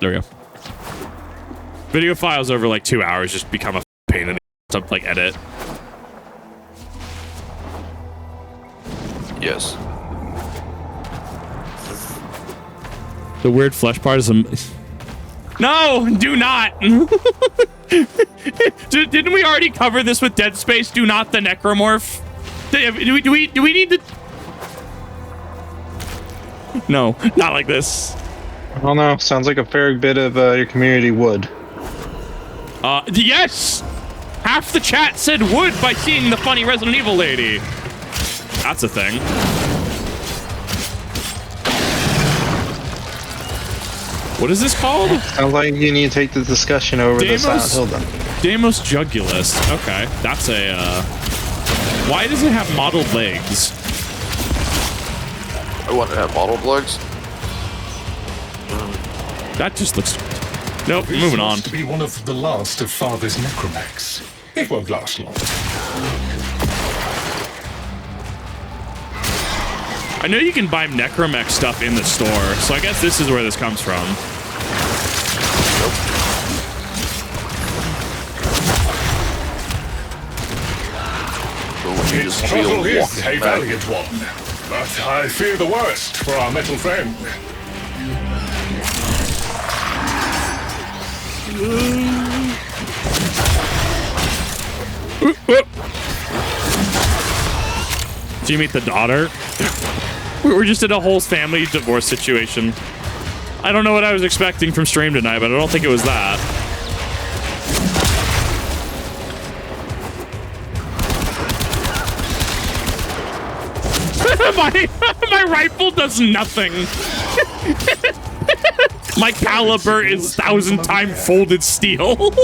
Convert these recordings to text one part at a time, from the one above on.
There we go. Video files over like 2 hours just become a pain in the to like edit. Yes. The weird flesh part is No, do not. Didn't we already cover this with Dead Space? Do not the necromorph. Do we need to? No, not like this. I don't know. Sounds like a fair bit of your community would. Yes. Half the chat said would by seeing the funny Resident Evil lady. That's a thing. What is this called? Sounds like you need to take the discussion over the Silent Hill then. Deimos Jugulus. Okay, that's a. Why does it have mottled legs? I want to have mottled legs. That just looks. Nope. Moving on. To be one of the last of Father's necromechs. It won't last long. I know you can buy necromech stuff in the store, so I guess this is where this comes from. Its trouble is a valiant one, but I fear the worst for our metal friend. Do you meet the daughter? We're just in a whole family divorce situation. I don't know what I was expecting from stream tonight, but I don't think it was that. my rifle does nothing. My caliber is 1,000-time folded steel.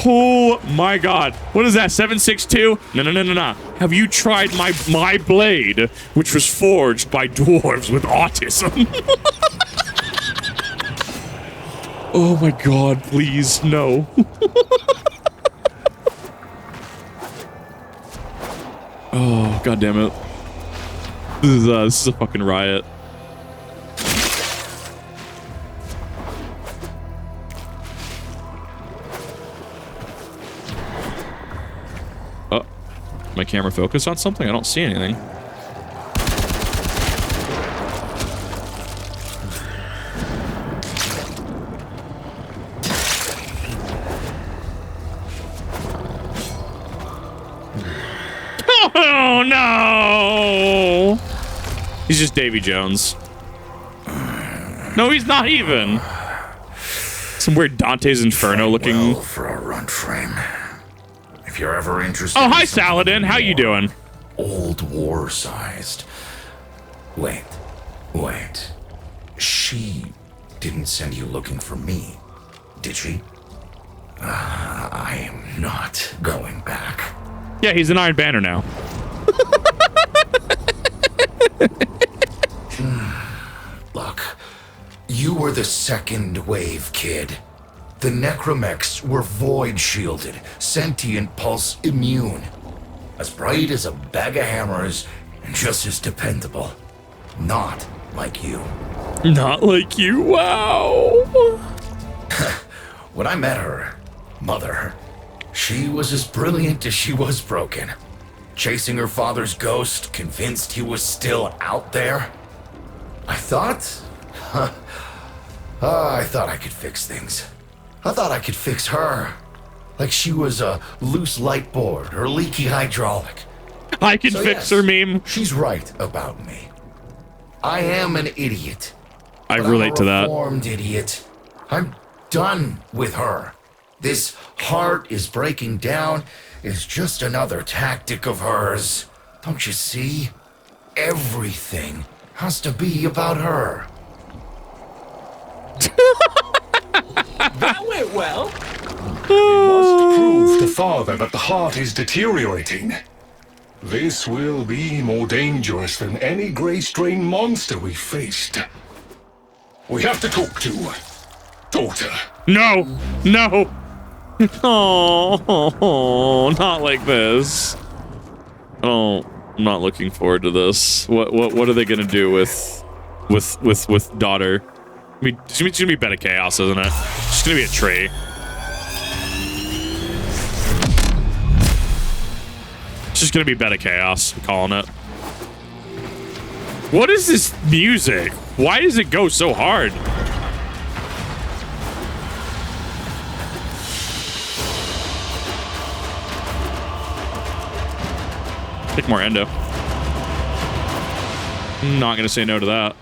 Oh my god. What is that? 762? No. Have you tried my blade, which was forged by dwarves with autism? Oh my god, please, no. Oh, god damn it. This is a fucking riot. My camera focused on something? I don't see anything. Oh no! He's just Davy Jones. No, he's not even. Some weird Dante's Inferno looking. Well, for a runt frame. If you're ever interested. Oh, hi, Saladin. How you doing? Old war-sized. Wait. She didn't send you looking for me, did she? I am not going back. Yeah, he's an Iron Banner now. Look, you were the second wave, kid. The necromechs were void shielded, sentient pulse immune. As bright as a bag of hammers and just as dependable. Not like you. Not like you, wow. When I met her, mother, she was as brilliant as she was broken. Chasing her father's ghost, convinced he was still out there. I thought I could fix things. I thought I could fix her. Like she was a loose light board or leaky hydraulic. I can fix her meme. She's right about me. I am an idiot. I relate to that. I'm a reformed idiot. I'm done with her. This heart is breaking down is just another tactic of hers. Don't you see? Everything has to be about her. That went well. We must prove to Father that the heart is deteriorating. This will be more dangerous than any Grey Strain monster we've faced. We have to talk to daughter. No. Oh, not like this. Oh, I'm not looking forward to this. What are they gonna do with with daughter. I mean, it's gonna be Beta Chaos, isn't it? It's gonna be a tree. It's just gonna be Beta Chaos. I'm calling it. What is this music? Why does it go so hard? Take more endo. I'm not gonna say no to that.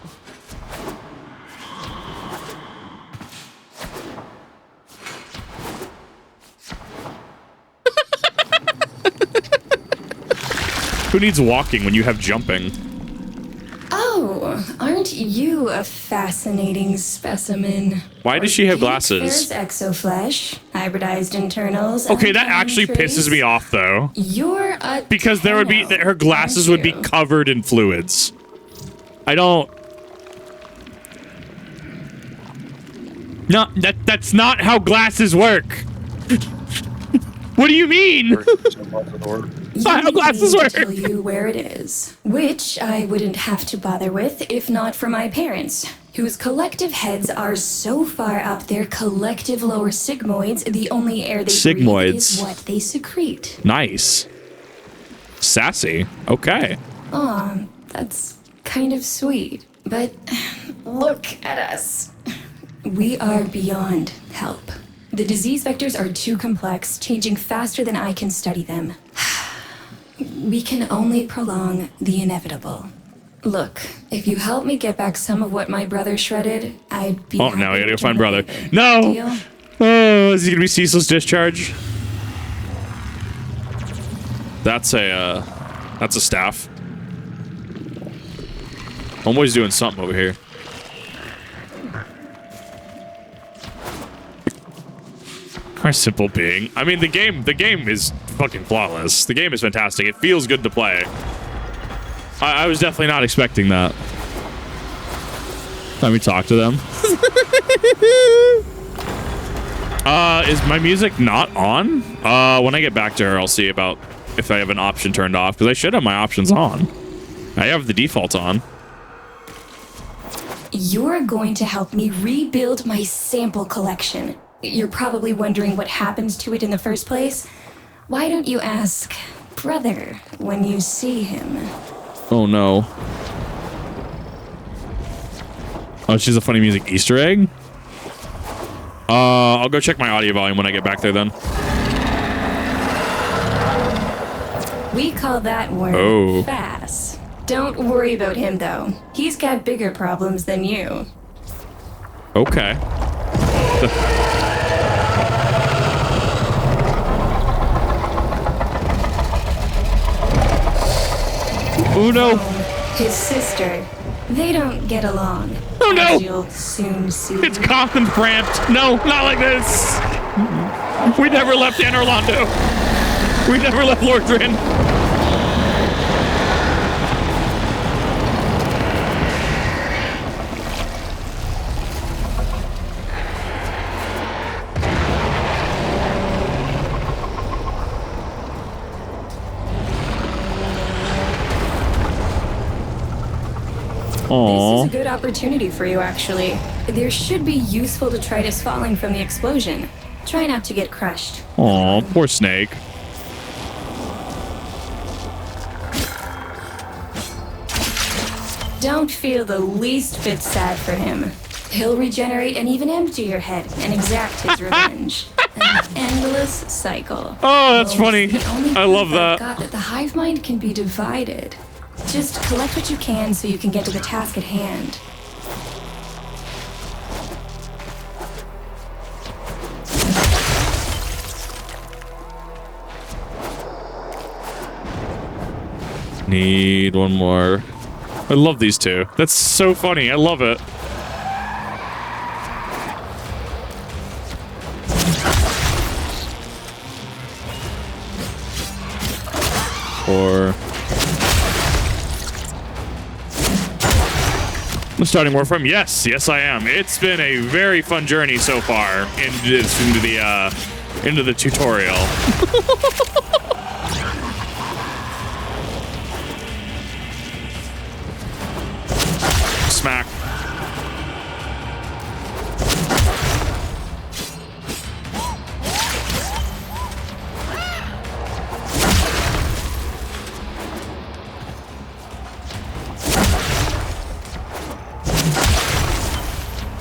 Who needs walking when you have jumping? Oh, aren't you a fascinating specimen? Why does she have glasses? There's exoflesh, hybridized internals. Okay, and that actually trace. pisses me off though. You're a Because there would be her glasses would be covered in fluids. I don't. No, that's not how glasses work. What do you mean? Not how glasses work. Tell you where it is, which I wouldn't have to bother with if not for my parents, whose collective heads are so far up their collective lower sigmoids, the only air they breathe is what they secrete. Nice. Sassy. Okay. Aw, that's kind of sweet. But look at us. We are beyond help. The disease vectors are too complex, changing faster than I can study them. We can only prolong the inevitable. Look, if you help me get back some of what my brother shredded, I'd be. Oh, now I gotta go find brother. later. No! Deal? Oh, is he gonna be ceaseless discharge? That's a staff. Homeboy's doing something over here. Our simple being. I mean, the game is fucking flawless. The game is fantastic. It feels good to play. I was definitely not expecting that. Let me talk to them. Is my music not on? When I get back to her, I'll see about if I have an option turned off, because I should have my options on. I have the default on. You're going to help me rebuild my sample collection. You're probably wondering what happened to it in the first place. Why don't you ask brother when you see him? Oh no. Oh, she's a funny music Easter egg? I'll go check my audio volume when I get back there then. We call that worm fast. Don't worry about him though. He's got bigger problems than you. Okay. Oh no! His sister. They don't get along. Oh no! As you'll soon see. It's Gotham cramped. No, not like this. We never left Anne Orlando. We never left Lordran. This is a good opportunity for you, actually. There should be useful detritus falling from the explosion. Try not to get crushed. Aw, poor Snake. Don't feel the least bit sad for him. He'll regenerate and even empty your head and exact his revenge. An endless cycle. Oh, that's funny. The only I love proof I've that. got that the hive mind can be divided. Just collect what you can so you can get to the task at hand. Need one more. I love these two. That's so funny. I love it. Or I'm starting Warframe. Yes, yes, I am. It's been a very fun journey so far into the tutorial. smack.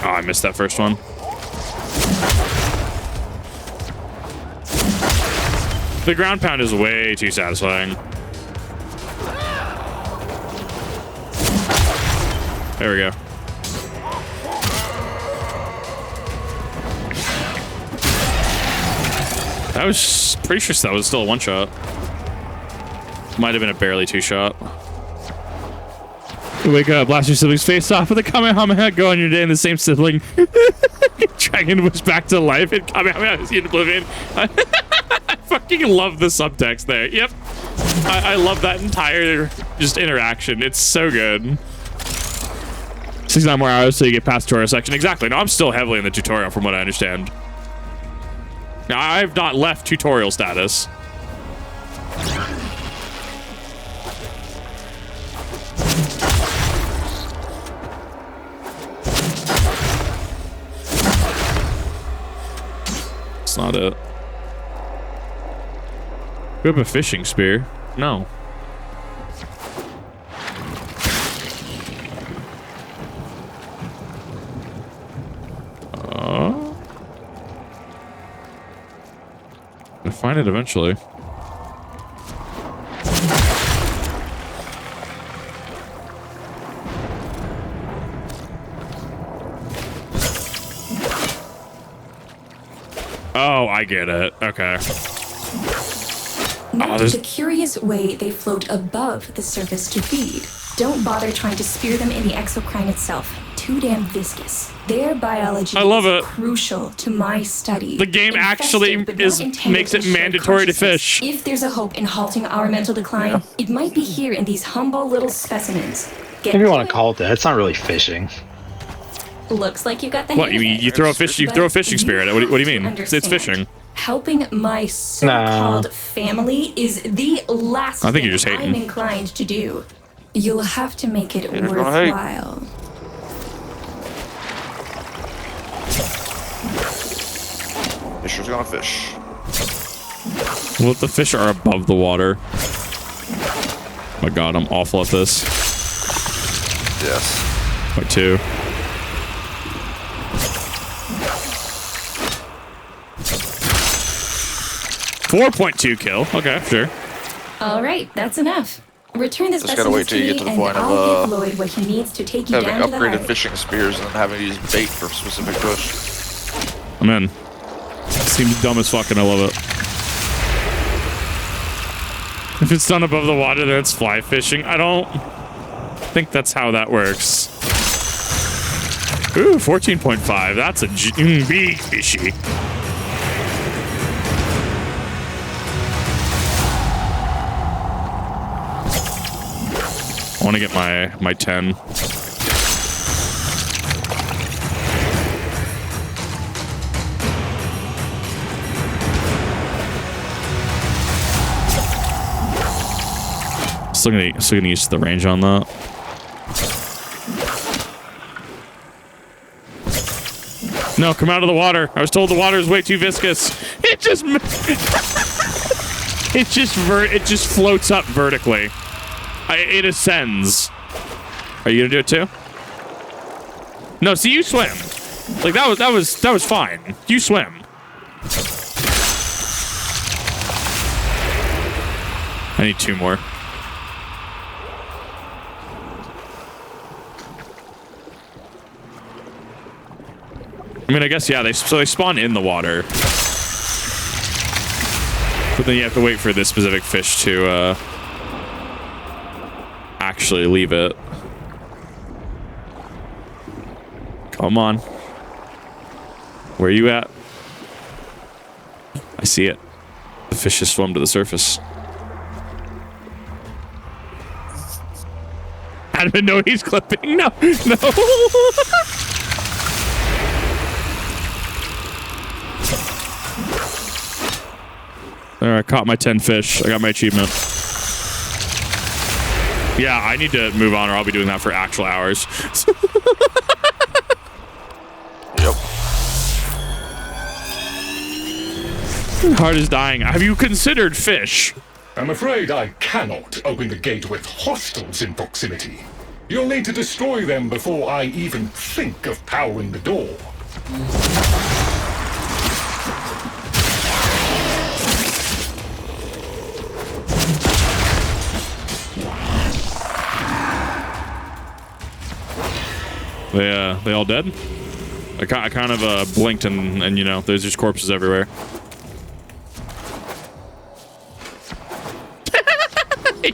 Oh, I missed that first one. The ground pound is way too satisfying. There we go. That was pretty sure that was still a one shot. Might have been a barely two shot. You wake up, blast your sibling's face off with a Kamehameha, go on your day, and the same sibling dragon was back to life and Kamehameha is in oblivion. I fucking love the subtext there. Yep. I love that entire just interaction. It's so good. 69 more hours till you get past tutorial section. Exactly. No, I'm still heavily in the tutorial from what I understand. Now, I've not left tutorial status. That's not it. We have a fishing spear. No. I'll find it eventually. Oh, I get it. Okay. Note the curious way they float above the surface to feed. Don't bother trying to spear them in the exocrine itself. Too damn viscous. Their biology is crucial to my study. The game actually makes it mandatory to fish. If there's a hope in halting our mental decline, it might be here in these humble little specimens. If you want to call it that, it's not really fishing. Looks like you got the What, you throw a fish? You throw a fishing spear at it? What do you mean? It's fishing. Helping my so-called family is the last I think you're thing just hating. I'm inclined to do. You'll have to make it worthwhile. Fisher's gonna fish. Well, if the fish are above the water. My God, I'm awful at this. Yes. By 2. .2 kill. Okay, sure. All right, that's enough. Return this Just gotta wait till you get to the point I'll of give Lloyd what he needs to take you having down to the upgraded hive. fishing spears and having to use bait for specific fish. I'm in. Seems dumb as fuck and I love it. If it's done above the water, then it's fly fishing. I don't think that's how that works. Ooh, 14.5. That's a big fishy. I want to get my 10. Still gonna use the range on that. No, come out of the water. I was told the water is way too viscous. It just it just floats up vertically. It ascends. Are you gonna do it too? No, see, you swim. Like that was fine. You swim. I need 2 more. I mean, I guess yeah. They spawn in the water, but then you have to wait for this specific fish to actually leave it. Come on. Where are you at? I see it. The fish has swum to the surface. I don't know he's clipping. No, no. There, I caught my 10 fish. I got my achievement. Yeah, I need to move on or I'll be doing that for actual hours. Yep. Heart is dying. Have you considered fish? I'm afraid I cannot open the gate with hostiles in proximity. You'll need to destroy them before I even think of powering the door. They all dead? I kind of blinked and you know, there's just corpses everywhere.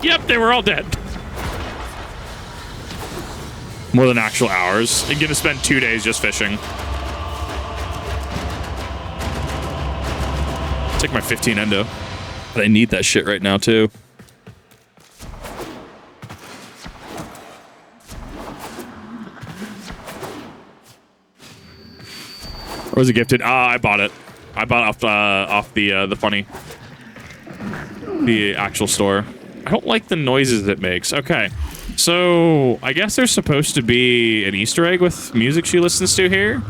Yep, they were all dead. More than actual hours. I'm gonna spend 2 days just fishing. Take my 15 endo. But I need that shit right now too. Or was it gifted? I bought it. I bought it off the funny, the actual store. I don't like the noises it makes. Okay, so I guess there's supposed to be an Easter egg with music she listens to here.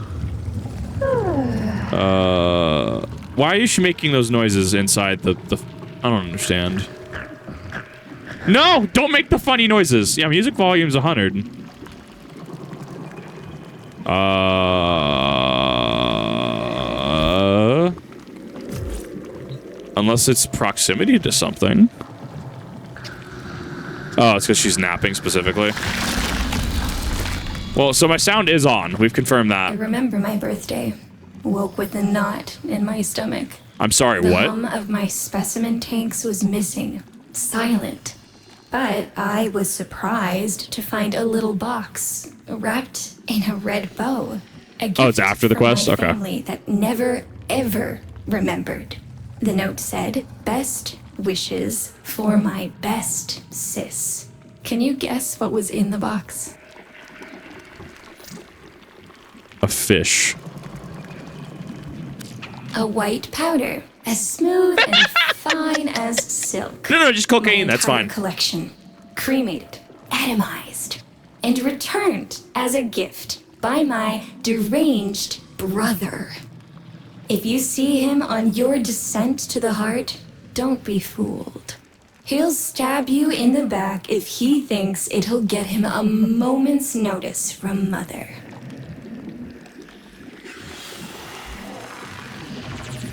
Why is she making those noises inside the? I don't understand. No, don't make the funny noises. Yeah, music volume's 100. Unless it's proximity to something. Oh, it's because she's napping specifically. Well, so my sound is on. We've confirmed I that. remember my birthday. Woke with a knot in my stomach. I'm sorry, The what? hum of my specimen tanks was missing. Silent. But I was surprised to find a little box wrapped in a red bow. A gift it's after the from quest? my Okay. family that never, ever remembered. The note said, "Best wishes for my best sis." Can you guess what was in the box? A fish. A white powder, as smooth and fine as silk. No, just cocaine. My That's entire fine. Collection, cremated, atomized, and returned as a gift by my deranged brother. If you see him on your descent to the heart, don't be fooled. He'll stab you in the back if he thinks it'll get him a moment's notice from Mother.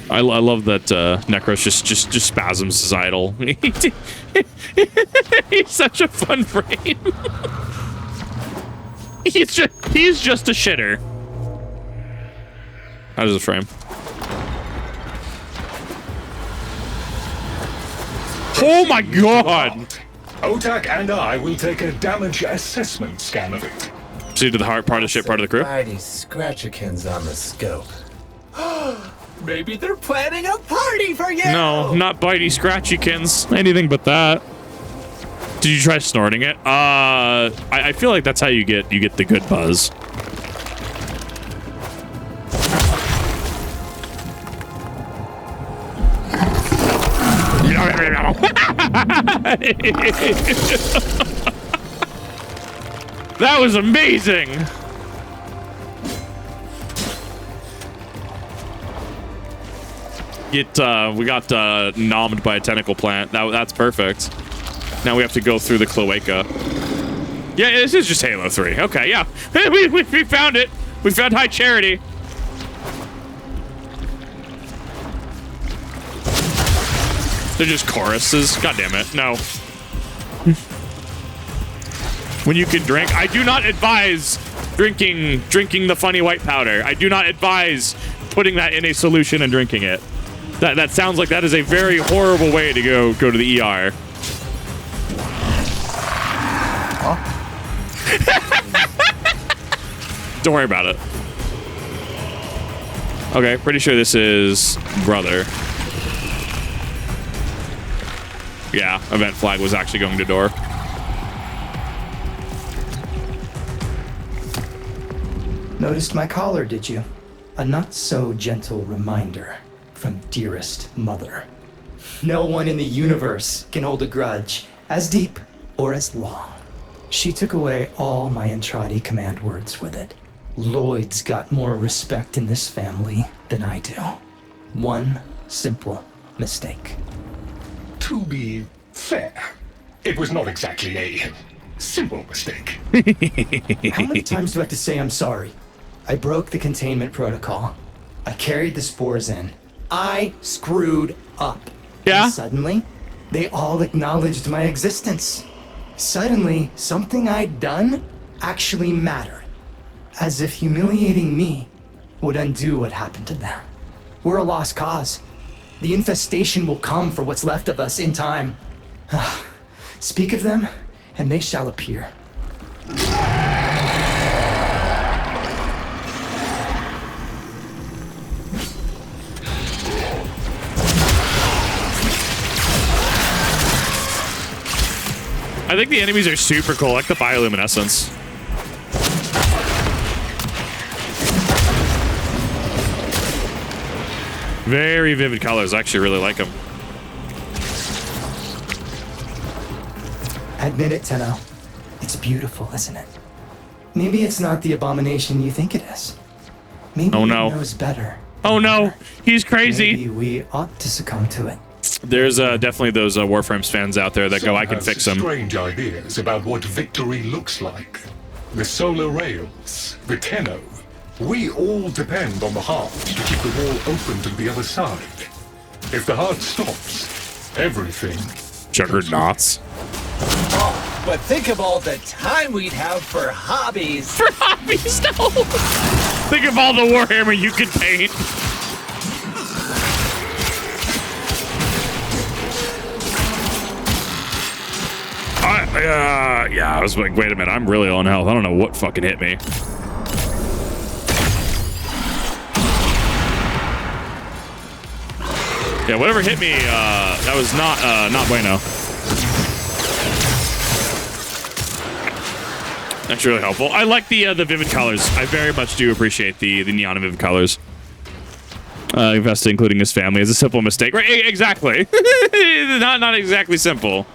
I love that Necros just spasms his idol. He's such a fun frame. he's just a shitter. How does it frame? Oh my god! Otak and I will take a damage assessment scan of it. See to the heart, part of the ship, part of the crew. Mighty scratchikins on the scope. Maybe they're planning a party for you! No, not bitey scratchykins. Anything but that. Did you try snorting it? I feel like that's how you get the good buzz. That was amazing. We got nommed by a tentacle plant. That's perfect. Now we have to go through the cloaca. Yeah, this is just Halo 3. Okay, yeah. We found it. We found High Charity. They're just choruses. God damn it. No. When you can drink. I do not advise drinking the funny white powder. I do not advise putting that in a solution and drinking it. That sounds like that is a very horrible way to go to the ER. Don't worry about it. Okay, pretty sure this is brother. Yeah, event flag was actually going to door. Noticed my collar, did you? A not so gentle reminder from dearest mother. No one in the universe can hold a grudge as deep or as long. She took away all my Entradi command words with it. Lloyd's got more respect in this family than I do. One simple mistake. To be fair, it was not exactly a simple mistake. How many times do I have to say I'm sorry? I broke the containment protocol. I carried the spores in. I screwed up. Yeah? And suddenly, they all acknowledged my existence. Suddenly, something I'd done actually mattered. As if humiliating me would undo what happened to them. We're a lost cause. The infestation will come for what's left of us in time. Speak of them, and they shall appear. I think the enemies are super cool, like the bioluminescence. Very vivid colors. I actually really like them. Admit it, Tenno. It's beautiful, isn't it? Maybe it's not the abomination you think it is. Maybe Oh, no. it knows better. Oh no, he's crazy. Maybe we ought to succumb to it. There's definitely those Warframes fans out there that go, I can fix them. Strange ideas about what victory looks like. The solar rails, the Tenno. We all depend on the heart to keep the wall open to the other side. If the heart stops, everything... Juggernauts. Oh, but think of all the time we'd have for hobbies. For hobbies, no! Think of all the Warhammer you could paint. Yeah, I was like, wait a minute, I'm really on health. I don't know what fucking hit me. Yeah, whatever hit me, that was not bueno. That's really helpful. I like the vivid colors. I very much do appreciate the neon and vivid colors. Invested, including his family, is a simple mistake. Right? Exactly. not exactly simple.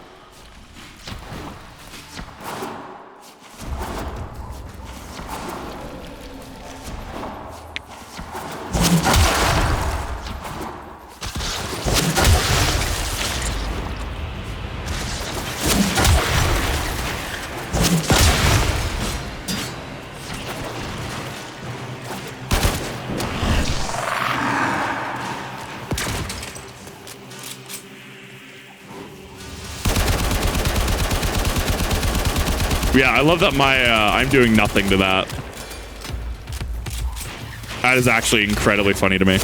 Yeah, I love that I'm doing nothing to that. That is actually incredibly funny to me.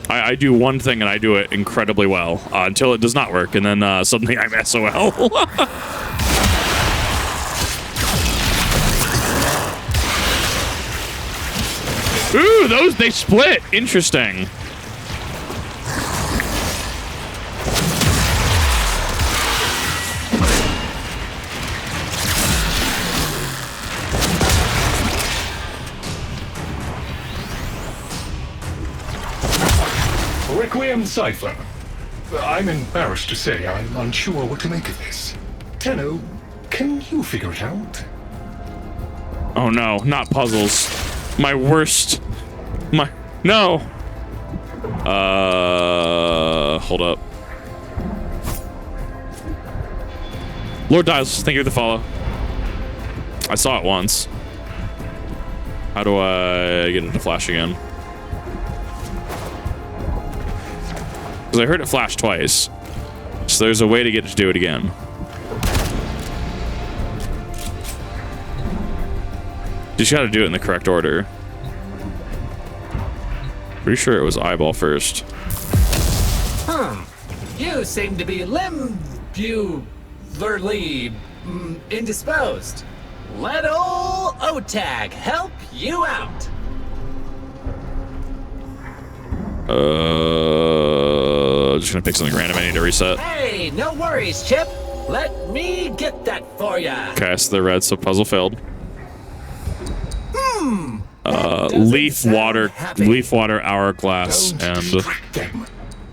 I do one thing and I do it incredibly well until it does not work, and then suddenly I'm SOL. Ooh, they split. Interesting. Requiem Cipher. I'm embarrassed to say I'm unsure what to make of this. Tenno, can you figure it out? Oh no, not puzzles. My worst. No. Hold up. Lord Dials, thank you for the follow. I saw it once. How do I get it to flash again? Because I heard it flash twice. So there's a way to get it to do it again. Just gotta do it in the correct order. Pretty sure it was eyeball first. You seem to be indisposed. Let ol' Otag help you out. Just gonna pick something random. I need to reset. Hey, no worries, Chip. Let me get that for ya. Cast the red, so puzzle failed. Leaf water, hourglass, and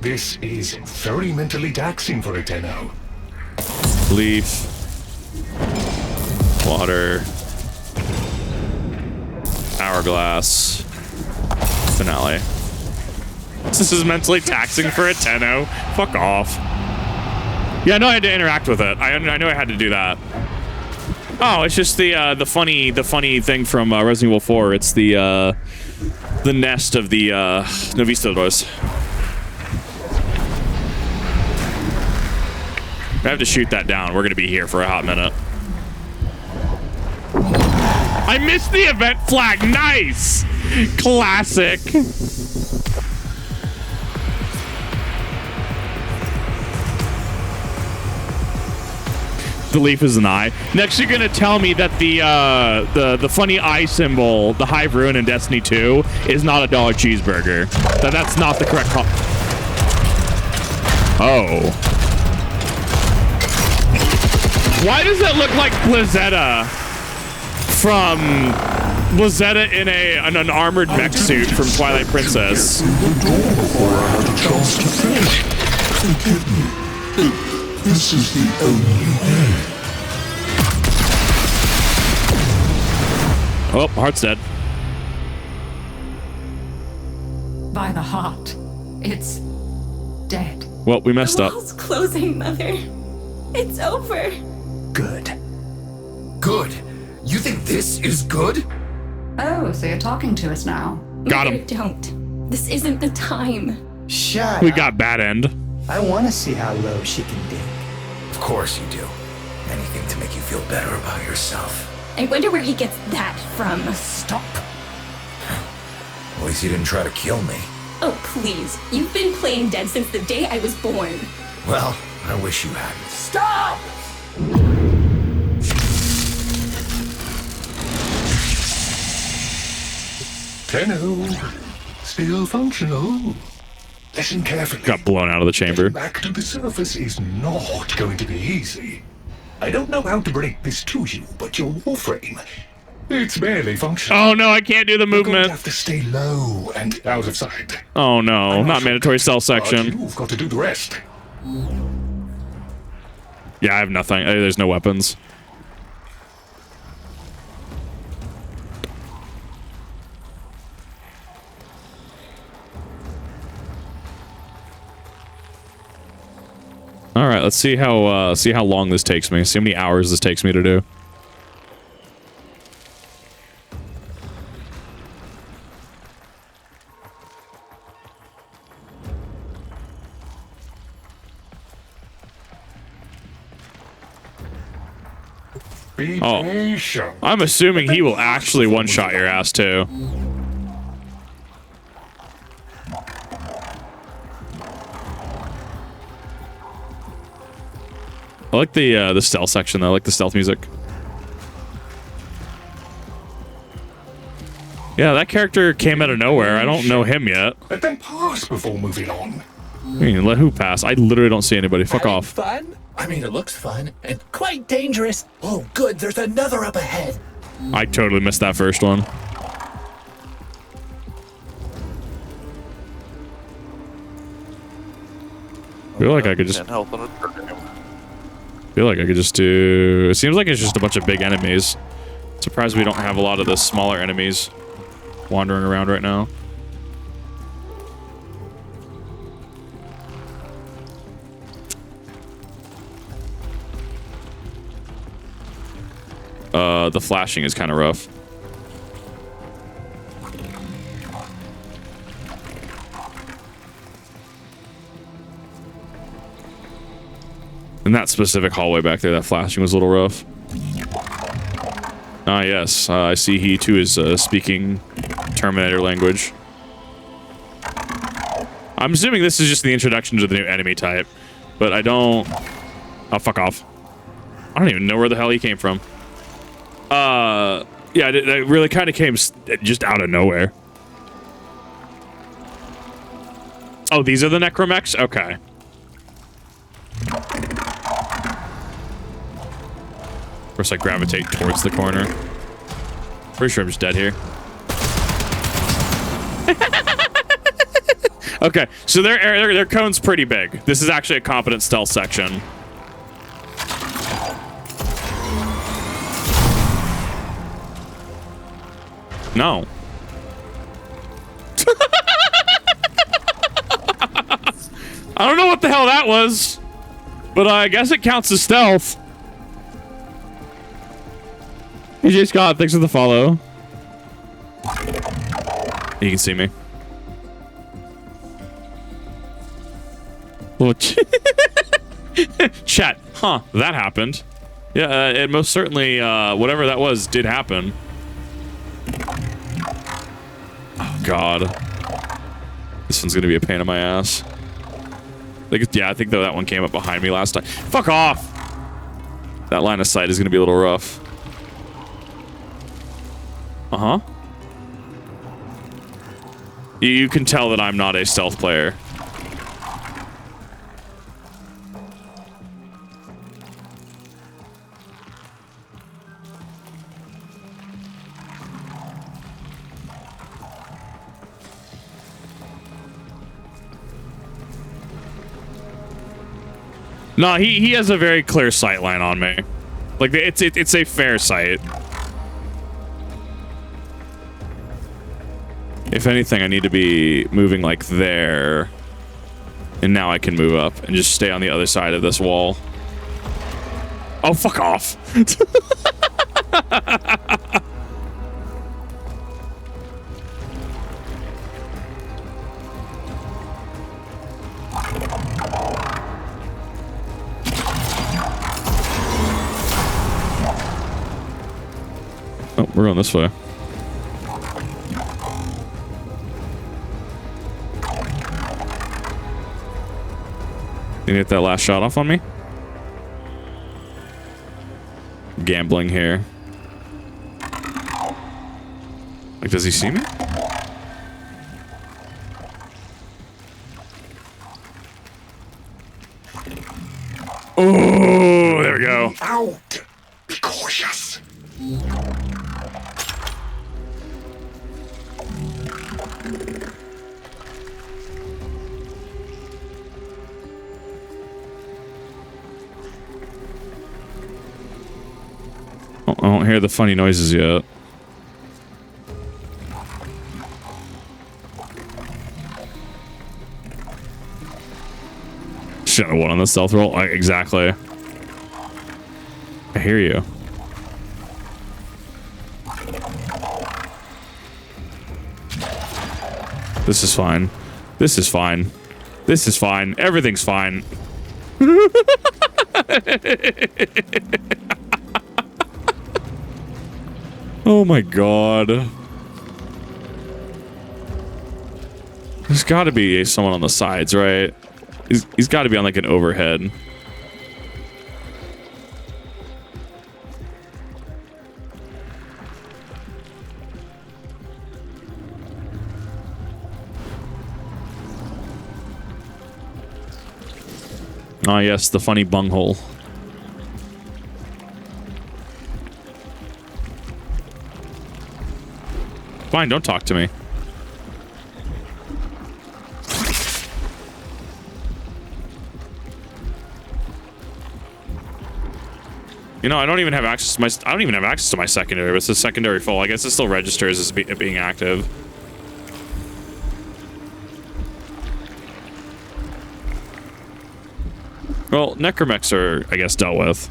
This is very mentally taxing for a Tenno. Leaf. Water. Hourglass. Finale. This is mentally taxing for a Tenno. Fuck off. Yeah, I know I had to interact with it. I know I had to do that. Oh, it's just the funny thing from Resident Evil 4. It's the nest of the Novistadors. I have to shoot that down. We're gonna be here for a hot minute. I missed the event flag. Nice, classic. The leaf is an eye. Next, you're gonna tell me that the funny eye symbol, the Hive Ruin in Destiny 2, is not a dollar cheeseburger. That's not the correct call. Oh. Why does that look like Blizzetta from Blizzetta in an armored mech suit from Twilight Princess? This is the only way. Oh, heart's dead. By the heart, it's dead. Well, we messed The up. wall's closing, Mother. It's over. Good. Good? You think this is good? Oh, so you're talking to us now. Got Mother, him. don't. This isn't the time. Shut We up. got bad end. I want to see how low she can dig. Of course you do. Anything to make you feel better about yourself. I wonder where he gets that from. Stop. At least you didn't try to kill me. Oh, please. You've been playing dead since the day I was born. Well, I wish you hadn't. Stop! Tenno, still functional. Listen carefully. Got blown out of the chamber. Getting back to the surface is not going to be easy. I don't know how to break this to you, but your Warframe, it's barely functional. Oh no, I can't do the You're going to movement. have to stay low and out of sight. Oh no, I'm not mandatory cell But section. you've got to do the rest. Yeah, I have nothing. There's no weapons. All right, let's see how long this takes me. See how many hours this takes me to do. Be Oh. patient. I'm assuming he will actually one-shot your ass too. I like the stealth section though. I like the stealth music. Yeah, that character came out of nowhere. I don't know him yet. Let them pass before moving on. I mean, let who pass? I literally don't see anybody. Fuck off. Fun? I mean, it looks fun and quite dangerous. Oh, good. There's another up ahead. I totally missed that first one. Feel like I could just. Can't help but Feel like I could just do. It seems like it's just a bunch of big enemies. Surprised we don't have a lot of the smaller enemies wandering around right now. The flashing is kind of rough. In that specific hallway back there, that flashing was a little rough. Ah, yes. I see he, too, is speaking Terminator language. I'm assuming this is just the introduction to the new enemy type, but I don't... Oh, fuck off. I don't even know where the hell he came from. Yeah, it really kind of came just out of nowhere. Oh, these are the necromechs? Okay. Of course, I gravitate towards the corner. Pretty sure I'm just dead here. Okay, so their cone's pretty big. This is actually a competent stealth section. No. I don't know what the hell that was, but I guess it counts as stealth. AJ Scott, thanks for the follow. You can see me. Chat. Huh, that happened. Yeah, it most certainly, whatever that was, did happen. Oh, God. This one's gonna be a pain in my ass. Yeah, I think that one came up behind me last time. Fuck off! That line of sight is gonna be a little rough. Uh-huh. You can tell that I'm not a stealth player. No, he has a very clear sight line on me. Like, it's a fair sight. If anything, I need to be moving like there. And now I can move up and just stay on the other side of this wall. Oh, fuck off. Oh, we're going this way. You get that last shot off on me? Gambling here. Like, does he see me? Oh, there we go. Out! Be cautious. I don't hear the funny noises yet. Shouldn't have won on the stealth roll. Exactly. I hear you. This is fine. This is fine. This is fine. Everything's fine. Oh my God. There's got to be someone on the sides, right? He's got to be on like an overhead. Ah, yes, the funny bunghole. Fine, don't talk to me. You know, I don't even have access to my secondary, but it's a secondary full. I guess it still registers as being active. Well, necromechs are, I guess, dealt with.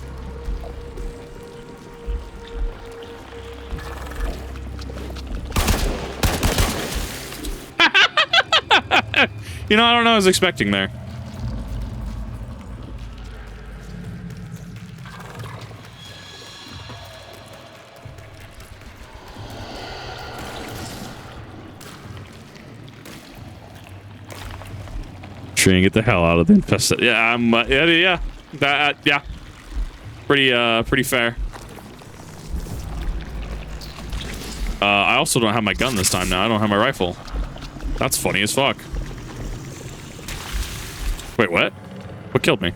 You know, I don't know what I was expecting there. Trying to get the hell out of the infested. Yeah, yeah. Yeah. Pretty fair. I also don't have my gun this time now. I don't have my rifle. That's funny as fuck. Wait, what? What killed me?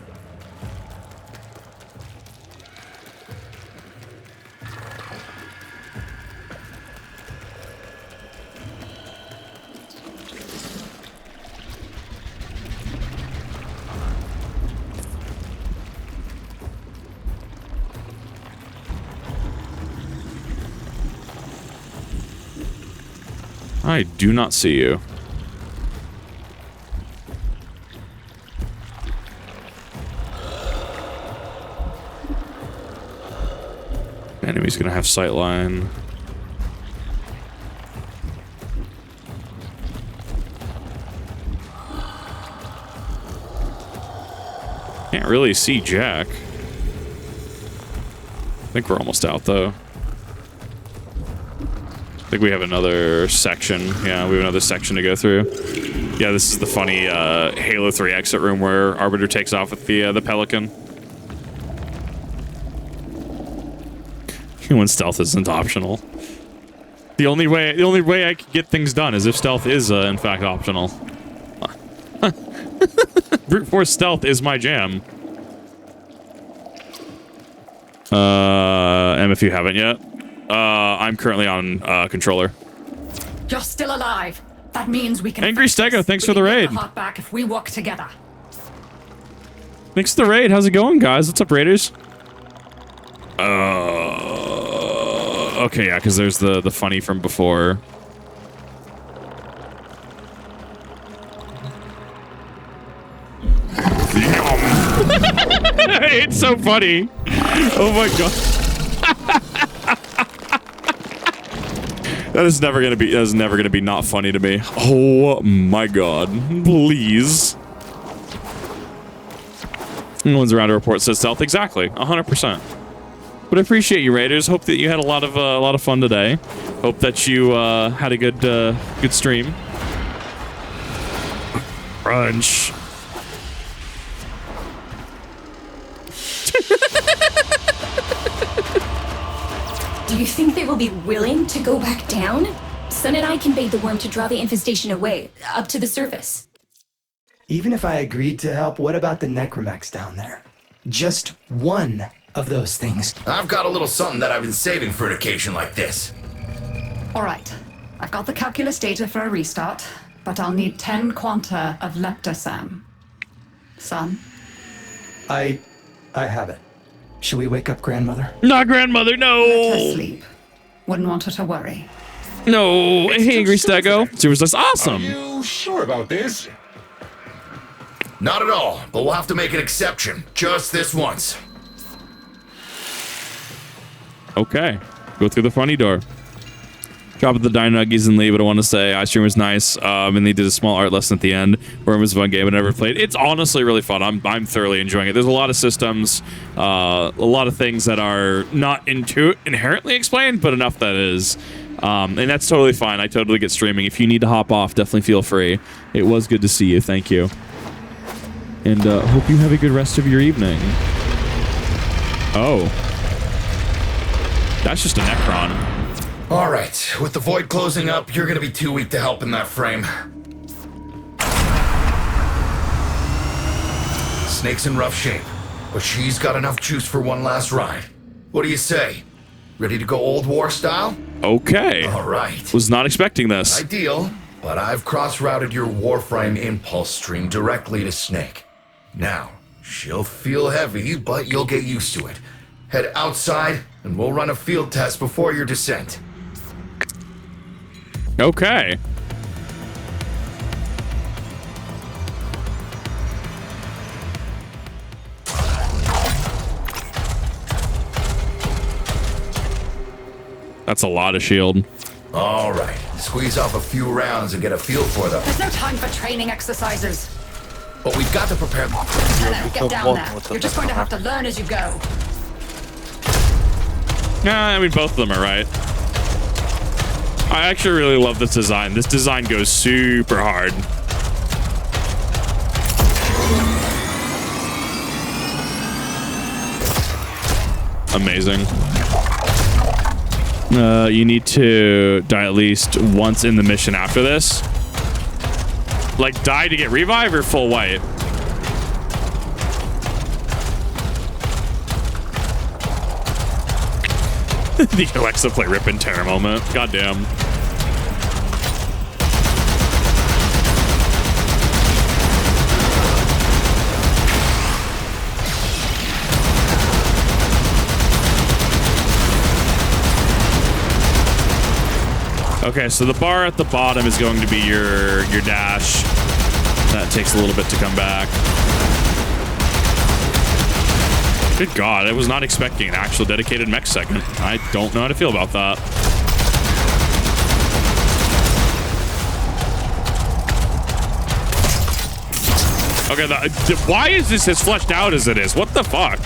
I do not see you. Enemy's gonna have sightline. Can't really see Jack. I think we're almost out though. I think we have another section. Yeah, we have another section to go through. Yeah, this is the funny Halo 3 exit room where Arbiter takes off with the Pelican. When stealth isn't optional. The only way I can get things done is if stealth is in fact optional. Brute force stealth is my jam. And if you haven't yet, I'm currently on controller. You're still alive. That means we can. Angry Stego, thanks for the We can raid. get the heart back if we work together. Thanks for the raid. How's it going, guys? What's up, Raiders? Okay, yeah, because there's the funny from before. It's so funny. Oh my god. That is never gonna be not funny to me. Oh my god. Please. No one's around to report says stealth. Exactly. 100%. But I appreciate you, Raiders. Hope that you had a lot of fun today. Hope that you had a good stream. Crunch. Do you think they will be willing to go back down? Sun and I conveyed the worm to draw the infestation away, up to the surface. Even if I agreed to help, what about the necromechs down there? Just one of those things. I've got a little something that I've been saving for an occasion like this. All right. I've got the calculus data for a restart, but I'll need 10 quanta of leptosam. Son? I have it. Should we wake up grandmother? Not grandmother, no. Let her sleep. Wouldn't want her to worry. No. Hey, Angry Stego. Super that's awesome. Are you sure about this? Not at all, but we'll have to make an exception. Just this once. Okay. Go through the funny door. Drop at the Dino Nuggies and leave, but I want to say iStream was nice, and they did a small art lesson at the end where it was a fun game I never played. It's honestly really fun. I'm thoroughly enjoying it. There's a lot of systems, a lot of things that are not inherently explained, but enough that is. And that's totally fine. I totally get streaming. If you need to hop off, definitely feel free. It was good to see you. Thank you. And hope you have a good rest of your evening. Oh. That's just a Necron. All right, with the void closing up, you're gonna be too weak to help in that frame. Snake's in rough shape, but she's got enough juice for one last ride. What do you say? Ready to go old war style? Okay. All right. Was not expecting this. Ideal, but I've cross-routed your Warframe impulse stream directly to Snake. Now, she'll feel heavy, but you'll get used to it. Head outside, and we'll run a field test before your descent. Okay. That's a lot of shield. All right, squeeze off a few rounds and get a feel for them. There's no time for training exercises. But we've got to prepare. Get down there. You're just going to have to learn as you go. Yeah, I mean, both of them are right. I actually really love this design. This design goes super hard. Amazing. You need to die at least once in the mission after this. Like, die to get revive or full white? The Alexa play rip and tear moment. Goddamn. Okay, so the bar at the bottom is going to be your dash. That takes a little bit to come back. Good God, I was not expecting an actual dedicated mech segment. I don't know how to feel about that. Okay, why is this as fleshed out as it is? What the fuck?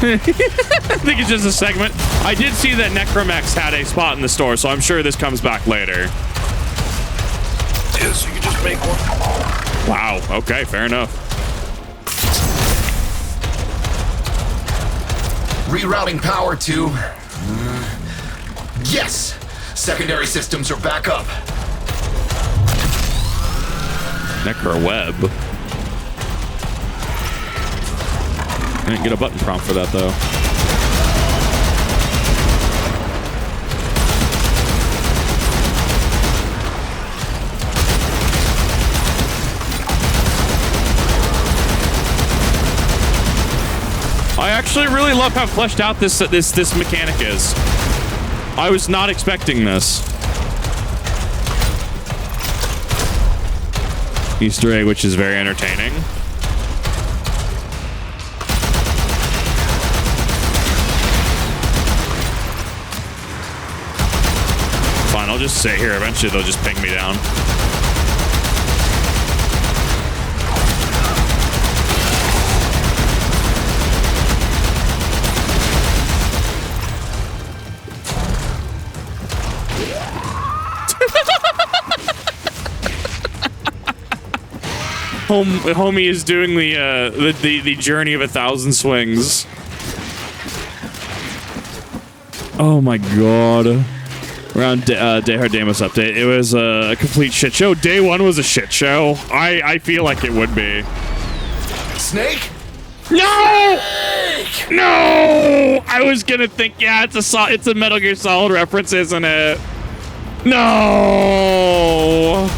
I think it's just a segment. I did see that Necromex had a spot in the store, so I'm sure this comes back later. So you can just make one. Wow. Okay, fair enough. Rerouting power to... yes! Secondary systems are back up. Necro Web. I didn't get a button prompt for that, though. I actually really love how fleshed out this mechanic is. I was not expecting this. Easter egg, which is very entertaining. Fine, I'll just sit here. Eventually, they'll just ping me down. Homie is doing the journey of 1,000 swings. Oh my god. We're on Deimos update. It was a complete shit show. Day 1 was a shit show. I feel like it would be. Snake? No! Snake! No! I was gonna think, yeah, it's a Metal Gear Solid reference, isn't it? No!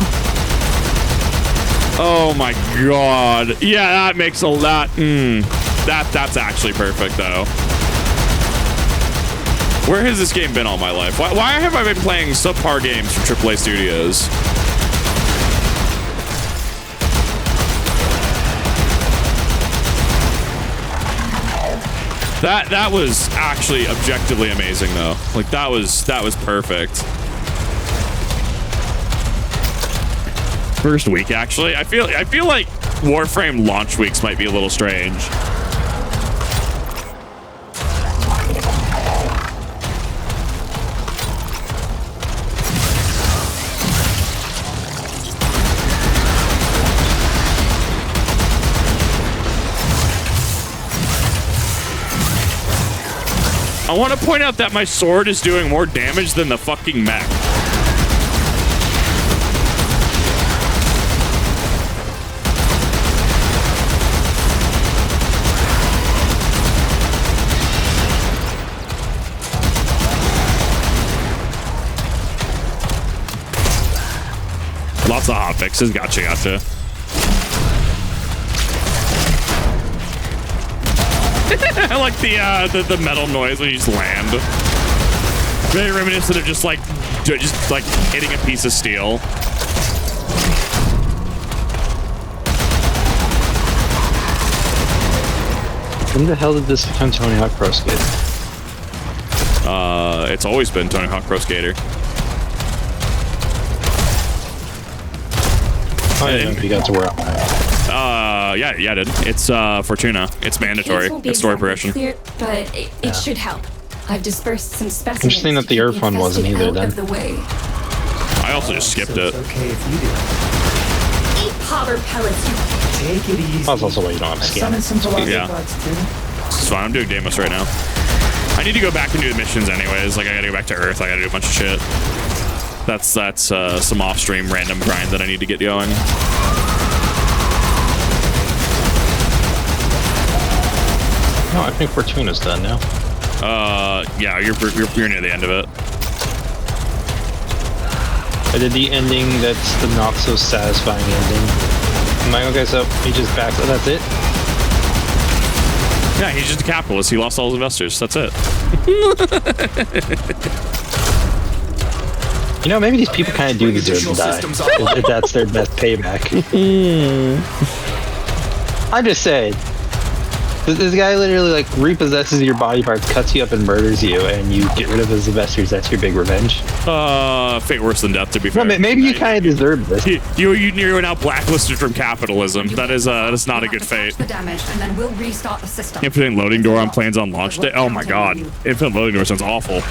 Oh my god. Yeah, that makes a lot. That's actually perfect, though. Where has this game been all my life? Why have I been playing subpar games from AAA studios? That was actually objectively amazing, though. Like that was perfect. First week, actually. I feel like Warframe launch weeks might be a little strange. I want to point out that my sword is doing more damage than the fucking mech. Lots of hot fixes. Gotcha. I like the metal noise when you just land. Very reminiscent of just like hitting a piece of steel. When the hell did this become Tony Hawk Pro Skater? It's always been Tony Hawk Pro Skater. Oh, yeah, you got to wear out. Yeah, I did. It's Fortuna. It's mandatory. It's story progression. Clear, but it should help. I've dispersed some specimens. Interesting that the Earth one wasn't either then. I also just skipped it. Okay if you do. Eat powder pellets, you. Take it easy. That's also why you don't have a Summon scan. some Yeah. gods too. It's fine. I'm doing Deimos right now. I need to go back and do the missions anyways. Like I gotta go back to Earth. I gotta do a bunch of shit. That's some off-stream random grind that I need to get going. No, I think Fortuna's done now. Yeah, you're near the end of it. I did the ending that's the not so satisfying ending. Okay, so he just backs. Oh, that's it? Yeah, he's just a capitalist. He lost all his investors. That's it. You know, maybe these people kind of do deserve to die. If that's their best payback. I'm just saying. This guy literally like repossesses your body parts, cuts you up, and murders you, and you get rid of his investors. That's your big revenge. Fate worse than death, to be fair. Well, maybe you kind of deserve this. You're now blacklisted from capitalism. That is not a good fate. The damage, and then we'll restart the system. Infinite loading door on planes on launch day. Oh my god, infinite loading door sounds awful.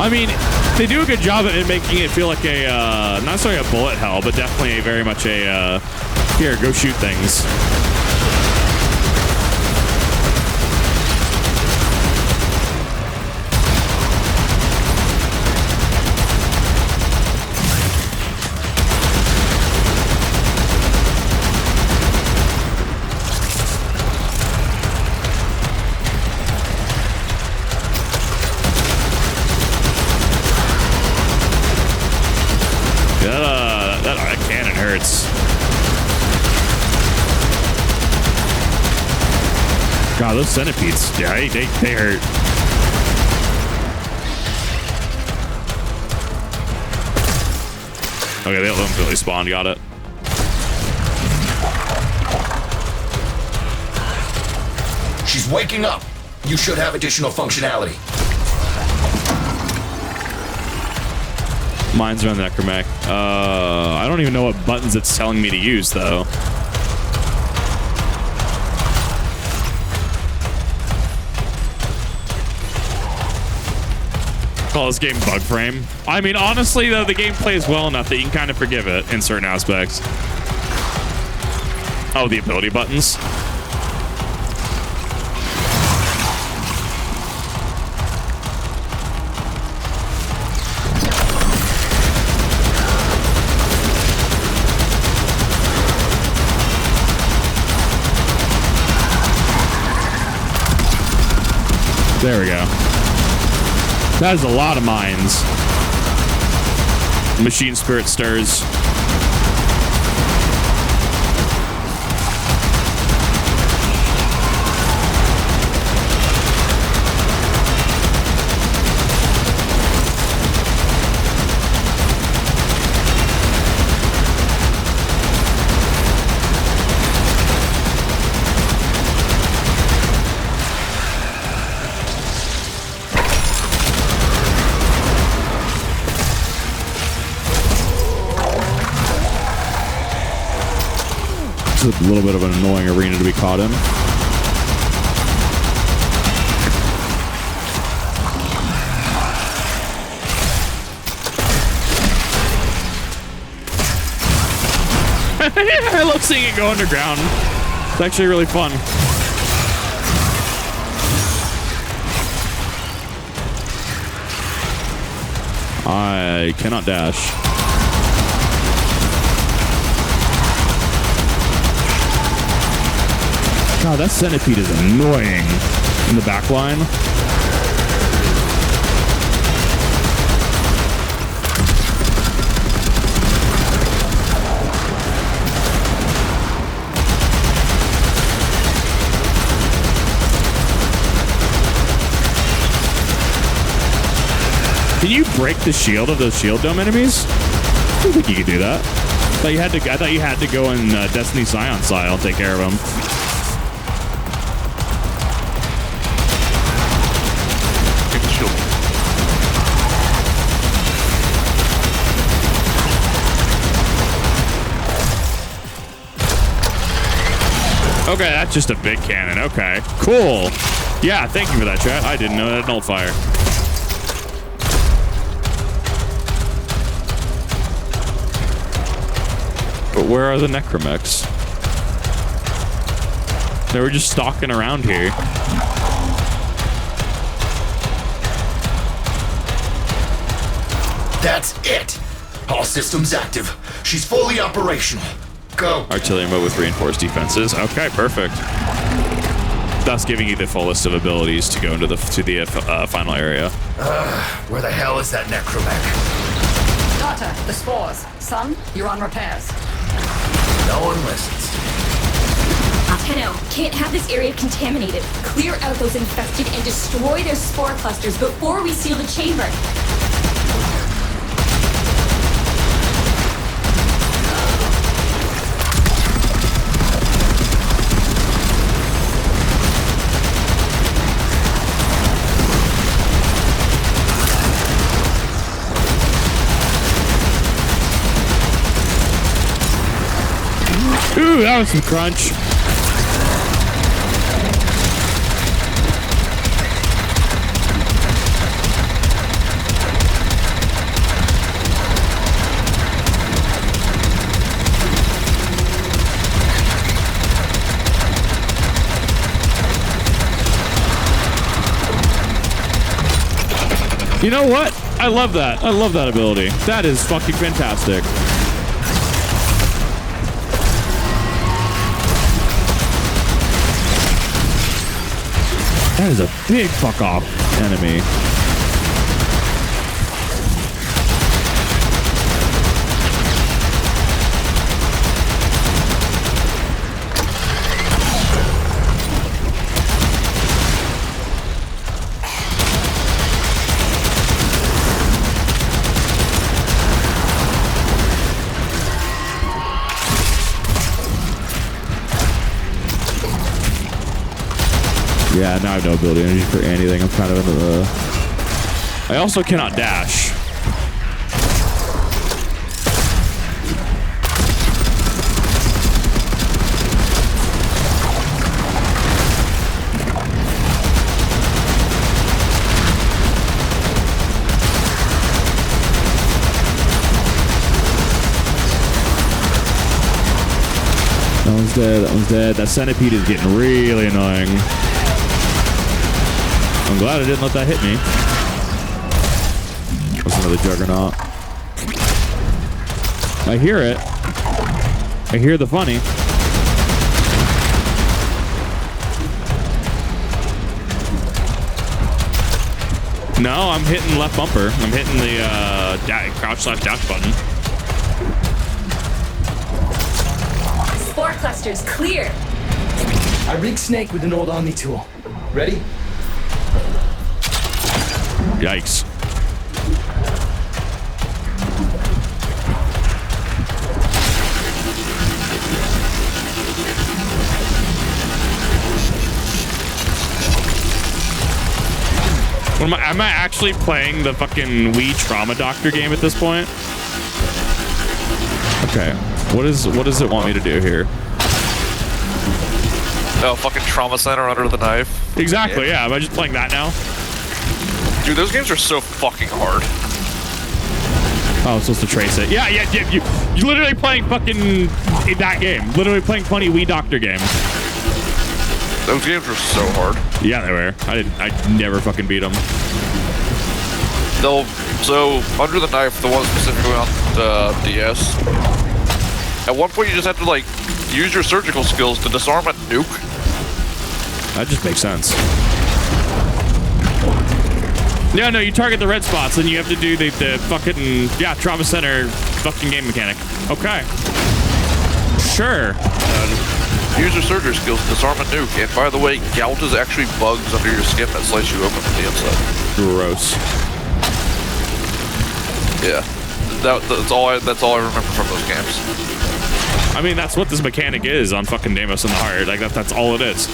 I mean, they do a good job at making it feel like a, not necessarily a bullet hell, but definitely very much a, here, go shoot things. That cannon hurts. God, those centipedes, yeah, they hurt. Okay, they ultimately spawned, got it. She's waking up. You should have additional functionality. Mine's around the necromech. I don't even know what buttons it's telling me to use, though. Call this game bug frame. I mean, honestly, though, the game plays well enough that you can kind of forgive it in certain aspects. Oh, the ability buttons. There we go. That is a lot of mines. Machine spirit stirs. It's a little bit of an annoying arena to be caught in. I love seeing it go underground. It's actually really fun. I cannot dash. God, that centipede is annoying in the back line. Can you break the shield of those shield dome enemies? I don't think you could do that. I thought you had to go in Destiny Scion style and take care of them. Okay, that's just a big cannon. Okay, cool. Yeah, thank you for that, chat. I didn't know that nullifier. But where are the necromechs? They were just stalking around here. That's it! All systems active. She's fully operational. Go. Artillery mode with reinforced defenses. Okay, perfect. Thus giving you the full list of abilities to go into the final area. Where the hell is that necromech? Carter, the spores. Son, you're on repairs. No one listens. Tenno, can't have this area contaminated. Clear out those infested and destroy their spore clusters before we seal the chamber. Ooh, that was some crunch. You know what? I love that. I love that ability. That is fucking fantastic. That is a big fuck off enemy. Yeah, now I have no ability energy for anything. I'm kind of into the... I also cannot dash. That one's dead. That one's dead. That centipede is getting really annoying. I'm glad I didn't let that hit me. That's another juggernaut. I hear it. I hear the funny. No, I'm hitting left bumper. I'm hitting the crouch/dash button. Spore clusters clear. I rigged Snake with an old Omni tool. Ready? Yikes. Am I actually playing the fucking Wii Trauma Doctor game at this point? Okay. What does it want me to do here? Oh, fucking Trauma Center under the knife. Exactly, yeah. Am I just playing that now? Dude, those games are so fucking hard. Oh, I'm supposed to trace it. Yeah, you're literally playing fucking that game. Literally playing funny Wii Doctor game. Those games were so hard. Yeah, they were. I never fucking beat them. So, Under the Knife, the one specifically on the DS, at one point you just had to, like, use your surgical skills to disarm a nuke. That just makes sense. Yeah, no, you target the red spots, and you have to do the fucking, Trauma Center fucking game mechanic. Okay. Sure. Use your surgery skills to disarm a nuke, and by the way, gout is actually bugs under your skin that slice you open from the inside. Gross. Yeah. That's all I remember from those games. I mean, that's what this mechanic is on fucking Deimos in the Heart. Like, that's all it is.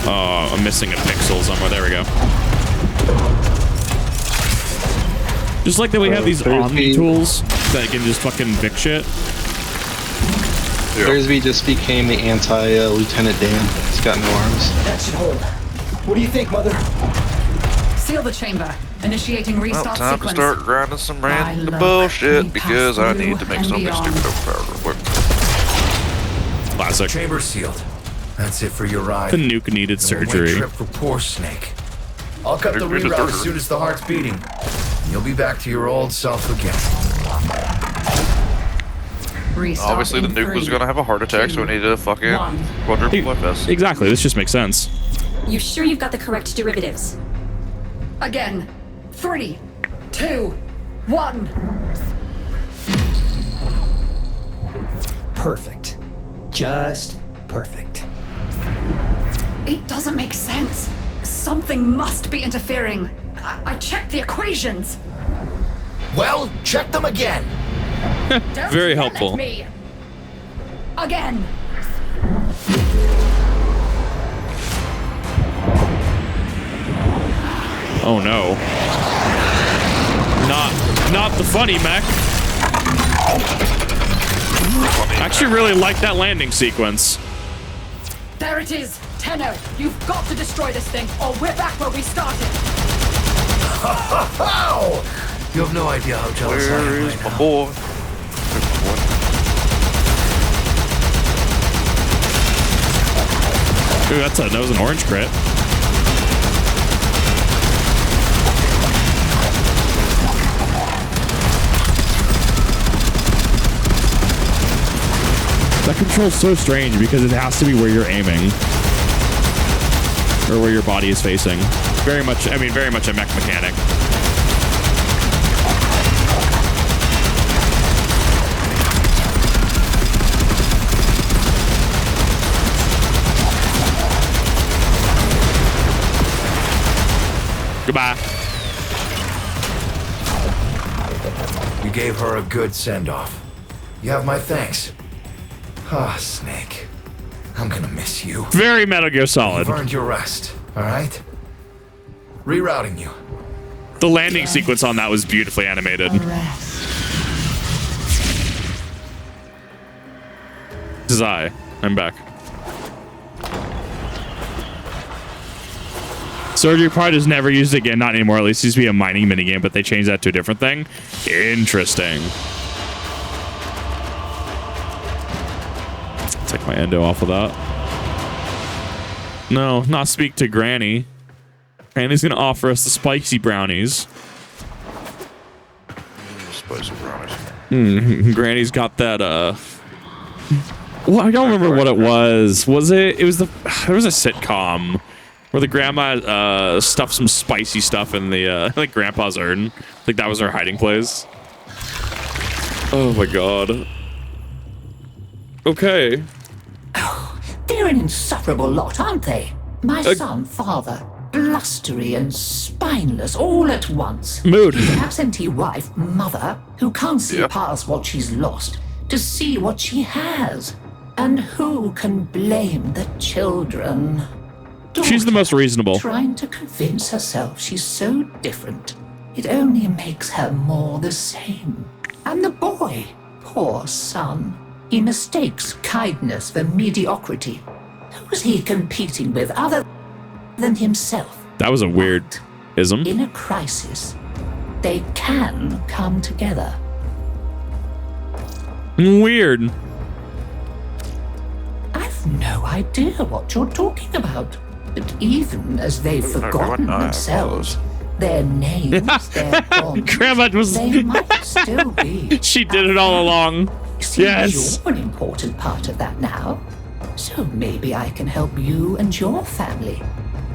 Oh, I'm missing a pixel somewhere. There we go. Just like that we have these Omni tools that can just fucking fix shit. Thursby just became the anti-Lieutenant Dan. He's got no arms. That should hold. What do you think, Mother? Seal the chamber. Initiating Well, restart time to sequence. start grinding some random look, bullshit we because pass I need to through make and some beyond. stupid power real quick. Classic. Chamber sealed. That's it for your ride. The nuke needed The one-way surgery. trip for poor Snake. I'll cut the Nuke needed reroute as surgery. soon as the heart's beating. And you'll be back to your old self again. Restart Obviously, the in nuke was 3, gonna have a heart attack, so it needed a fucking 1. quadruple FS. Exactly. This just makes sense. You sure you've got the correct derivatives? Again. 3, 2, 1. Perfect. Just perfect. It doesn't make sense. Something must be interfering. I checked the equations. Well, check them again. Don't Very yell helpful. at me. Again. Oh no. Not the funny mech. Actually really like that landing sequence. There it is. Tenno, you've got to destroy this thing, or we're back where we started. How? You have no idea how jealous I Where am is right my now. boy? There's my boy. Ooh, that was an orange crit. That control's so strange because it has to be where you're aiming. Or where your body is facing. Very much a mech mechanic. Goodbye. You gave her a good send-off. You have my thanks. Ah, Snake. I'm gonna miss you. Very Metal Gear Solid. You've earned your rest, alright? Rerouting you. The landing sequence on that was beautifully animated. This is I'm back. Surgery part is never used again, not anymore. At least it used to be a mining minigame, but they changed that to a different thing. Interesting. Take my endo off of that. No, not speak to Granny. Granny's gonna offer us the spicy brownies. Spicy brownies. Granny's got that, well, I don't remember what it was. Was it? It was there was a sitcom where the grandma stuffed some spicy stuff in the like grandpa's urn. Like that was her hiding place. Oh my god. Okay. They're an insufferable lot, aren't they? My son, father, blustery and spineless all at once. Mood. His absentee wife, mother, who can't see past what she's lost to see what she has. And who can blame the children? She's the most reasonable. Trying to convince herself she's so different. It only makes her more the same. And the boy, poor son, he mistakes kindness for mediocrity. Who's he competing with other than himself? That was a weird ism. In a crisis, they can come together. Weird. I've no idea what you're talking about. But even as they've forgotten themselves, their names, their bonds, Grandma was. they might still be. She did it all along. See, Yes. you're an important part of that now. So maybe I can help you and your family.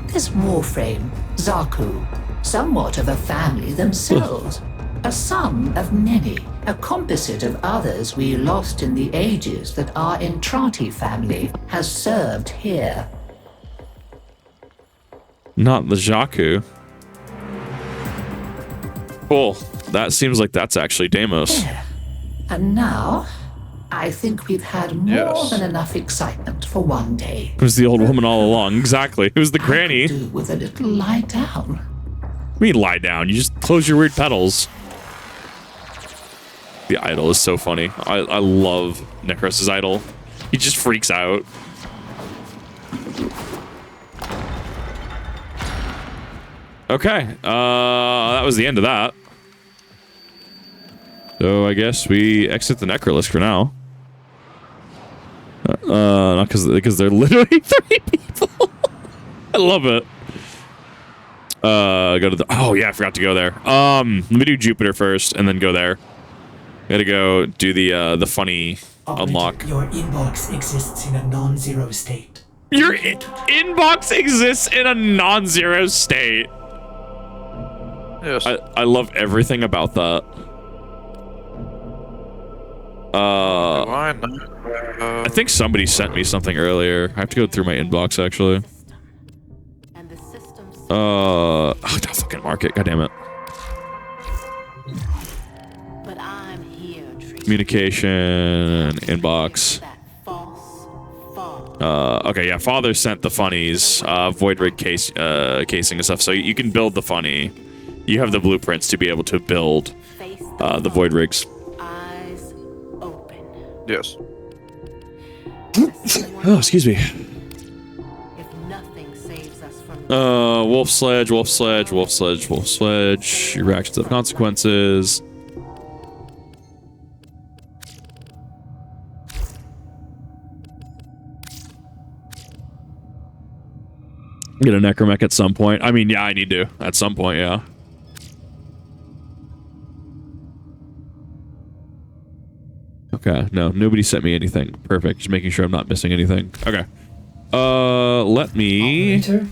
There's Warframe, Zaku, somewhat of a family themselves. A sum of many, a composite of others we lost in the ages that our Entrati family has served here. Not the Jaku. Cool. That seems like that's actually Deimos. There. And now, I think we've had more than enough excitement for one day. It was the old woman all along. Exactly. It was the granny. Do with a little lie down. What do you mean lie down? You just close your weird petals. The idol is so funny. I love Necros's idol. He just freaks out. Okay, that was the end of that. So I guess we exit the Necrolisk for now. Not because they're literally 3 people. I love it. Go to the. Oh yeah, I forgot to go there. Let me do Jupiter first, and then go there. Gotta go do the funny unlock. Your inbox exists in a non-zero state. Your inbox exists in a non-zero state. Yes. I love everything about that. I think somebody sent me something earlier. I have to go through my inbox actually. Oh, don't fucking mark it. God damn it. Communication, inbox. Okay, yeah, Father sent the funnies, void rig casing and stuff, so you can build the funny. You have the blueprints to be able to build the void rigs. Yes. Oh, excuse me. Wolf sledge, wolf sledge, wolf sledge, wolf sledge. Your reactions have consequences. Get a necromech at some point. I mean, yeah, I need to at some point, yeah. Okay, no, nobody sent me anything. Perfect. Just making sure I'm not missing anything. Okay. Let me. Operator,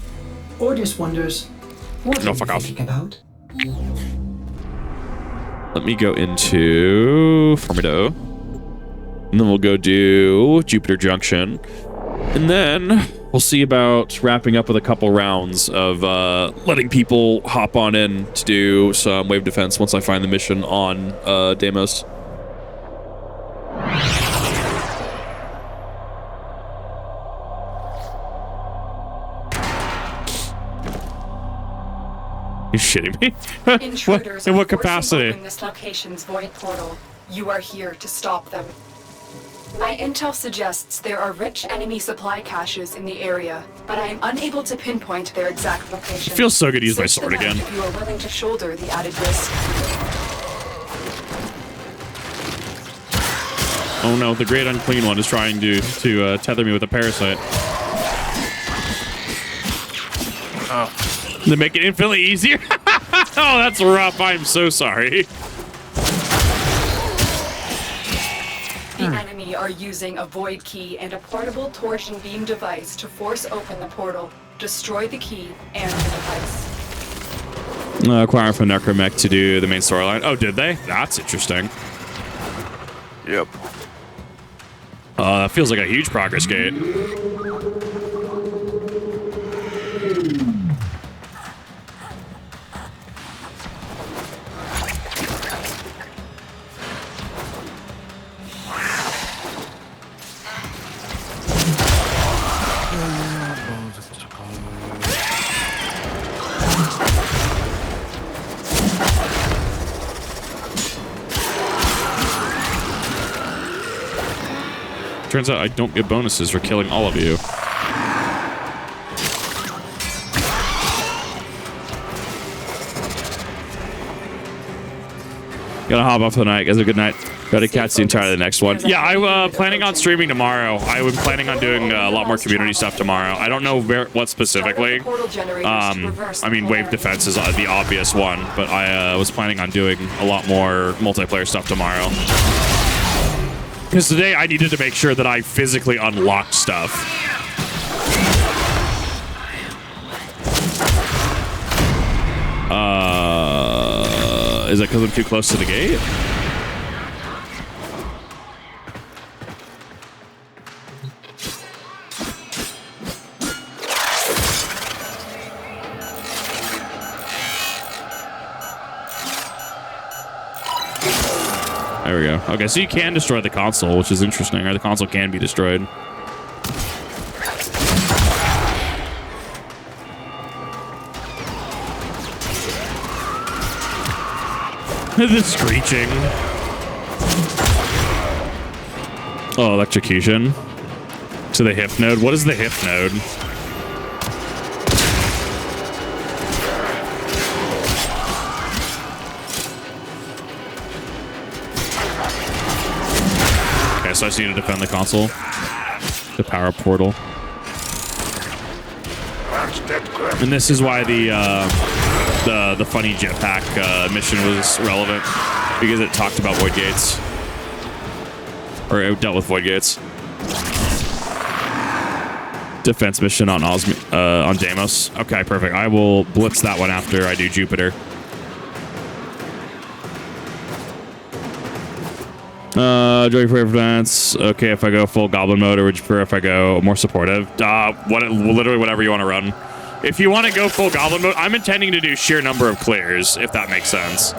Ordis wonders, what No, are fuck you off. thinking about? Let me go into Formido. And then we'll go do Jupiter Junction. And then we'll see about wrapping up with a couple rounds of letting people hop on in to do some wave defense once I find the mission on Deimos. You're shitting me? Intruders In what are forcing capacity? open this location's void portal. You are here to stop them. My intel suggests there are rich enemy supply caches in the area, but I am unable to pinpoint their exact location. Feels so good to use my Search sword them out again. If you are willing to shoulder the added risk. Oh no, the Great Unclean One is trying to tether me with a parasite. To make it infinitely easier? Oh, that's rough. I'm so sorry. The enemy are using a void key and a portable torsion beam device to force open the portal, destroy the key and the device. Acquiring from Necromech to do the main storyline. Oh, did they? That's interesting. Yep. That feels like a huge progress gate. Turns out I don't get bonuses for killing all of you. Gotta hop off for the night. Guys, have a good night. Gotta catch the entire the next one. Yeah, I'm planning on streaming tomorrow. I'm planning on doing a lot more community stuff tomorrow. I don't know what specifically. I mean, wave defense is the obvious one, but I was planning on doing a lot more multiplayer stuff tomorrow. Because today I needed to make sure that I physically unlocked stuff. Is that because I'm too close to the gate? There we go. Okay, so you can destroy the console, which is interesting. Or the console can be destroyed. The screeching. Oh, electrocution. To the hip node. What is the hip node? just need to defend the console. The power portal. And this is why the funny jetpack mission was relevant, because it talked about void gates, or it dealt with void gates. Defense mission on Deimos. Okay, perfect. I will blitz that one after I do Jupiter. Joy for advance. Okay, if I go full goblin mode, or would you prefer if I go more supportive? Literally whatever you want to run. If you want to go full goblin mode, I'm intending to do sheer number of clears, if that makes sense.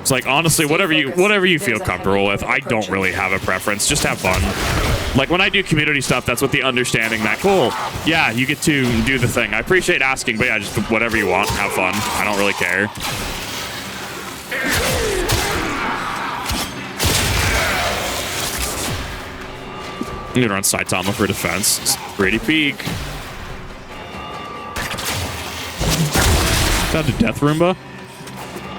It's like, honestly, whatever you feel comfortable with. I don't really have a preference. Just have fun. Like, when I do community stuff, that's with the understanding that, cool, yeah, you get to do the thing. I appreciate asking, but yeah, just whatever you want, have fun. I don't really care. I'm gonna run Saitama for defense. It's pretty peak. Is that a death Roomba?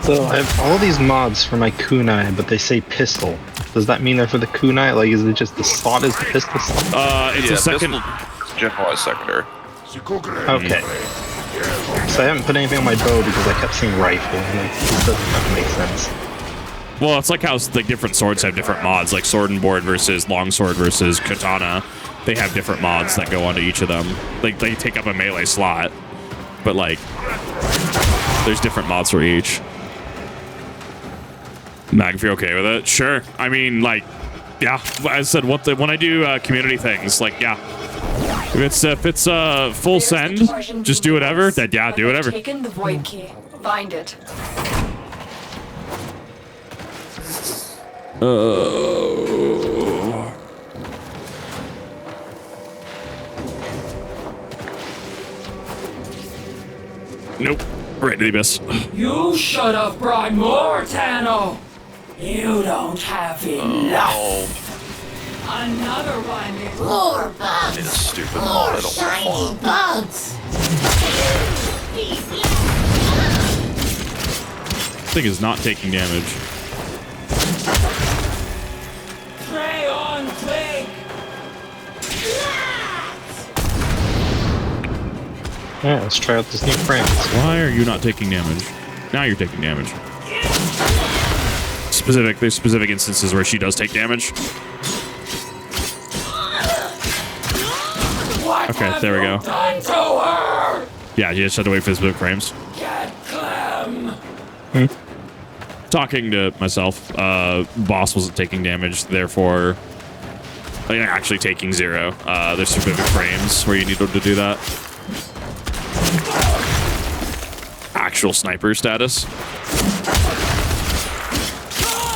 So I have all these mods for my kunai, but they say pistol. Does that mean they're for the kunai? Like, is it just the slot is the pistol slot? It's a second. Generalized secondary. Okay. So I haven't put anything on my bow because I kept seeing rifle, and like, this doesn't make sense. Well, it's like how like different swords have different mods, like sword and board versus longsword versus katana. They have different mods that go onto each of them. Like, they take up a melee slot, but like there's different mods for each. Mag, if you're okay with it, sure. I mean, like, yeah. As I said, when I do community things, like, yeah. If it's full send, just do whatever. Yeah, do whatever. Taken the void key. Find it. Nope. Right to the abyss. You should have brought more, Tano. You don't have enough. Another one. More bugs. It's stupid. More shiny bugs. Thing is not taking damage. Prey on Twig. Yeah, let's try out this new frame. Why are you not taking damage? Now you're taking damage. There's specific instances where she does take damage. Okay, there we go. Yeah, you just had to wait for the specific frames. Talking to myself, boss wasn't taking damage, therefore actually taking 0. There's specific frames where you need to do that. Actual sniper status.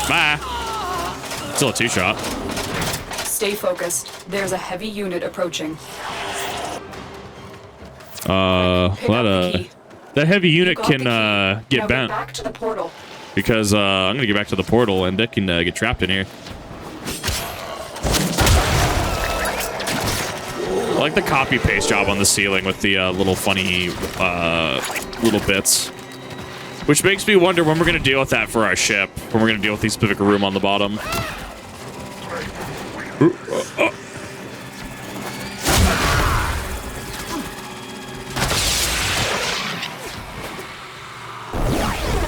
Bye. Still a 2-shot. Stay focused. There's a heavy unit approaching. That heavy unit can get bent. Back to the portal. Because I'm gonna get back to the portal and Dick can get trapped in here. I like the copy paste job on the ceiling with the little funny little bits. Which makes me wonder when we're going to deal with that for our ship. When we're going to deal with the specific room on the bottom.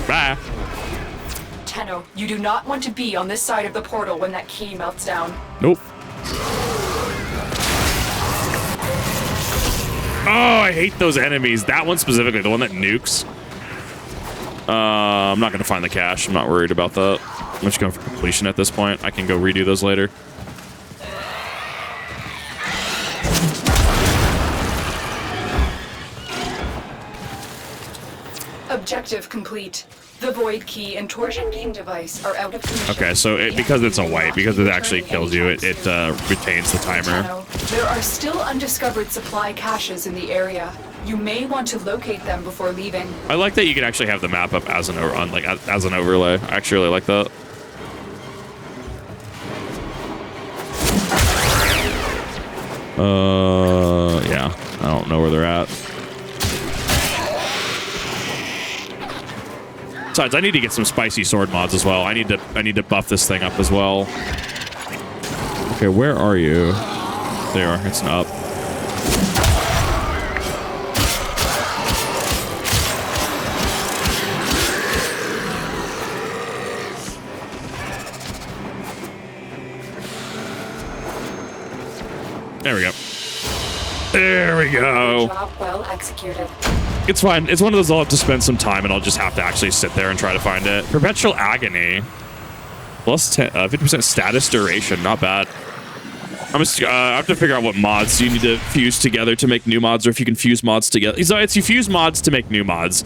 Bye. Tenno, you do not want to be on this side of the portal when that key melts down. Nope. Oh, I hate those enemies. That one specifically, the one that nukes. I'm not going to find the cache. I'm not worried about that. I'm just going for completion at this point. I can go redo those later. Objective complete. The void key and torsion beam device are out of commission. Okay, so because it's a white, because it actually kills you, it retains the timer. There are still undiscovered supply caches in the area. You may want to locate them before leaving. I like that you can actually have the map up as an as an overlay. I actually really like that. Yeah, I don't know where they're at. Besides, I need to get some spicy sword mods as well. I need to buff this thing up as well. Okay, where are you? There you are. It's an up. There we go. There we go. Job well executed. It's fine. It's one of those I'll have to spend some time and I'll just have to actually sit there and try to find it. Perpetual Agony. Plus 50% status duration. Not bad. I have to figure out what mods you need to fuse together to make new mods, or if you can fuse mods together. So it's you fuse mods to make new mods.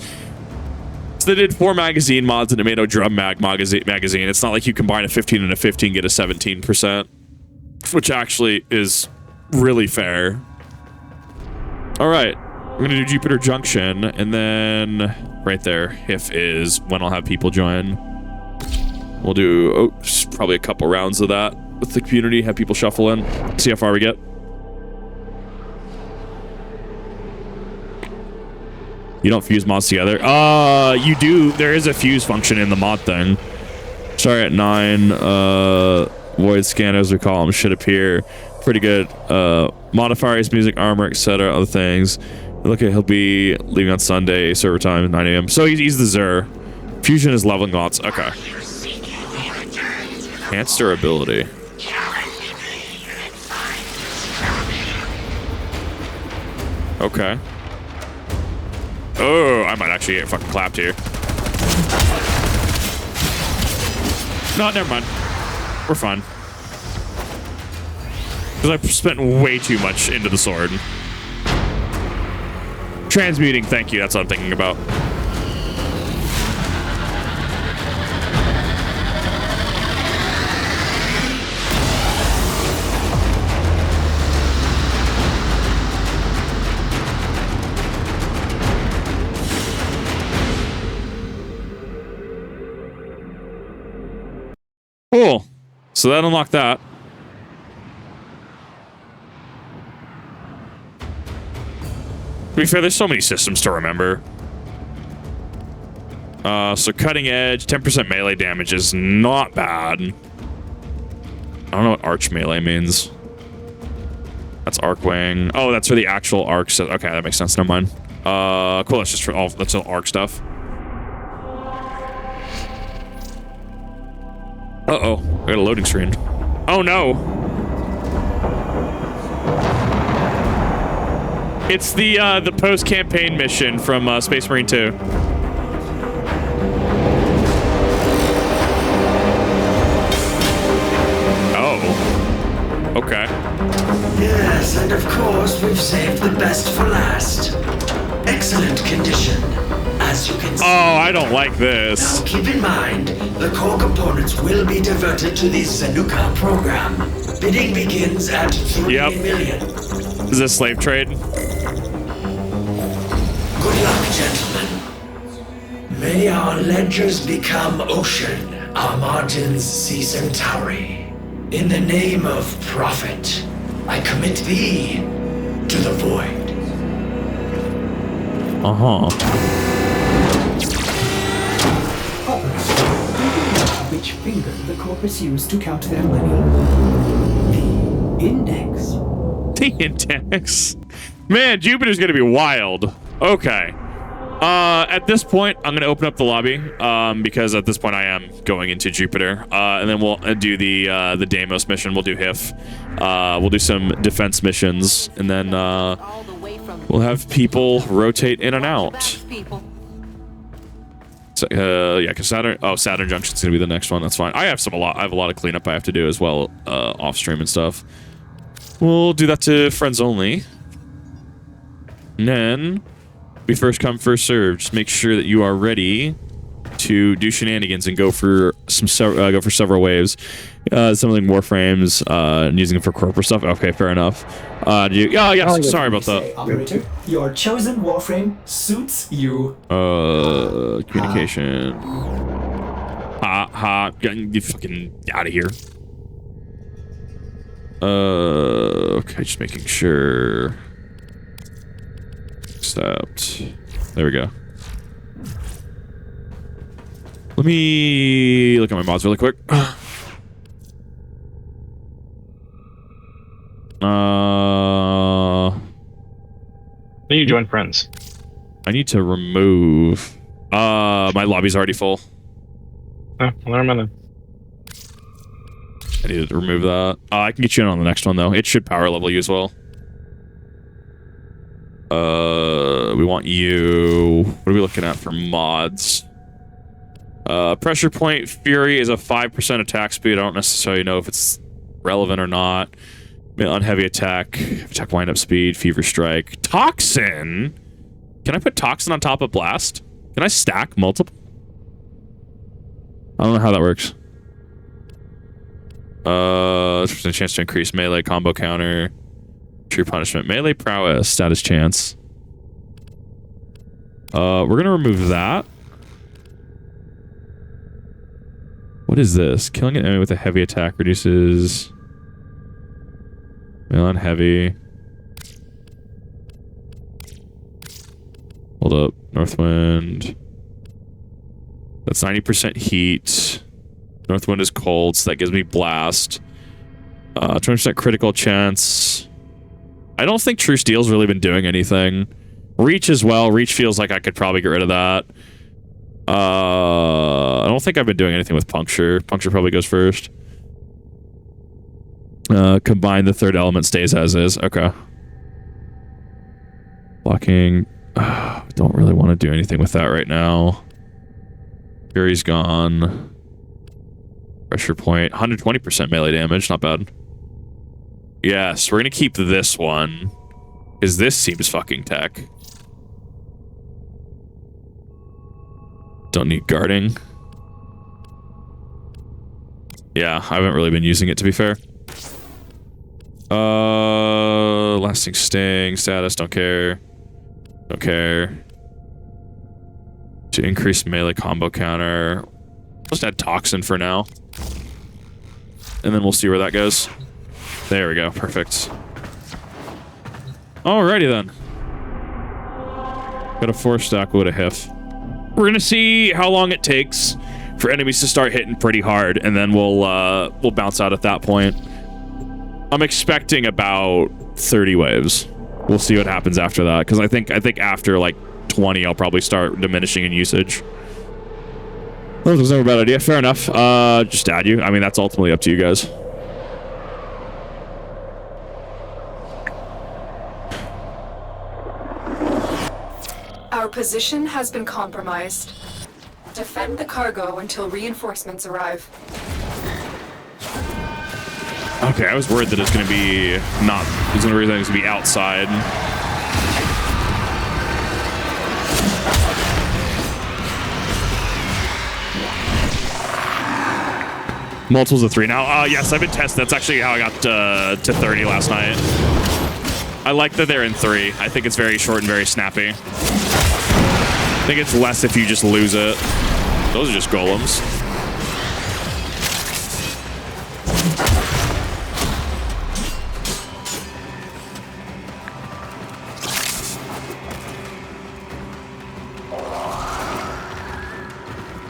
So they did 4 magazine mods and it made a drum magazine. It's not like you combine a 15 and a 15 get a 17%, which actually is really fair. All right, I'm gonna do Jupiter Junction, and then right there, HIF is when I'll have people join. We'll do probably a couple rounds of that with the community, have people shuffle in, see how far we get. You don't fuse mods together? You do. There is a fuse function in the mod thing. Sorry, at 9, void scanners or columns should appear. Pretty good. Modifiers, music, armor, etc. Other things. Look at, he'll be leaving on Sunday, server time, 9 a.m. So he's the Zur. Fusion is leveling lots. Okay. Enhanced durability. Okay. Oh, I might actually get fucking clapped here. No, never mind. We're fine. Because I've spent way too much into the sword. Transmuting, thank you. That's what I'm thinking about. Cool. So that unlocked that. To be fair, there's so many systems to remember. So cutting edge, 10% melee damage is not bad. I don't know what arch melee means. That's arc wing. Oh, that's for the actual arc. Okay, that makes sense. Never mind. Cool. That's just for all. That's all arc stuff. Uh-oh. I got a loading screen. Oh, no. It's the post-campaign mission from Space Marine 2. Oh. Okay. Yes, and of course, we've saved the best for last. Excellent condition. As you can see. Oh, I don't like this. Now keep in mind, the core components will be diverted to the Zanuka program. Bidding begins at 3 million. Is this slave trade? Good luck, gentlemen. May our ledgers become ocean, our margins see Centauri. In the name of profit, I commit thee to the void. Which finger the corpus used to count their money? The index. The index? Man, Jupiter's gonna be wild. Okay. At this point, I'm gonna open up the lobby, because at this point I am going into Jupiter. And then we'll do the Deimos mission. We'll do HIF. We'll do some defense missions, and then we'll have people rotate in and out. So, yeah, because Saturn Junction's gonna be the next one. That's fine. I have a lot of cleanup I have to do as well, off stream and stuff. We'll do that to friends only. And then we first come, first serve. Just make sure that you are ready to do shenanigans and go for several waves. Something Warframes, and using them for corporate stuff. Okay, fair enough. Sorry about that. Operator, your chosen Warframe suits you. Communication. Get fucking out of here. Okay, just making sure. Accept. There we go. Let me look at my mods really quick. Then you join friends. I need to remove. My lobby's already full. Oh, well, never mind then. I need to remove that. I can get you in on the next one though. It should power level you as well. We want you. What are we looking at for mods? Pressure point Fury is a 5% attack speed. I don't necessarily know if it's relevant or not. On heavy attack wind-up speed, fever strike, toxin. Can I put toxin on top of blast? Can I stack multiple? I don't know how that works. There's a chance to increase melee combo counter, true punishment, melee prowess, status chance. We're gonna remove that. What is this? Killing an enemy with a heavy attack reduces melee on heavy. Hold up, Northwind. That's 90% heat. Northwind is cold, so that gives me blast. 20% critical chance. I don't think True Steel's really been doing anything. Reach as well. Reach feels like I could probably get rid of that. I don't think I've been doing anything with Puncture. Puncture probably goes first. Combine the third element stays as is. Okay. Blocking. Don't really want to do anything with that right now. Fury's gone. Pressure point. 120% melee damage. Not bad. Yes, we're going to keep this one. Because this seems fucking tech. Don't need guarding. Yeah, I haven't really been using it, to be fair. Lasting sting, status, don't care. Don't care. To increase melee combo counter. Just add toxin for now. And then we'll see where that goes. There we go, perfect. Alrighty then. Got a 4-stack with a Hif. We're gonna see how long it takes for enemies to start hitting pretty hard, and then we'll bounce out at that point. I'm expecting about 30 waves. We'll see what happens after that, because I think after like 20, I'll probably start diminishing in usage. Well, that's never a bad idea. Fair enough. Just add you. I mean, that's ultimately up to you guys. Our position has been compromised. Defend the cargo until reinforcements arrive. Okay, I was worried that it's going to be not. It's going to be outside. Multiples of 3 now. Yes, I've been testing. That's actually how I got to 30 last night. I like that they're in 3. I think it's very short and very snappy. I think it's less if you just lose it. Those are just golems.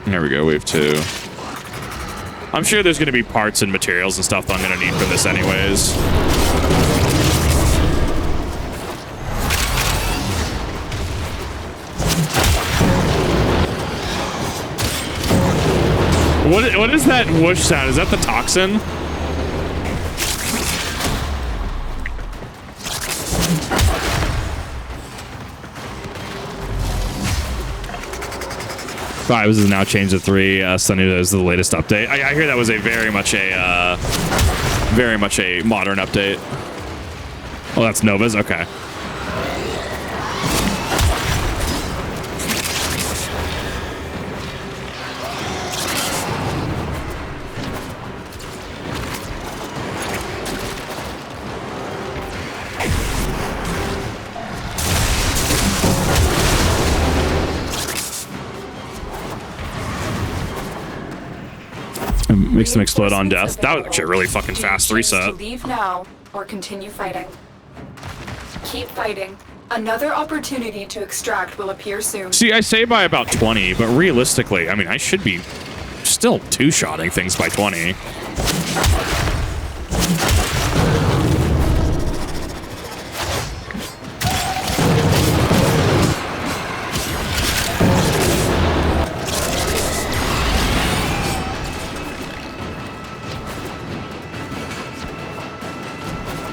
There we go, wave 2. I'm sure there's going to be parts and materials and stuff that I'm going to need for this anyways. What is that whoosh sound? Is that the toxin? Five is now changed to 3. Sunny is the latest update. I hear that was a very much a modern update. Oh, that's Nova's. Okay. Makes them explode on death. That was actually a really fucking fast reset. Leave now or continue fighting. Keep fighting. Another opportunity to extract will appear soon. See, I say by about 20, but realistically, I mean, I should be still two-shotting things by 20.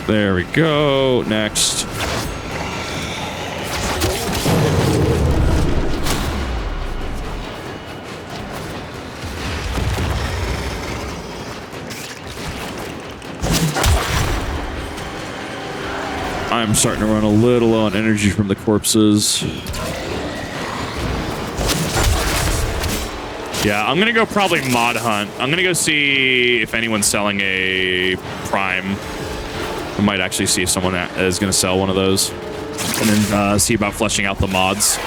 There we go. Next. I'm starting to run a little low on energy from the corpses. Yeah, I'm gonna go probably mod hunt. I'm gonna go see if anyone's selling a prime. I might actually see if someone is gonna sell one of those, and then see about fleshing out the mods.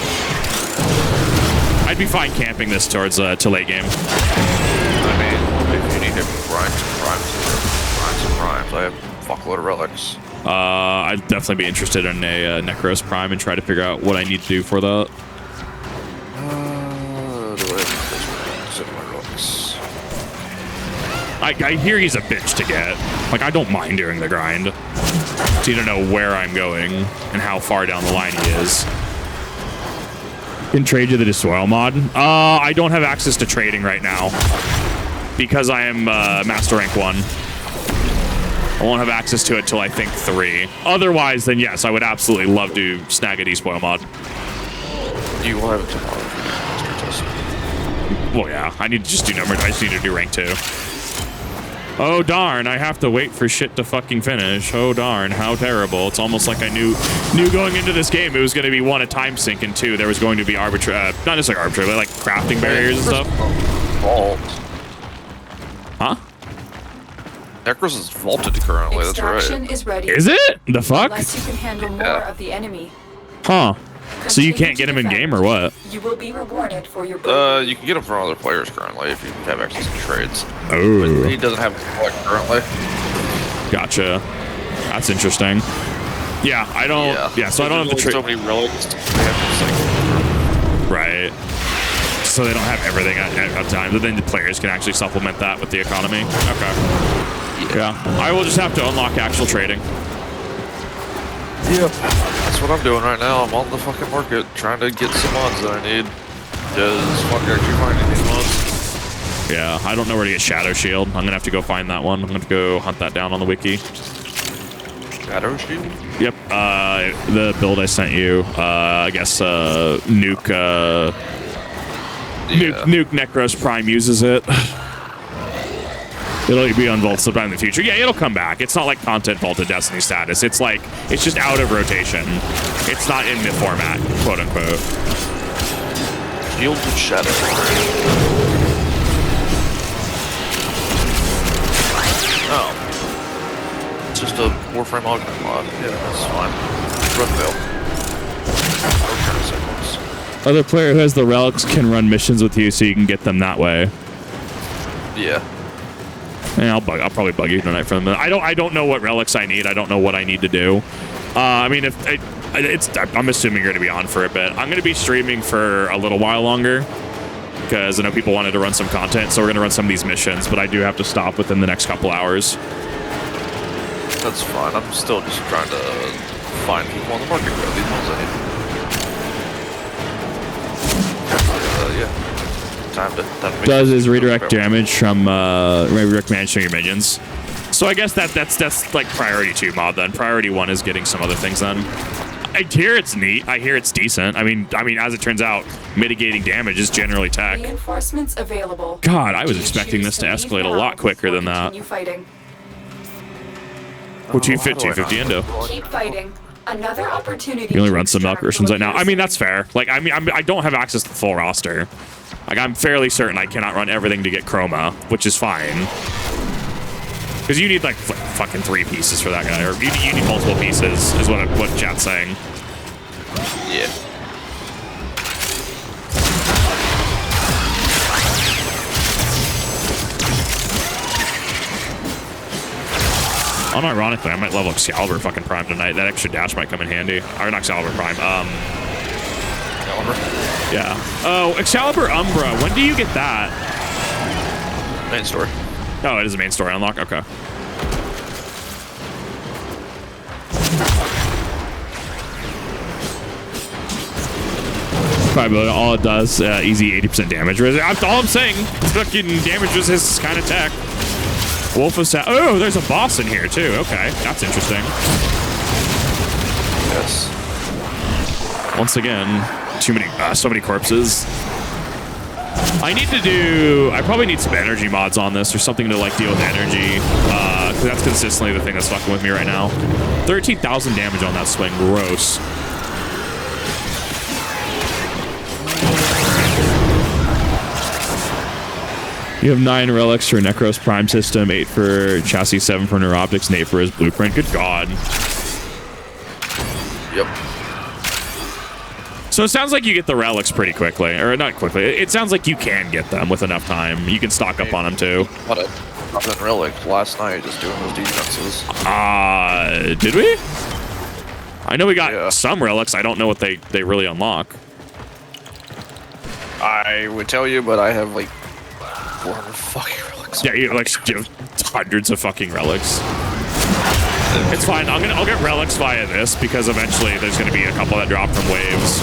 I'd be fine camping this towards to late game. I mean, if you need to grind some primes, I have a fuckload of relics. I'd definitely be interested in a Necros Prime and try to figure out what I need to do for that. I hear he's a bitch to get. Like, I don't mind doing the grind. So you don't know where I'm going and how far down the line he is. Can trade you the Despoil mod? I don't have access to trading right now because I am Master Rank 1. I won't have access to it till I think 3. Otherwise, then yes, I would absolutely love to snag a Despoil mod. You will have it tomorrow. Well, yeah, I need to just do number. I just need to do rank 2. Oh darn, I have to wait for shit to fucking finish. Oh darn, how terrible. It's almost like I knew going into this game it was going to be 1, a time sink, and 2, there was going to be arbitrary, not necessarily arbitrary, but like crafting barriers and stuff. Vault. Huh? Necros is vaulted currently, that's Extraction right. is ready. Is it? The fuck? Unless you can handle more of the enemy. Huh. So you can't get him in game or what? You will be rewarded for your You can get him from other players currently if you have access to trades. Oh. But he doesn't have like currently. Gotcha. That's interesting. Yeah, I don't. Yeah, so I don't have the trade. So many relics. Right. So they don't have everything at time, but then the players can actually supplement that with the economy. Okay. Yeah. I will just have to unlock actual trading. Yep. That's what I'm doing right now. I'm on the fucking market trying to get some mods that I need. Just fuck actually finding these mods. Yeah, I don't know where to get Shadow Shield. I'm gonna have to go find that one. I'm gonna go hunt that down on the wiki. Shadow Shield? Yep. The build I sent you. I guess Nuke Necros Prime uses it. It'll be on Vault sometime in the future. Yeah, it'll come back. It's not like content vaulted Destiny status. It's like, it's just out of rotation. It's not in the format, quote unquote. Shield and Shadow. Oh. It's just a Warframe augment mod. Yeah, that's fine. Run build. Other player who has the relics can run missions with you so you can get them that way. Yeah. Yeah, I'll probably bug you tonight for them. I don't know what relics I need. I don't know what I need to do. I mean, I'm assuming you're going to be on for a bit. I'm going to be streaming for a little while longer because I know people wanted to run some content, so we're going to run some of these missions. But I do have to stop within the next couple hours. That's fine. I'm still just trying to find people on the market for these ones I need. Yeah. Time to Does is redirect damage from redirect damage from your minions. So I guess that's like priority 2 mod then. Priority 1 is getting some other things then. I hear it's neat. I hear it's decent. I mean, as it turns out, mitigating damage is generally tech. Reinforcements available. God, I was expecting this to escalate a lot quicker than that. Continue fighting. What you fit 250 into? Keep fighting. Another opportunity. You only run some milk versions right now. I mean, that's fair. Like, I don't have access to the full roster. Like, I'm fairly certain I cannot run everything to get Chroma, which is fine. Because you need, like, fucking 3 pieces for that guy. Or you need multiple pieces, is what chat's saying. Yeah. Unironically, I might level Excalibur fucking Prime tonight. That extra dash might come in handy. Or not Excalibur Prime. Excalibur. Yeah. Oh, Excalibur Umbra. When do you get that? Main story. Oh, it is a main story unlock? Okay. Probably all it does, easy 80% damage. That's all I'm saying. Fucking damage resist is kind of tech. Wolf of oh, there's a boss in here too. Okay, that's interesting. Yes. Once again, so many corpses. I probably need some energy mods on this or something to like deal with energy. Because that's consistently the thing that's fucking with me right now. 13,000 damage on that swing, gross. You have 9 relics for Necros Prime System, 8 for Chassis, 7 for Neuroptics, and 8 for his Blueprint. Good God. Yep. So it sounds like you get the relics pretty quickly. Or not quickly. It sounds like you can get them with enough time. You can stock up on them too. What a fucking relic last night just doing those defenses. Did we? I know we got some relics. I don't know what they really unlock. I would tell you, but I have like 400 fucking relics. Yeah, you have hundreds of fucking relics. It's fine. I'll get relics via this because eventually there's gonna be a couple that drop from waves.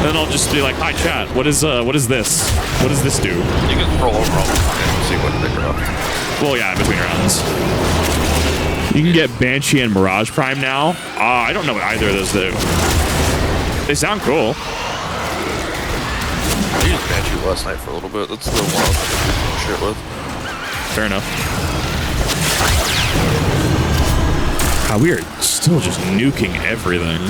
Then I'll just be like, "Hi, chat. What is this? What does this do?" You can scroll over them and see what they drop. Well, yeah, between rounds. You can get Banshee and Mirage Prime now. I don't know what either of those do. They sound cool. I used Banshee last night for a little bit. That's the one I was doing shit with. Fair enough. God, we are still just nuking everything.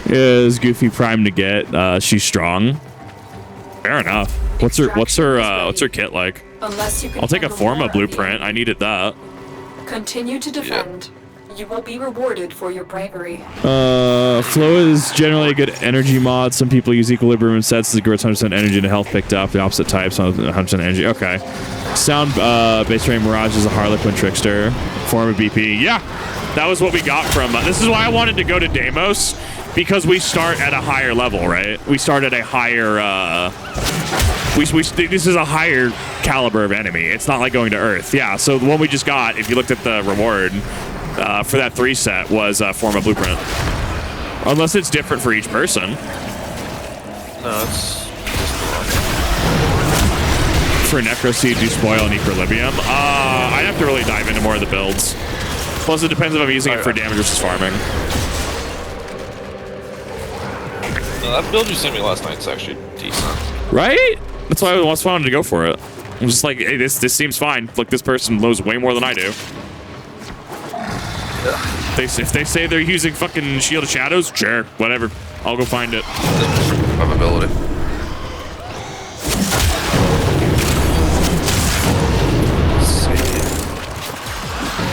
Is Goofy Prime to get? She's strong. Fair enough. What's her kit like? Unless you can I'll take a handle Forma more of blueprint. I needed that. Continue to defend. You will be rewarded for your bravery. Flow is generally a good energy mod. Some people use equilibrium sets as it grows 100% energy and health picked up. The opposite types 100% energy. Okay. Sound base ray Mirage is a Harlequin Trickster. Form of BP. Yeah, that was what we got from. This is why I wanted to go to Deimos, because we start at a higher level, right? We start at a higher. This is a higher caliber of enemy. It's not like going to Earth. Yeah. So the one we just got, if you looked at the reward. For that 3 set was Form of Blueprint. Unless it's different for each person. No, it's for Necroseed, do Spoil, and Equilibrium. I'd have to really dive into more of the builds. Plus, it depends if I'm using it for damage versus farming. No, that build you sent me last night's actually decent. Right? That's why I wanted to go for it. I'm just like, hey, this seems fine. Like, this person knows way more than I do. If they say they're using fucking Shield of Shadows, sure, whatever. I'll go find it. Probability.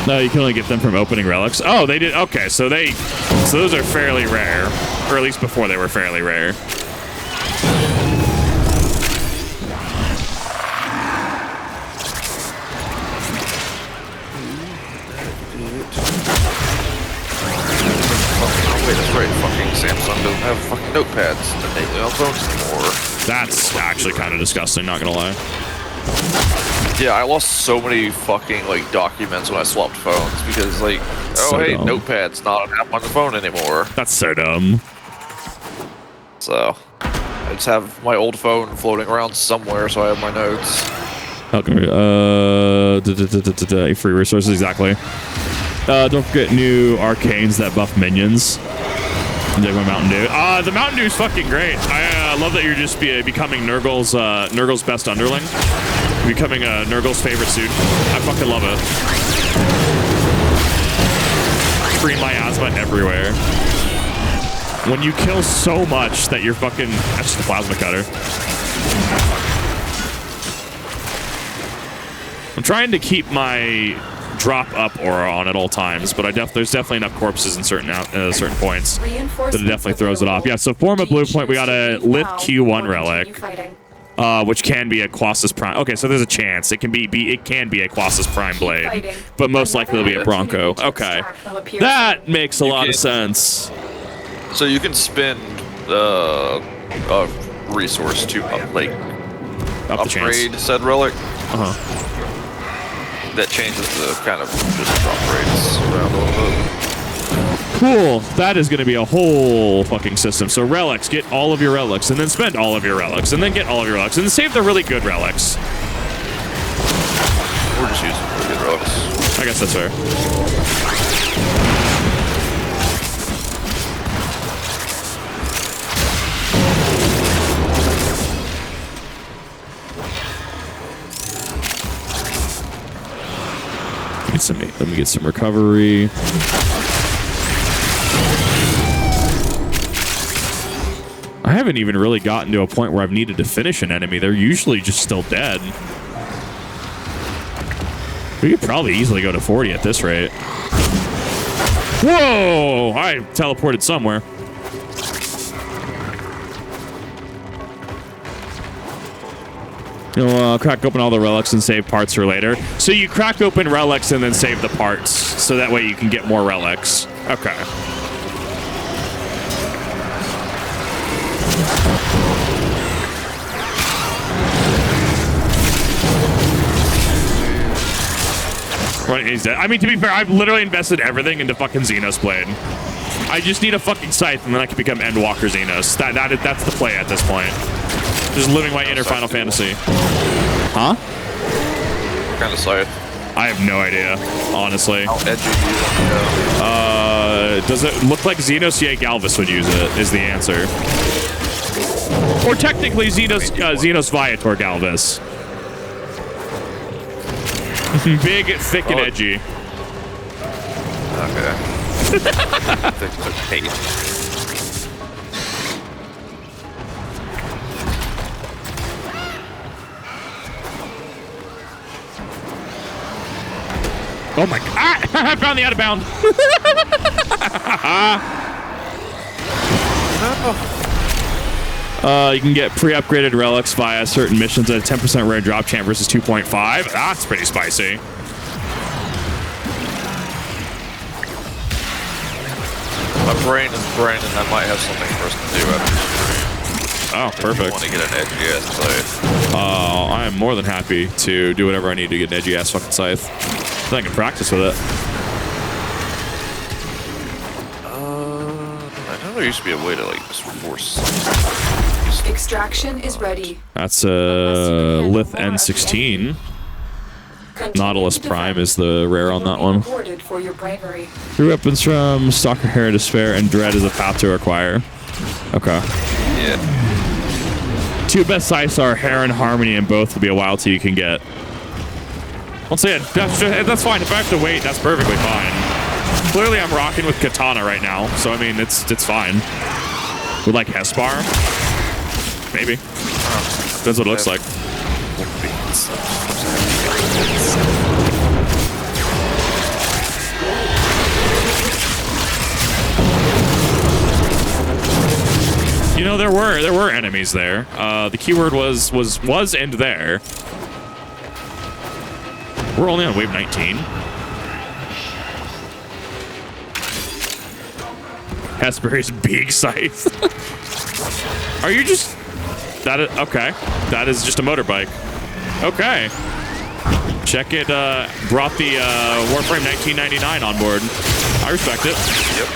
No, you can only get them from opening relics. Oh, they did. Okay, so those are fairly rare, or at least before they were fairly rare. That's right, fucking Samsung doesn't have fucking notepads innately on phones anymore. That's actually kind of disgusting, not gonna lie. Yeah, I lost so many fucking, like, documents when I swapped phones because, like, So hey, dumb. notepad's not an app on the phone anymore. That's so dumb. So, I just have my old phone floating around somewhere so I have my notes. How can we, free resources, exactly. Don't forget new arcanes that buff minions. Take my Mountain Dew. The Mountain Dew is fucking great. I love that you're just becoming Nurgle's best underling. Becoming Nurgle's favorite suit. I fucking love it. Free my asthma everywhere. When you kill so much that you're fucking... That's just the plasma cutter. I'm trying to keep my drop up aura on at all times, but there's definitely enough corpses in certain points that it definitely throws it off. Yeah, so form a blue point, we got a lit Q1 relic, which can be a Quasis Prime. Okay, so there's a chance. It can be a Quasis Prime blade, but most likely it'll be a Bronco. Okay, that makes a lot of sense. So you can spend a resource to upgrade said relic. That changes the kind of just drop rates around a little bit. Cool. That is going to be a whole fucking system. So relics, get all of your relics, and then spend all of your relics, and then get all of your relics, and then save the really good relics. We're just using really good relics. I guess that's fair. Let me get some recovery. I haven't even really gotten to a point where I've needed to finish an enemy. They're usually just still dead. We could probably easily go to 40 at this rate. Whoa! I teleported somewhere. You'll crack open all the relics and save parts for later. So you crack open relics and then save the parts, so that way you can get more relics. Okay. Right, he's dead. I mean, to be fair, I've literally invested everything into fucking Xenos Blade. I just need a fucking scythe, and then I can become Endwalker Xenos. That's the play at this point. Just living my inner Final Fantasy. Huh? What kind of scythe? I have no idea, honestly. How edgy do you does it look like Xenos? Yeah, Galvus would use it, is the answer. Or technically Xenos Viator Galvus. Big, thick, and edgy. Okay. Thick, hate. Oh my god. Ah! I found the out of bound. You can get pre-upgraded relics via certain missions at a 10% rare drop chance versus 2.5. That's pretty spicy. My brain is braining. I might have something for us to do after the stream. Oh, perfect. I want to get an edgy ass scythe. I am more than happy to do whatever I need to get an edgy ass fucking scythe. So I can practice with it. I know there used to be a way to like just force. Extraction is ready. That's Lith N16. Nautilus Prime is the rare on that one. For your bravery. 3 weapons from Stalker Hair, Despair, and Dread is a path to acquire. Okay. Yeah. 2 best scythes are Hair and Harmony, and both will be a while till you can get. Once again, that's fine. If I have to wait, that's perfectly fine. Clearly, I'm rocking with Katana right now, so I mean, it's fine. Would like Hespar? Maybe. Depends what it looks like. You know, there were enemies there. The keyword was end there. We're only on wave 19. Hesper's big scythe. Are you just okay? That is just a motorbike. Okay. Check it. Brought the Warframe 1999 on board. I respect it. Yep.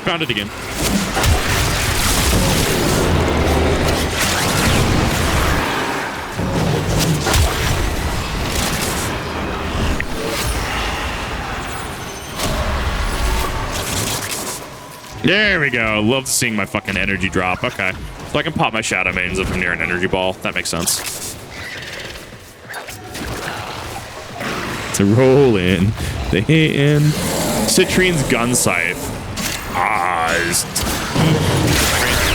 Found it again. There we go. Love seeing my fucking energy drop. Okay. So I can pop my Shadow Maidens if I'm near an energy ball. That makes sense. To roll in the hand. Citrine's gun scythe.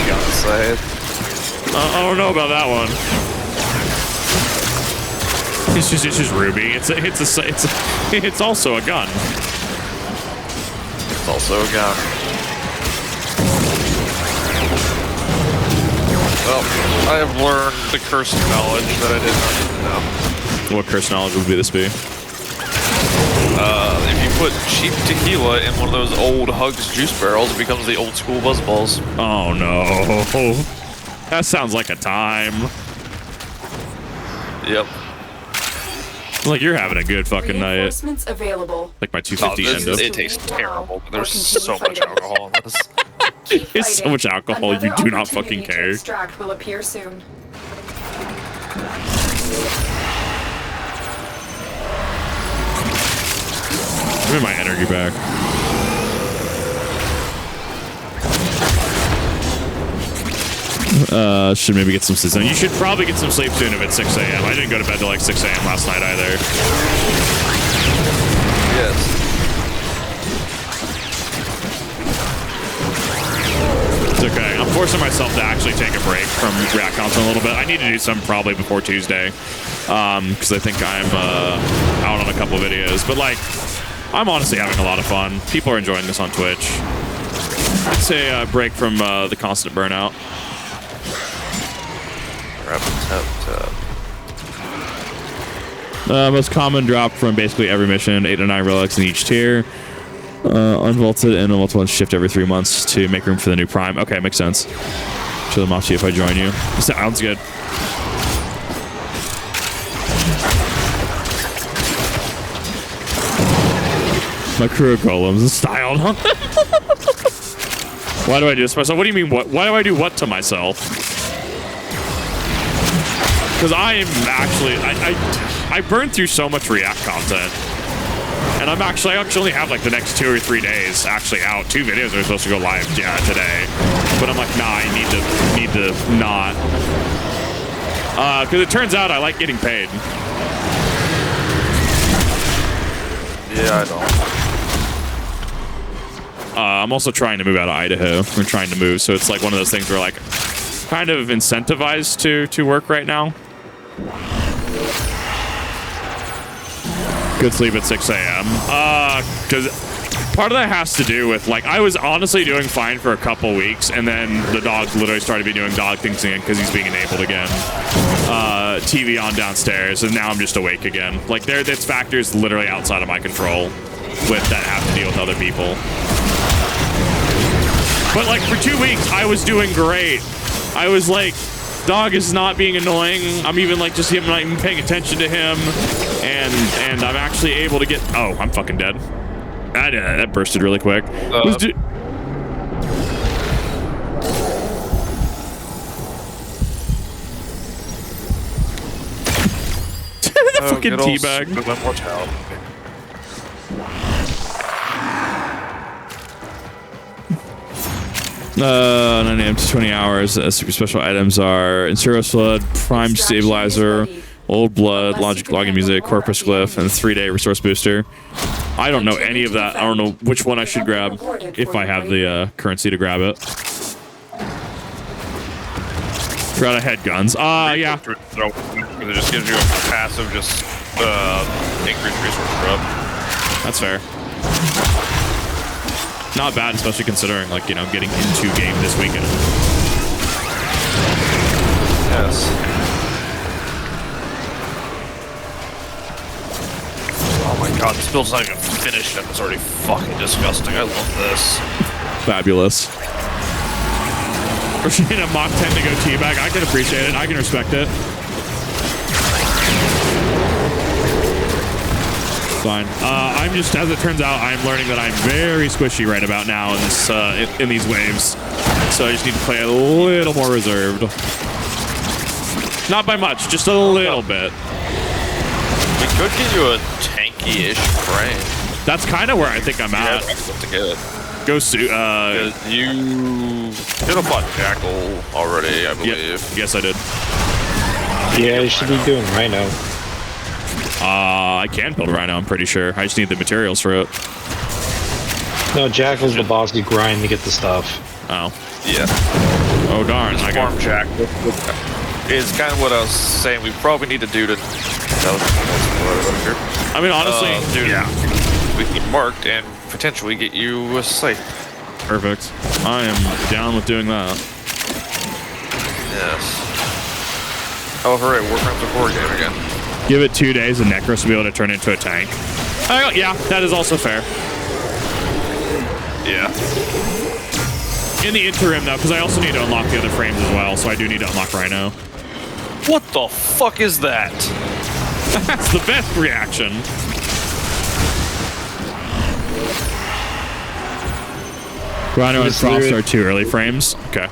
Gun scythe. I don't know about that one. It's just Ruby. It's also a gun. It's also a gun. Well, I have learned the curse of knowledge that I did not know. What curse knowledge would this be? If you put cheap tequila in one of those old Hugs juice barrels, it becomes the old school Buzzballs. Oh no. That sounds like a time. Yep. Like you're having a good fucking night. Reinforcements available. Like my 250 It tastes terrible, but there's so much alcohol in this. It's so much alcohol, Another you do not opportunity fucking to care. extract will appear soon. Give me my energy back. Should maybe get some sleep. You should probably get some sleep soon if it's 6 a.m. I didn't go to bed till like 6 a.m. last night either. Yes. It's okay. I'm forcing myself to actually take a break from React content a little bit. I need to do some probably before Tuesday. Because I think I'm out on a couple videos. But like, I'm honestly having a lot of fun. People are enjoying this on Twitch. I'd say a break from the constant burnout. Most common drop from basically every mission, 8 to 9 relics in each tier. Unvaulted and a multiple shift every 3 months to make room for the new prime. Okay, makes sense. Show them off to you if I join you. Sounds good. My crew of golems is styled. Why do I do this to myself? What do you mean what? Why do I do what to myself? Because I am actually, I burned through so much React content. And I actually only have like the next 2 or 3 days actually out. 2 videos are supposed to go live today. But I'm like, nah, I need to not. Because it turns out I like getting paid. Yeah, I don't. I'm also trying to move out of Idaho. We're trying to move, so it's like one of those things where like kind of incentivized to work right now. Good sleep at 6 a.m. Because part of that has to do with like I was honestly doing fine for a couple weeks, and then the dog literally started to be doing dog things again because he's being enabled again. TV on downstairs, and now I'm just awake again. Like that's factors literally outside of my control with that have to deal with other people. But like for 2 weeks, I was doing great. I was like, dog is not being annoying. I'm even like just even not even paying attention to him, and I'm actually able to get. Oh, I'm fucking dead. That bursted really quick. The fucking teabag. 9 a.m. to 20 hours. Super special items are Insuros Flood, Prime Stabilizer, Old Blood, Logic Logging Music, Corpus Glyph, and 3-day Resource Booster. I don't know any of that. I don't know which one I should grab if I have the currency to grab it. Forgot I had guns. Yeah. It just gives you a passive, just increased resource drop. That's fair. Not bad, especially considering, like, you know, getting into game this weekend. Yes. Oh my god, this build's not even finished and it's already fucking disgusting. I love this. Fabulous. For seeing a Mach 10 to go teabag, I can appreciate it. I can respect it. Fine. I'm just, as it turns out, I'm learning that I'm very squishy right about now in this in these waves. So I just need to play a little more reserved. Not by much, just a little bit. We could get you a tanky-ish frame. That's kind of where I think I'm at. To get it. Go suit. You did a bot jackal already, I believe. Yes, I did. Yeah, you should be doing Rhino. I can build Rhino, I'm pretty sure. I just need the materials for it. No, Jack was the boss who grind to get the stuff. Oh. Yeah. Oh, darn. This farm Jack is kind of what I was saying we probably need to do to... I mean, honestly, we can get marked and potentially get you a site. Perfect. I am down with doing that. Yes. Oh, hooray, Warframe's a board game again. Give it 2 days and Necros will be able to turn into a tank. Oh, yeah, that is also fair. Yeah. In the interim, though, because I also need to unlock the other frames as well, so I do need to unlock Rhino. What the fuck is that? That's the best reaction. Rhino and Frost are 2 early frames. Okay.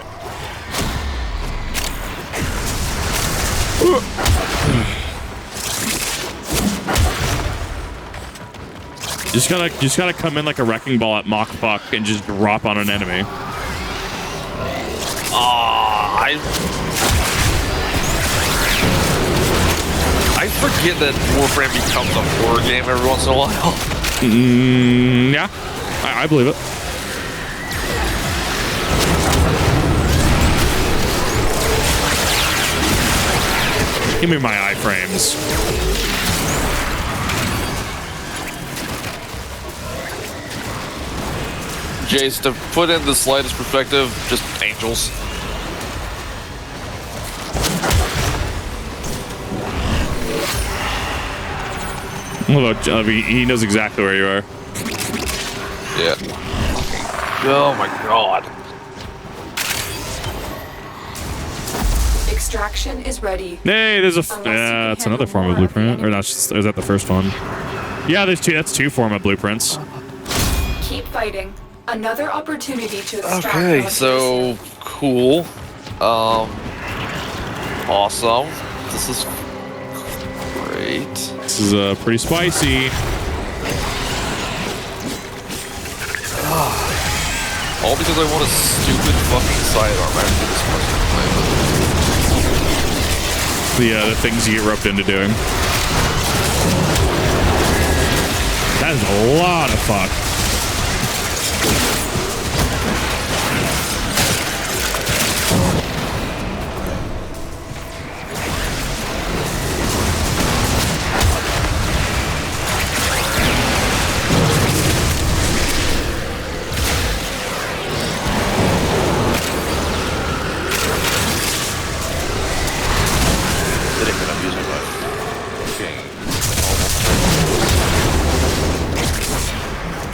Just gotta come in like a wrecking ball at Mach Buck and just drop on an enemy. I forget that Warframe becomes a horror game every once in a while. Yeah, I believe it. Give me my iframes. Jace, to put in the slightest perspective, just angels. He knows exactly where you are. Yeah. Oh my god. Extraction is ready. Hey, there's a... Yeah, it's another form of blueprint. Or not, is that the first one? Yeah, there's 2. That's 2 form of blueprints. Keep fighting. Another opportunity to extract. Okay, so cool. Awesome. This is great. This is pretty spicy. All because I want a stupid fucking sidearm. I have to do this The things you get roped into doing. That is a lot of fuck.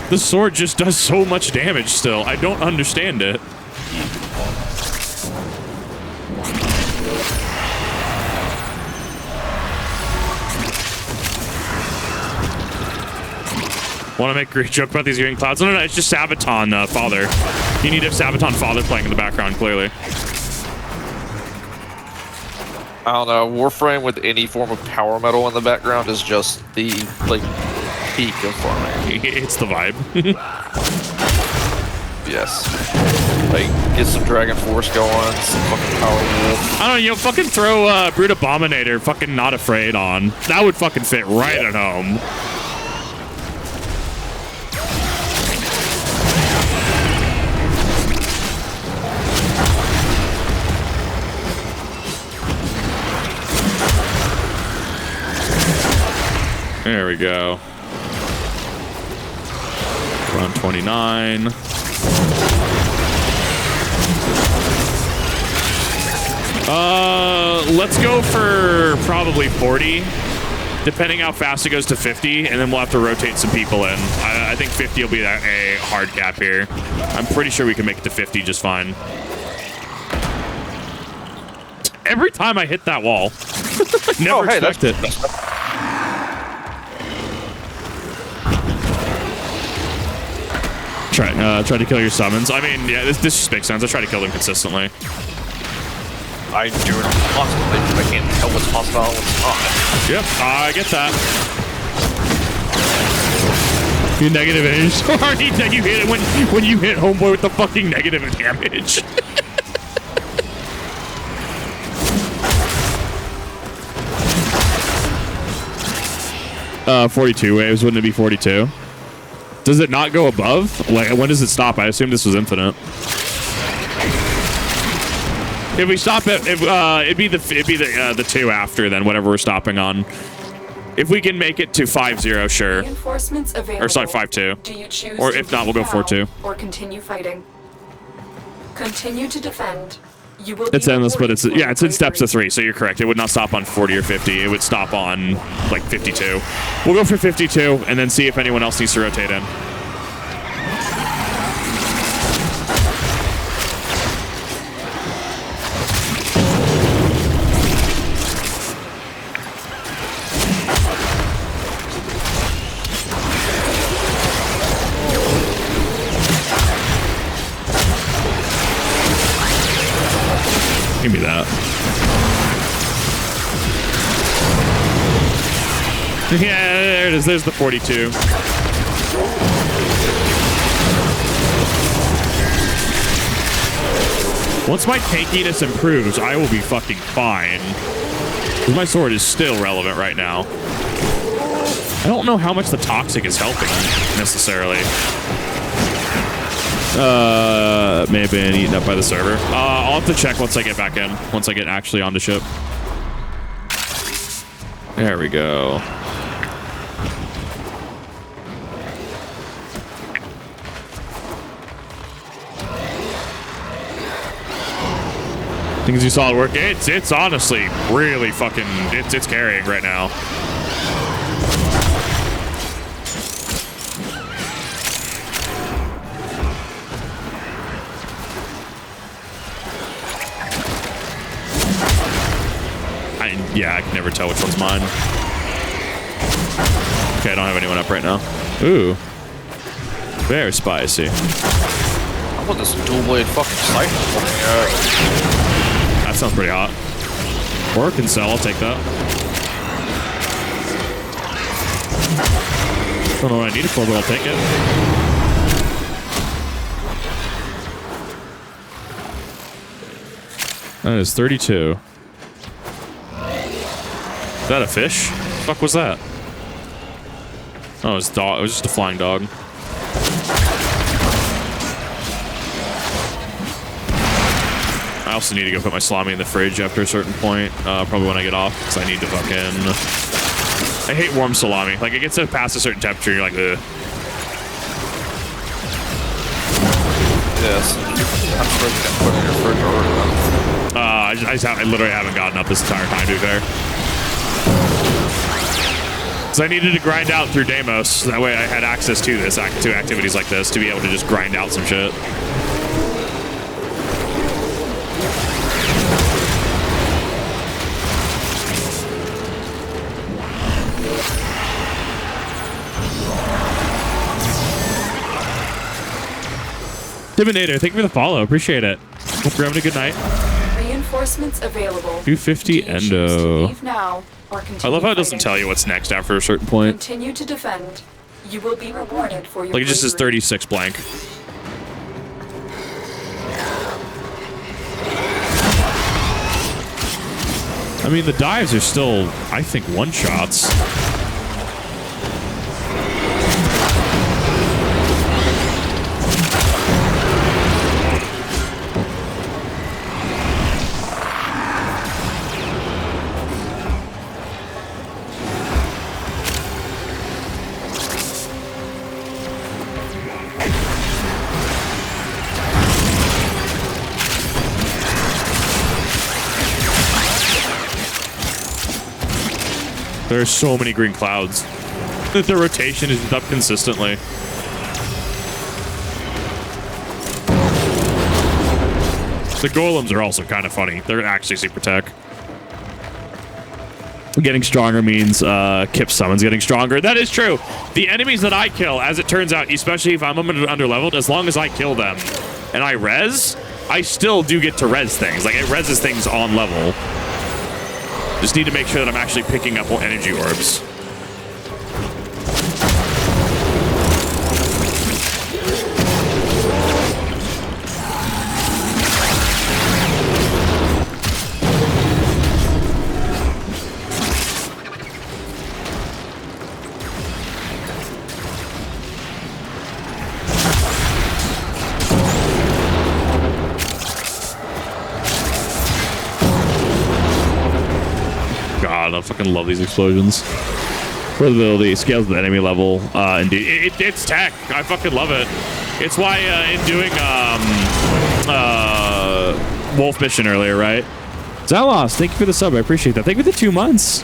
The sword just does so much damage still. I don't understand it. Want to make a great joke about these green clouds? No, it's just Sabaton Father. You need to have Sabaton Father playing in the background, clearly. I don't know. Warframe with any form of power metal in the background is just the, like, peak of farming. It's the vibe. Yes. Like, get some Dragon Force going, some fucking Power Wolf. I don't know, fucking throw Brute Abominator fucking Not Afraid on. That would fucking fit right at home. There we go. Round 29. Let's go for probably 40, depending how fast it goes to 50, and then we'll have to rotate some people in. I think 50 will be a hard cap here. I'm pretty sure we can make it to 50 just fine. Every time I hit that wall. Never expect it. Try to kill your summons. I mean, yeah, this just makes sense. I try to kill them consistently. I do it constantly. I can't tell what's hostile and what's not. Yep, I get that. You negative damage so hard that you hit it when you hit homeboy with the fucking negative damage. 42 waves. Wouldn't it be 42? Does it not go above? Like, when does it stop? I assume this was infinite. If we stop it, it'd be the 2 after then, whatever we're stopping on. If we can make it to 5-0, sure. Reinforcements available. Or sorry, 5-2. Do you choose Or to if not, we'll go leave now 4-2. or continue fighting? Continue to defend. You will It's be endless, but rewarded it's for yeah, it's in your steps of 3. So you're correct. It would not stop on 40 or 50. It would stop on like 52. We'll go for 52 and then see if anyone else needs to rotate in. Give me that. Yeah, there it is. There's the 42. Once my tankiness improves, I will be fucking fine. Because my sword is still relevant right now. I don't know how much the toxic is helping, necessarily. May have been eaten up by the server. I'll have to check once I get back in. Once I get actually on the ship. There we go. Things you saw at work. It's honestly really fucking. It's carrying right now. Yeah, I can never tell which one's mine. Okay, I don't have anyone up right now. Ooh. Very spicy. How about this dual blade fucking sight? That sounds pretty hot. Or can sell, I'll take that. Don't know what I need it for, but I'll take it. That is 32. Is that a fish? What the fuck was that? Oh, it was dog. It was just a flying dog. I also need to go put my salami in the fridge after a certain point. Probably when I get off, because I need to fucking. I hate warm salami. Like, it gets past a certain temperature, you're like, ugh. Yes. I'm sure you can put it in your fridge already. I literally haven't gotten up this entire time, to be fair. Because I needed to grind out through Deimos. That way I had access to this, to activities like this, to be able to just grind out some shit. Diminator, thank you for the follow. Appreciate it. Hope you're having a good night. Reinforcements available. 250 endo. Leave now or continue I love how it doesn't fighting. tell you what's next after a certain point. Continue to defend. You will be rewarded for your Like, it just says bravery. 36 blank. I mean, the dives are still, I think, one-shots. There are so many green clouds. The rotation is up consistently. The golems are also kind of funny. They're actually super tech. Getting stronger means Kip's summons getting stronger. That is true. The enemies that I kill, as it turns out, especially if I'm under-leveled, as long as I kill them and I res, I still do get to res things. Like, it reses things on level. Just need to make sure that I'm actually picking up energy orbs. God, I fucking love these explosions. Portability scales with the enemy level. Indeed, it's tech. I fucking love it. It's why in doing Wolf mission earlier, right? Zalos, thank you for the sub. I appreciate that. Thank you for the 2 months.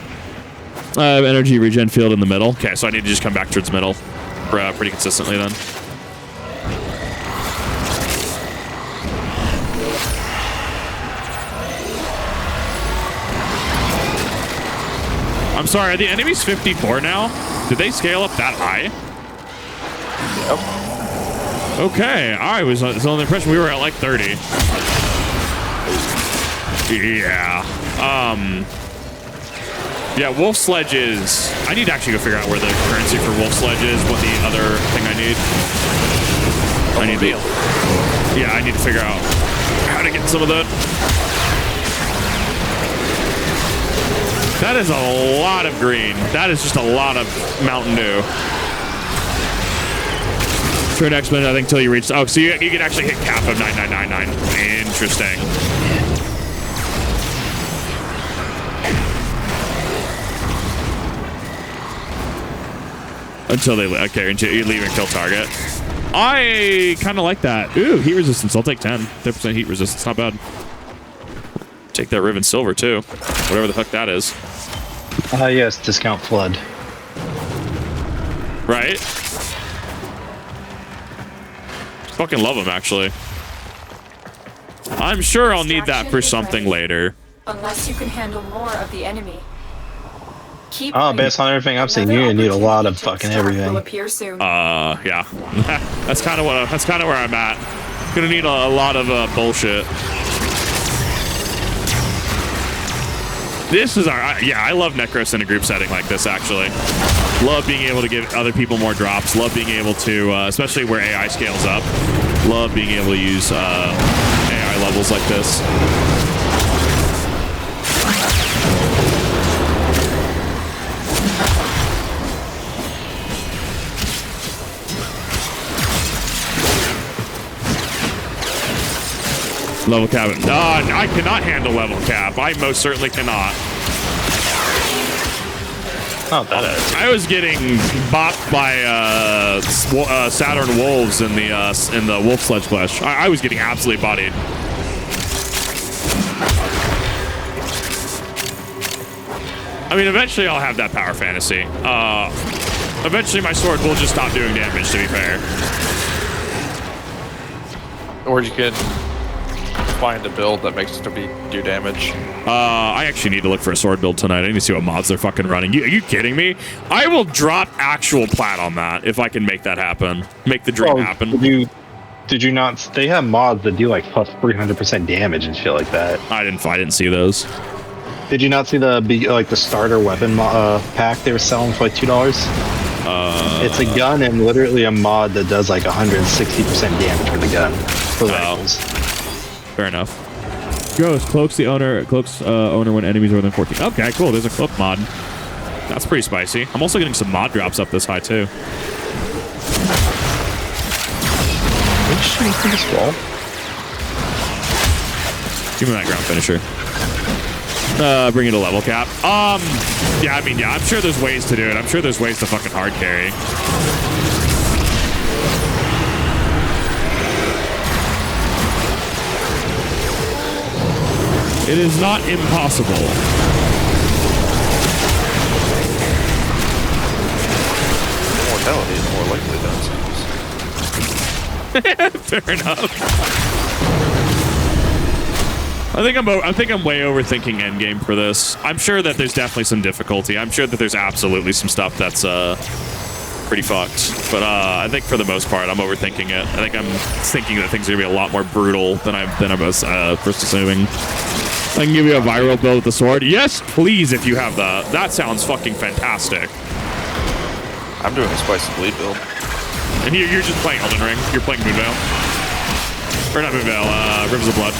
Energy regen field in the middle. Okay, so I need to just come back towards middle pretty consistently then. I'm sorry, are the enemies 54 now? Did they scale up that high? Yep. Okay, I was under the impression we were at like 30. Yeah. Yeah, wolf sledges. I need to actually go figure out where the currency for wolf sledge is, what the other thing I need. I need to, yeah, I need to figure out how to get some of that. That is a lot of green. That is just a lot of Mountain Dew. Turn next minute, I think, until you reach. Oh, so you can actually hit cap of 9999. Interesting. Until they okay, until you leave and kill target. I kind of like that. Ooh, heat resistance. I'll take 10. 10% heat resistance. Not bad. Take that Riven Silver too. Whatever the heck that is. Yes, discount flood. Right? Fucking love them, actually. I'm sure I'll need that for something later. Unless you can handle more of the enemy. Keep based on everything I've seen, you need a lot of fucking everything. will appear soon. Yeah. That's kind of where I'm at. Gonna need a lot of bullshit. This is our, yeah, I love Necros in a group setting like this, actually. Love being able to give other people more drops. Love being able to, especially where AI scales up. Love being able to use AI levels like this. Level cap. I cannot handle level cap. I most certainly cannot. Oh, that is. I was getting bopped by Saturn wolves in the wolf sledge flesh. I was getting absolutely bodied. I mean, eventually I'll have that power fantasy. Eventually my sword will just stop doing damage, to be fair. Or you can find a build that makes it to do damage. I actually need to look for a sword build tonight. I need to see what mods they're fucking running. Are you kidding me? I will drop actual plat on that if I can make that happen. Make the dream happen. Did you not? They have mods that do like plus 300% damage and shit like that. I didn't see those. Did you not see the starter weapon pack they were selling for like $2? It's a gun and literally a mod that does like 160% damage for the gun. For rifles. Fair enough. Ghost cloaks owner when enemies are within 14. Okay, cool. There's a cloak mod. That's pretty spicy. I'm also getting some mod drops up this high too. What should we think as well? Give me that ground finisher. Bring it to level cap. Yeah, I mean, yeah, I'm sure there's ways to do it. I'm sure there's ways to fucking hard carry. It is not impossible. Mortality is more likely than it seems. Fair enough. I think I'm way overthinking endgame for this. I'm sure that there's definitely some difficulty. I'm sure that there's absolutely some stuff that's pretty fucked. But I think for the most part, I'm overthinking it. I think I'm thinking that things are gonna be a lot more brutal than I was first assuming. I can give you a viral build with the sword. Yes, please, if you have that. That sounds fucking fantastic. I'm doing a spicy bleed build. And you're just playing Elden Ring. You're playing Moonveil. Or not Moonveil, Rivers of Blood.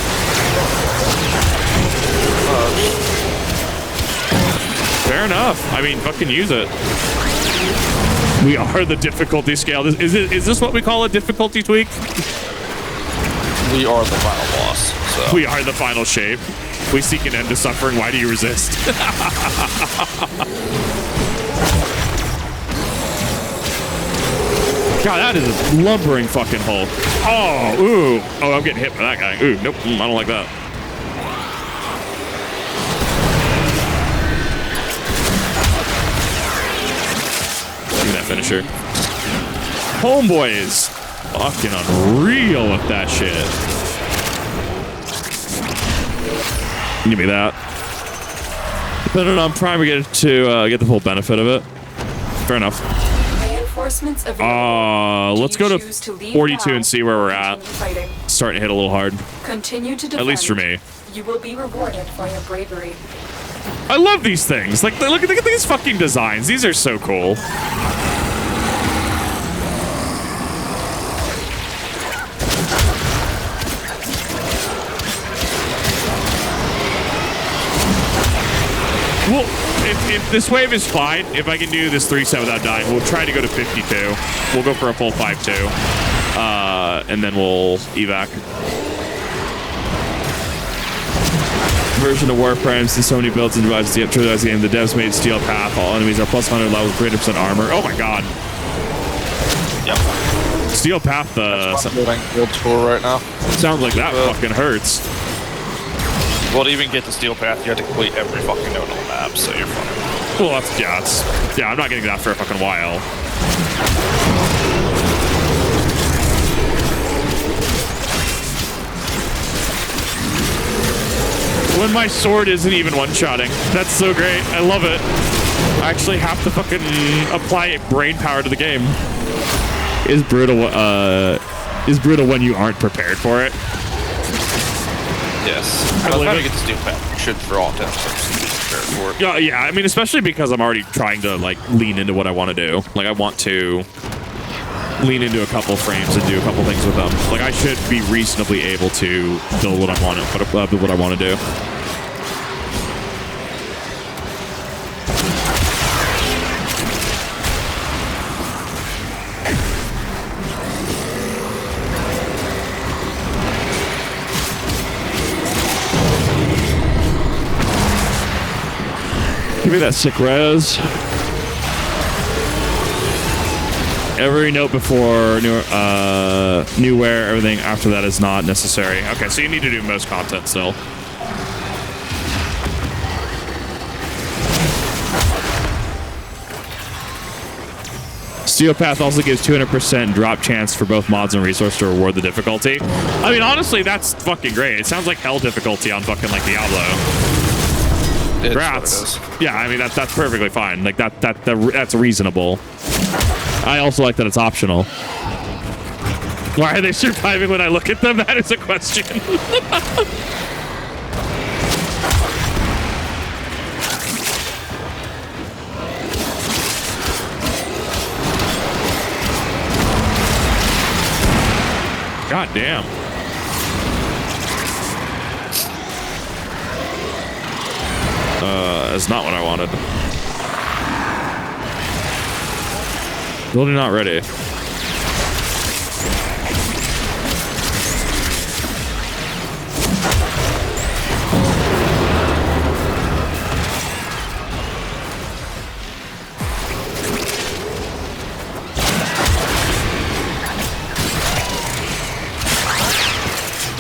Fair enough. I mean, fucking use it. We are the difficulty scale. Is this what we call a difficulty tweak? We are the final boss. So. We are the final shape. We seek an end to suffering. Why do you resist? God, that is a lumbering fucking hole. Oh, ooh. Oh, I'm getting hit by that guy. Ooh, nope. I don't like that. Give me that finisher. Homeboy is fucking unreal with that shit. Give me that. Depending on Prime, we get to get the full benefit of it. Fair enough. Let's go to 42 and see where we're at. Starting to hit a little hard. Continue to defend. At least for me. You will be rewarded for your bravery. I love these things. Like, look at these fucking designs. These are so cool. Well, if this wave is fine, if I can do this 3-set without dying, we'll try to go to 52. We'll go for a full 5-2. And then we'll evac. Version of Warframe, since so many builds and devices, the game, the devs made Steel Path. All enemies are plus 100 levels, 300% armor. Oh my god. Yep. Steel Path, build tour right now. Sounds like that fucking hurts. Well, to even get the Steel Path, you have to complete every fucking node on the map, so you're fine. Well, yeah, I'm not getting that for a fucking while. When my sword isn't even one-shotting. That's so great. I love it. I actually have to fucking apply brain power to the game. Is brutal when you aren't prepared for it. Yes. I was trying to get the Steel Path. You should, for all intents and purposes, be prepared for it. Yeah, I mean, especially because I'm already trying to, like, lean into what I want to do. Like, I want to lean into a couple frames and do a couple things with them. Like, I should be reasonably able to build what I want to do. Give me that sick res. Every note before new wear, everything after that is not necessary. Okay, so you need to do most content still. Steel Path also gives 200% drop chance for both mods and resource to reward the difficulty. I mean, honestly, that's fucking great. It sounds like hell difficulty on fucking like Diablo. Rats. Yeah, I mean that's perfectly fine. Like that's reasonable. I also like that it's optional. Why are they surviving when I look at them? That is a question. God damn. That's not what I wanted. Building not ready.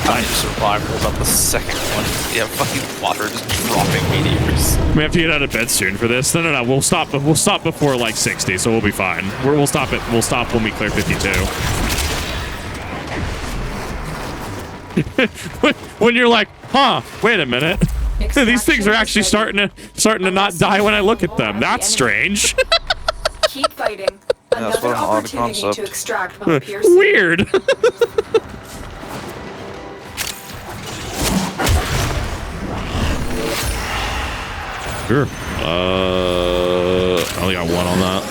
I just survived about the second one. Yeah, fucking water just dropping meteors. We have to get out of bed soon for this. No. We'll stop before like 60, so we'll be fine. We'll stop when we clear 52. When you're like, huh? Wait a minute. These things are actually starting to not die when I look at them. That's strange. Keep fighting. Another opportunity to extract will appear. Weird. Sure. I only got one on that.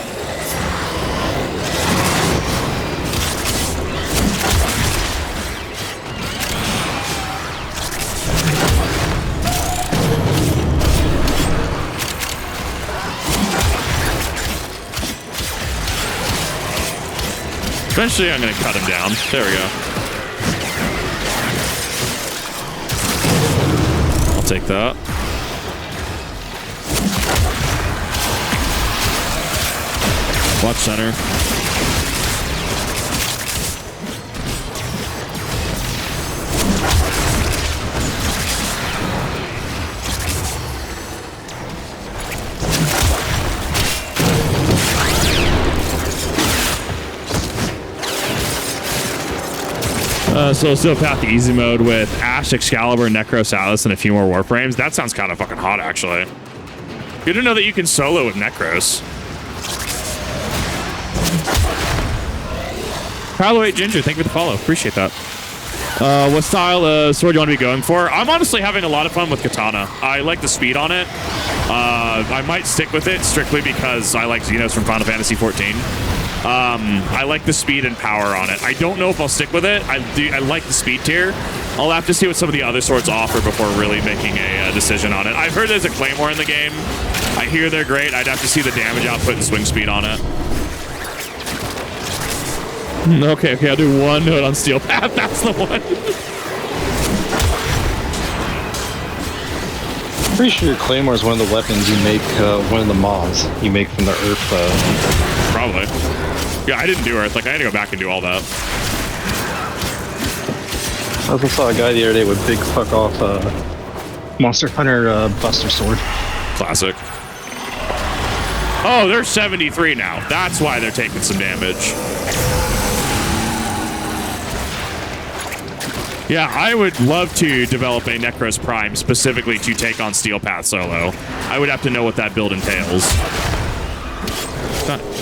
Eventually, I'm going to cut him down. There we go. take that. Watch center. So still path the easy mode with Ash, Excalibur, Necro, Salus, and a few more Warframes. That sounds kind of fucking hot, actually. Good to know that you can solo with Necros. Halloween Ginger, thank you for the follow. Appreciate that. What style of sword do you want to be going for? I'm honestly having a lot of fun with Katana. I like the speed on it. I might stick with it strictly because I like Xenos from Final Fantasy XIV. I like the speed and power on it. I don't know if I'll stick with it. I like the speed tier. I'll have to see what some of the other swords offer before really making a decision on it. I've heard there's a Claymore in the game. I hear they're great. I'd have to see the damage output and swing speed on it. Okay, I'll do one note on Steel Path. That's the one. Pretty sure your Claymore is one of the weapons you make, one of the mobs you make from the Earth. Probably. Yeah, I didn't do Earth. Like, I had to go back and do all that. I also saw a guy the other day with big fuck off Monster Hunter Buster Sword. Classic. Oh, they're 73 now. That's why they're taking some damage. Yeah, I would love to develop a Necros Prime specifically to take on Steel Path solo. I would have to know what that build entails.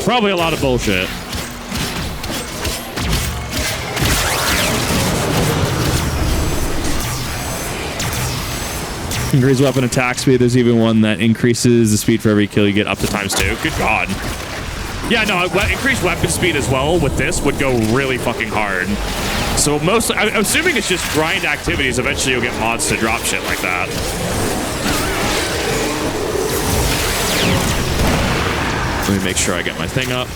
Probably a lot of bullshit. Increase weapon attack speed. There's even one that increases the speed for every kill you get up to ×2. Good God. Yeah, no, increased weapon speed as well with this would go really fucking hard. So mostly, I'm assuming it's just grind activities. Eventually you'll get mods to drop shit like that. Let me make sure I get my thing up.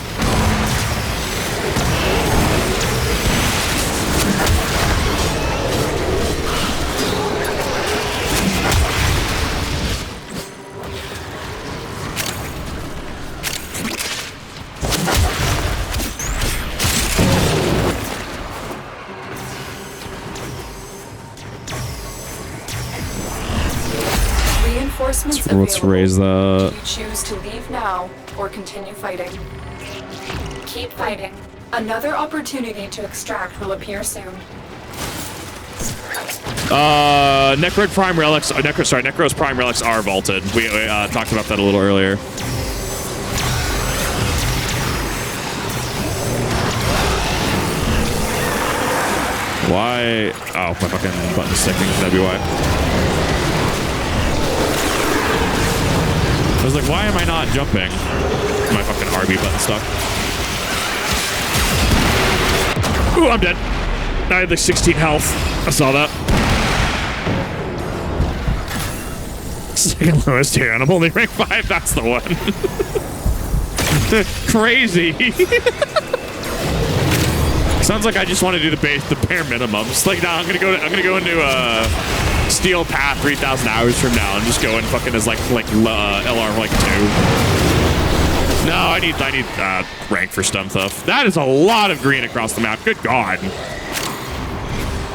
Reinforcements Let's raise that. Do you choose to leave now or continue fighting? Keep fighting. Another opportunity to extract will appear soon. Necros Prime Relics. Necros Prime Relics are vaulted. We talked about that a little earlier. Why? Oh, my fucking button's sticking. That'd be why. I was like, why am I not jumping? My fucking RB button stuck. Ooh, I'm dead. I had like 16 health. I saw that. Second lowest tier, and I'm only rank 5. That's the one. Crazy. Sounds like I just want to do the bare minimums. Like, nah, I'm gonna go into Steel Path 3,000 hours from now and just go and fucking as like LR like 2. No, I need rank for stun stuff. That is a lot of green across the map. Good God.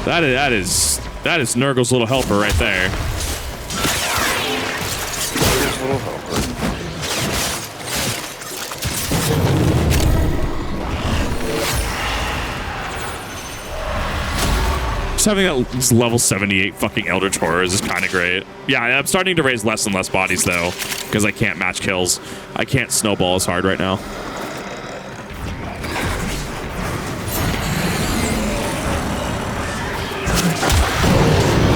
That is Nurgle's little helper right there. Nurgle's little helper. Just having that level 78 fucking Eldritch Horrors is kind of great. Yeah, I'm starting to raise less and less bodies though, because I can't match kills. I can't snowball as hard right now.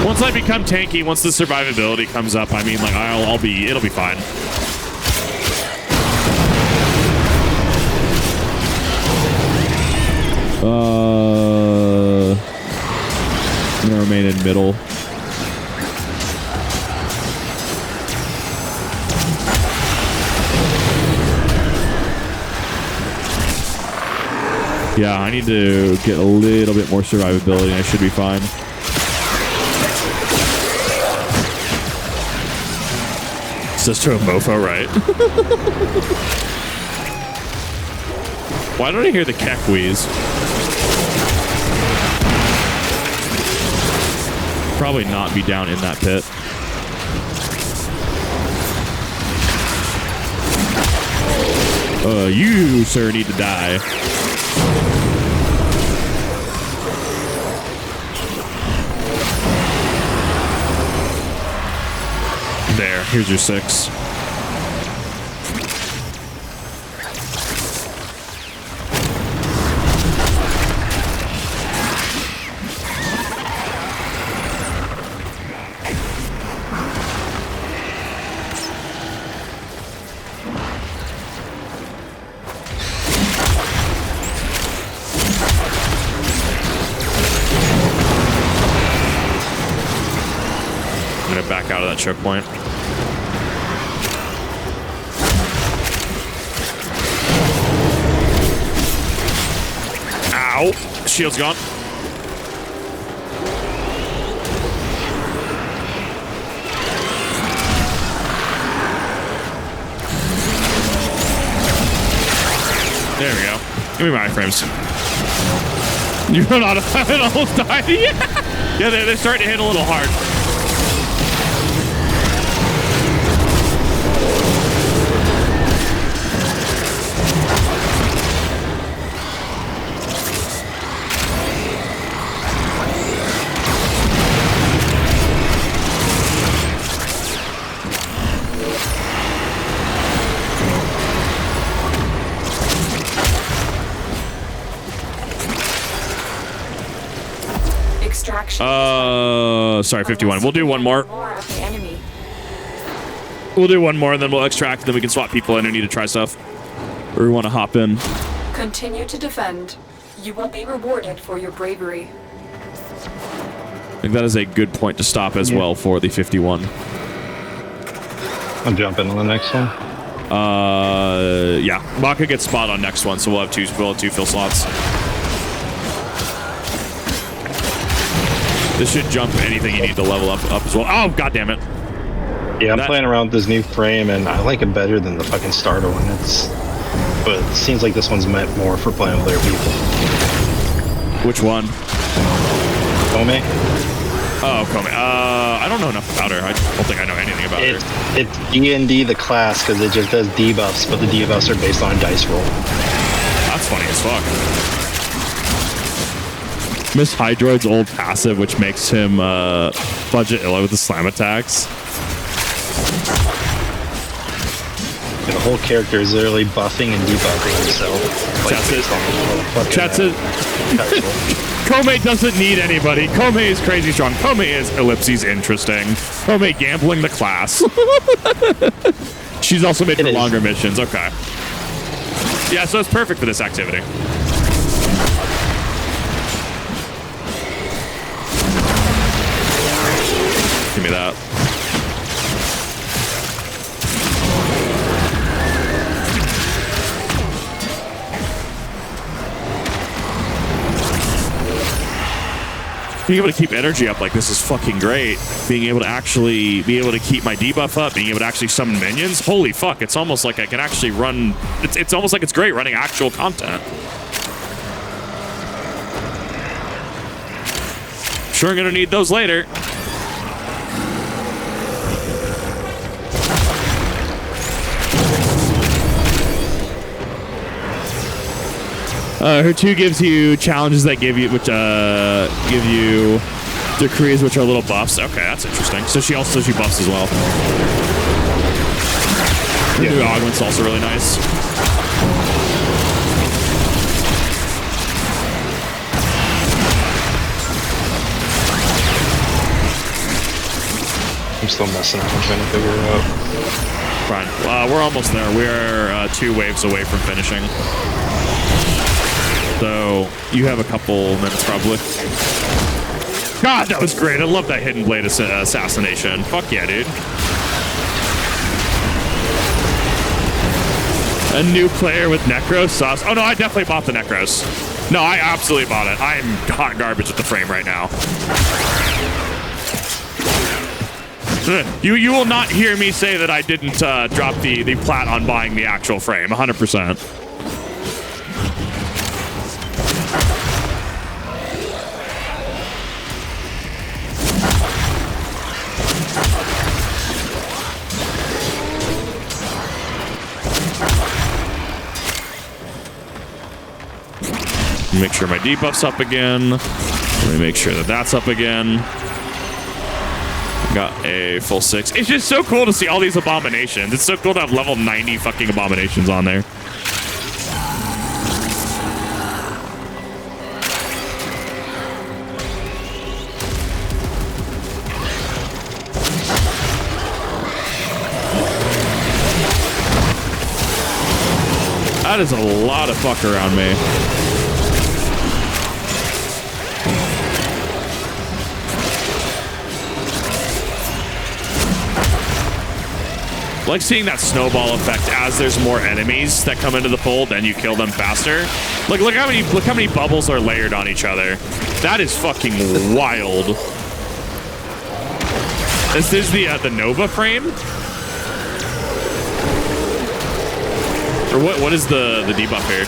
Once I become tanky, once the survivability comes up, I mean, like it'll be fine. I'm gonna remain in middle. Yeah, I need to get a little bit more survivability and I should be fine. Says to a mofo, right? Why don't I hear the keck wheeze? Probably not be down in that pit. You, sir, need to die. There, here's your 6. Back out of that choke point. Ow! Shield's gone. There we go. Give me my frames. You run out of time and almost died. Yeah, they're starting to hit a little hard. Sorry, 51. We'll do one more. We'll do one more, and then we'll extract, then we can swap people in who need to try stuff. Or we want to hop in. Continue to defend. You will be rewarded for your bravery. I think that is a good point to stop as well for the 51. I'm jumping on the next one. Yeah. Baka gets spot on next one, so we'll have two fill slots. This should jump anything you need to level up as well. Oh, god damn it. Yeah, I'm playing around with this new frame, and I like it better than the fucking starter one. But it seems like this one's meant more for playing with other people. Which one? Kome? Oh, Kome. I don't know enough about her. I don't think I know anything about her. It's D&D the class, because it just does debuffs, but the debuffs are based on dice roll. That's funny as fuck. Miss Hydroid's old passive, which makes him budget illa with the slam attacks. The whole character is literally buffing and debuffing himself. Chat says Kome doesn't need anybody. Kome is crazy strong. Kome is ellipses interesting. Kome gambling the class. She's also made for longer missions. Okay. Yeah, so it's perfect for this activity. Give me that. Being able to keep energy up like this is fucking great. Being able to actually keep my debuff up, being able to actually summon minions. Holy fuck, it's almost like I can actually run. It's almost like it's great running actual content. Sure, I'm gonna need those later. Her 2 gives you challenges that give you decrees, which are little buffs. Okay, that's interesting. So she buffs as well. Her new augment's also really nice. I'm still messing up. I'm trying to figure it out. Fine. We're almost there. We're 2 waves away from finishing. So you have a couple minutes probably. God, that was great. I love that hidden blade assassination. Fuck yeah, dude. A new player with Necros sauce. Oh no, I definitely bought the Necros. No, I absolutely bought it. I'm hot garbage with the frame right now. You will not hear me say that I didn't drop the plat on buying the actual frame. 100%. Make sure my debuff's up again. Let me make sure that that's up again. Got a full 6. It's just so cool to see all these abominations. It's so cool to have level 90 fucking abominations on there. That is a lot of fuck around me. I like seeing that snowball effect as there's more enemies that come into the fold and you kill them faster. Like look how many bubbles are layered on each other. That is fucking wild. This is the Nova frame. Or what is the debuff here?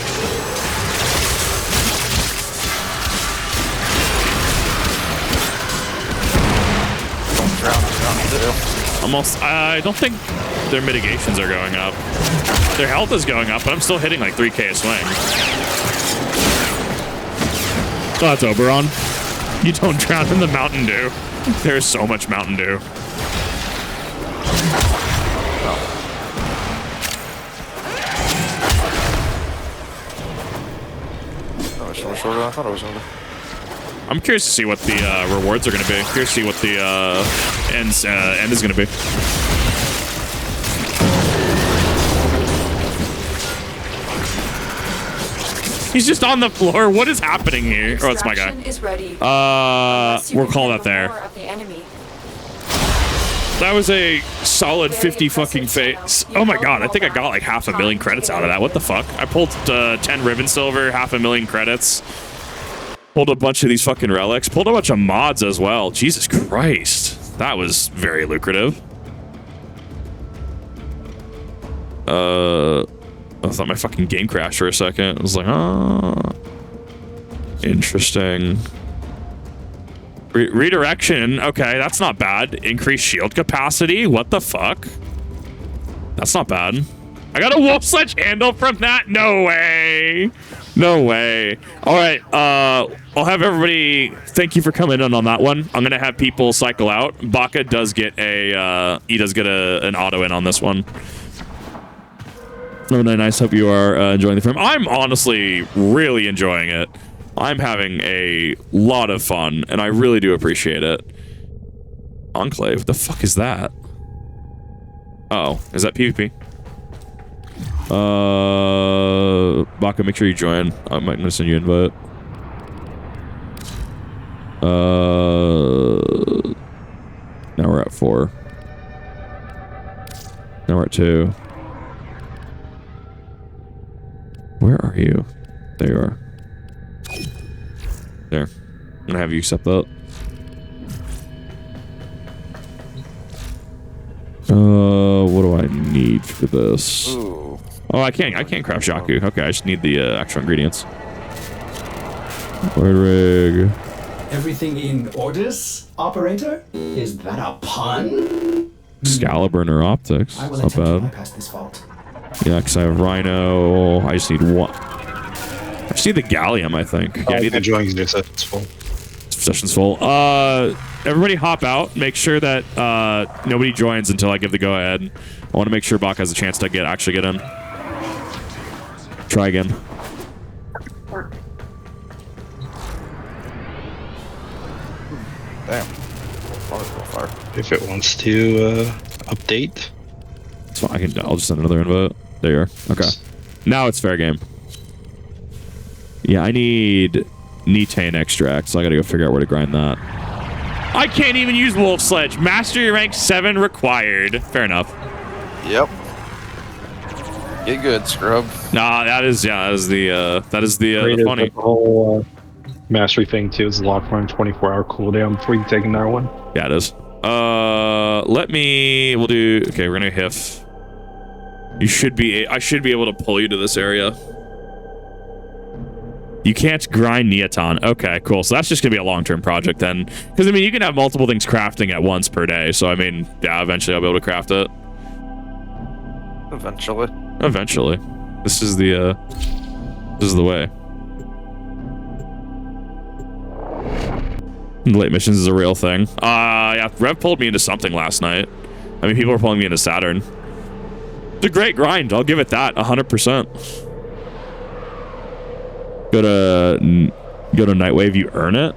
Almost. I don't think their mitigations are going up. Their health is going up, but I'm still hitting like 3k a swing. Oh, that's Oberon. You don't drown in the Mountain Dew. There's so much Mountain Dew. I thought it was over. I'm curious to see what the rewards are going to be. Curious to see what the end is going to be. He's just on the floor. What is happening here? Oh, it's my guy. We'll call that there. That was a solid 50 fucking face. Oh my god, I think I got like 500,000 credits out of that. What the fuck? I pulled 10 ribbon silver, 500,000 credits. Pulled a bunch of these fucking relics. Pulled a bunch of mods as well. Jesus Christ. That was very lucrative. I thought my fucking game crashed for a second. I was like, oh. Interesting. Redirection. Okay, that's not bad. Increased shield capacity. What the fuck? That's not bad. I got a wolf sledge handle from that? No way. No way. All right. I'll have everybody. Thank you for coming in on that one. I'm gonna have people cycle out. Baka does get a. He does get an auto in on this one. Oh, nice. Hope you are enjoying the film. I'm honestly really enjoying it. I'm having a lot of fun, and I really do appreciate it. Enclave? What the fuck is that? Oh, is that PvP? Baka, make sure you join. I might gonna send you an invite. Now we're at 4. Now we're at 2. Where are you? There you are. There. I'm gonna have you accept that. What do I need for this? Ooh. Oh, I can't craft Jaku. Okay, I just need the actual ingredients. Word rig. Everything in orders, operator? Is that a pun? Scalaburner optics. I will Not attempt to bad. bypass this fault. Yeah, because I have Rhino. I just need one. I just need the Gallium, I think. Yeah, I need the join your session's full. Session's full. Everybody hop out. Make sure that nobody joins until I give the go-ahead. I want to make sure Baka has a chance to actually get in. Try again. Damn. If it wants to update. So I'll just send another invite. There you are. Okay. Now it's fair game. Yeah, I need Netane extract, so I gotta go figure out where to grind that. I can't even use Wolf Sledge. Mastery rank 7 required. Fair enough. Yep. Get good, scrub. Nah, that is the funny. The whole mastery thing too is locked on 24-hour cooldown before you take another one. Yeah, it is. we'll do, okay, we're gonna HIF. I should be able to pull you to this area. You can't grind Neoton. Okay, cool. So that's just gonna be a long-term project then. Because I mean, you can have multiple things crafting at once per day. So I mean, yeah, eventually I'll be able to craft it. Eventually. Eventually. This is the way. Late missions is a real thing. Yeah, Rev pulled me into something last night. I mean, people are pulling me into Saturn. It's a great grind. I'll give it that 100%. Go to Nightwave, you earn it.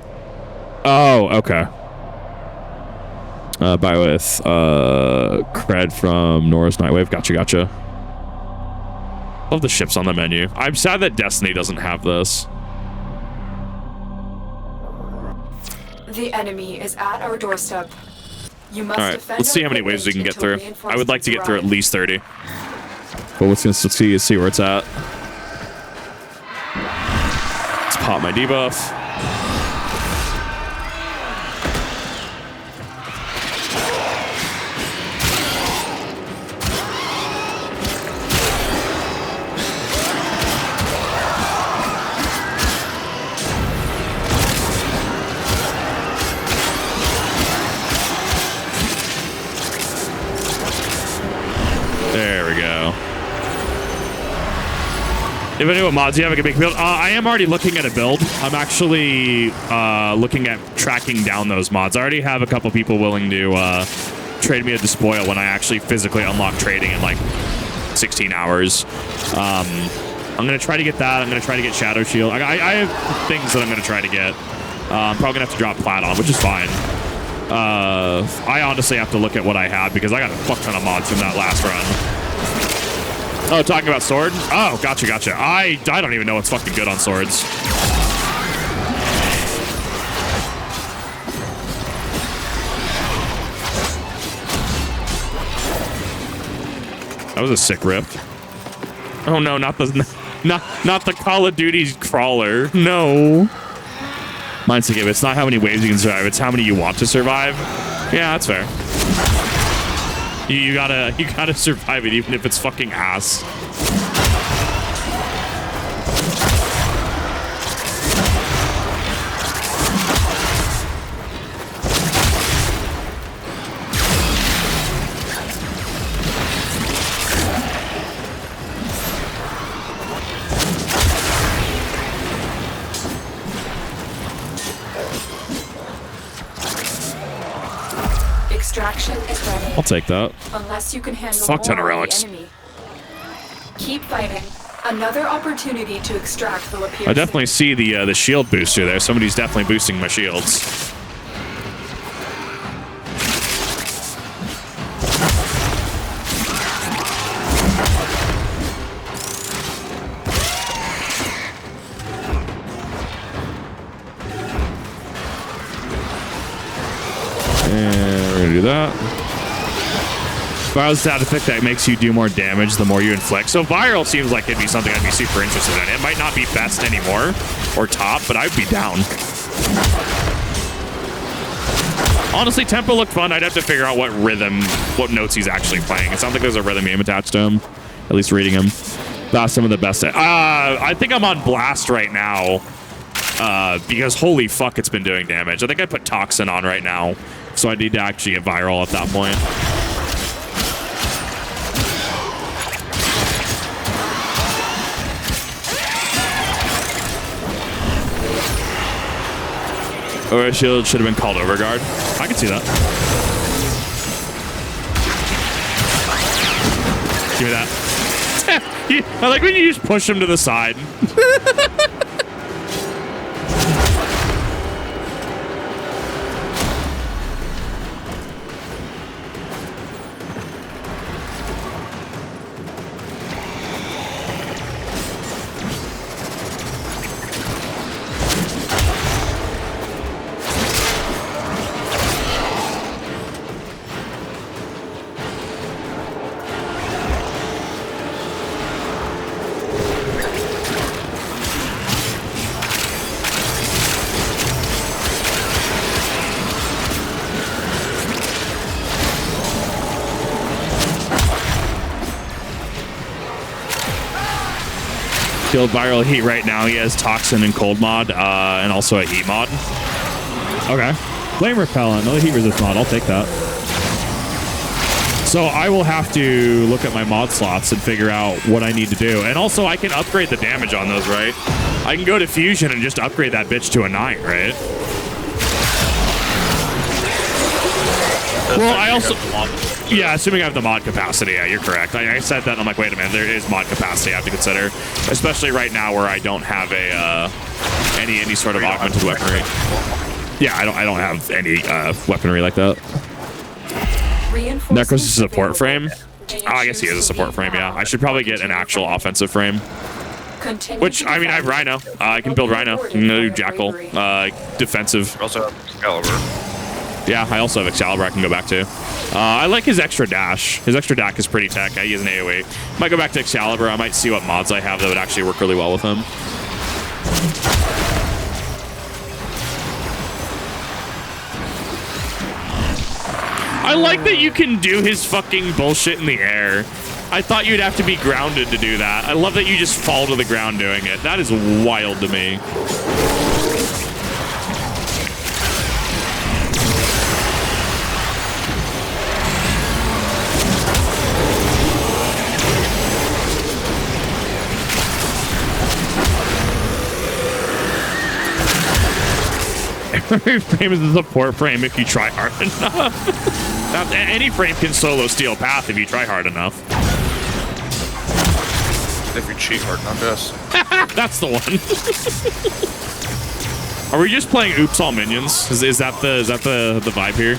Oh, okay. Buy with cred from Nora's Nightwave. Gotcha. Love the ships on the menu. I'm sad that Destiny doesn't have this. The enemy is at our doorstep. You must All right, defend let's see our how many waves we can get until through. I would like to get through at reinforcements least 30. But let's see where it's at. Let's pop my debuff. There we go. If I know what mods you have, I can make a build. I am already looking at a build. I'm actually looking at tracking down those mods. I already have a couple people willing to trade me a despoil when I actually physically unlock trading in like 16 hours. I'm going to try to get that. I'm going to try to get Shadow Shield. I have things that I'm going to try to get. I'm probably going to have to drop Plat on, which is fine. I honestly have to look at what I have because I got a fuck ton of mods from that last run. Oh, talking about sword? Oh, gotcha. I don't even know what's fucking good on swords. That was a sick rip. Oh no, not the Call of Duty crawler. No. Mine's to give. It's not how many waves you can survive. It's how many you want to survive. Yeah, that's fair. You gotta survive it, even if it's fucking ass. Extraction is ready. I'll take that. Unless you can handle Fuck ton of more relics. the enemy. Keep fighting. Another opportunity to extract will appear. I definitely see the shield booster there. Somebody's definitely boosting my shields. And we're gonna do that. Viral stat effect that makes you do more damage the more you inflict. So viral seems like it'd be something I'd be super interested in. It might not be best anymore or top, but I'd be down. Honestly, tempo looked fun. I'd have to figure out what notes he's actually playing. It sounds like there's a rhythm game attached to him. At least reading him. That's some of the best. I think I'm on blast right now. Because holy fuck, it's been doing damage. I think I put Toxin on right now. So I need to actually get viral at that point. Or a shield should have been called Overguard. I can see that. Give me that. I like when you just push him to the side. Field viral heat right now. He has toxin and cold mod, and also a heat mod. Okay. Flame repellent, another heat resist mod. I'll take that. So I will have to look at my mod slots and figure out what I need to do. And also, I can upgrade the damage on those, right? I can go to fusion and just upgrade that bitch to a 9, right? Well, I also... Yeah, assuming I have the mod capacity. Yeah, you're correct. I said that, and I'm like, wait a minute, there is mod capacity I have to consider. Especially right now where I don't have a any sort of augmented weaponry. Yeah, I don't have any weaponry like that. Necros is a support frame. Oh, I guess he is a support frame, yeah. I should probably get an actual offensive frame. Which, I mean, I have Rhino. I can build Rhino. I can do Jackal. Defensive. You also have Excalibur. Yeah, I also have Excalibur I can go back to. I like his extra dash. His extra dash is pretty tech. He has an AoE. Might go back to Excalibur. I might see what mods I have that would actually work really well with him. I like that you can do his fucking bullshit in the air. I thought you'd have to be grounded to do that. I love that you just fall to the ground doing it. That is wild to me. Every frame is a support frame if you try hard enough. Now, any frame can solo steal path if you try hard enough. If you cheat hard enough, yes. That's the one. Are we just playing Oops All Minions? Is that the vibe here?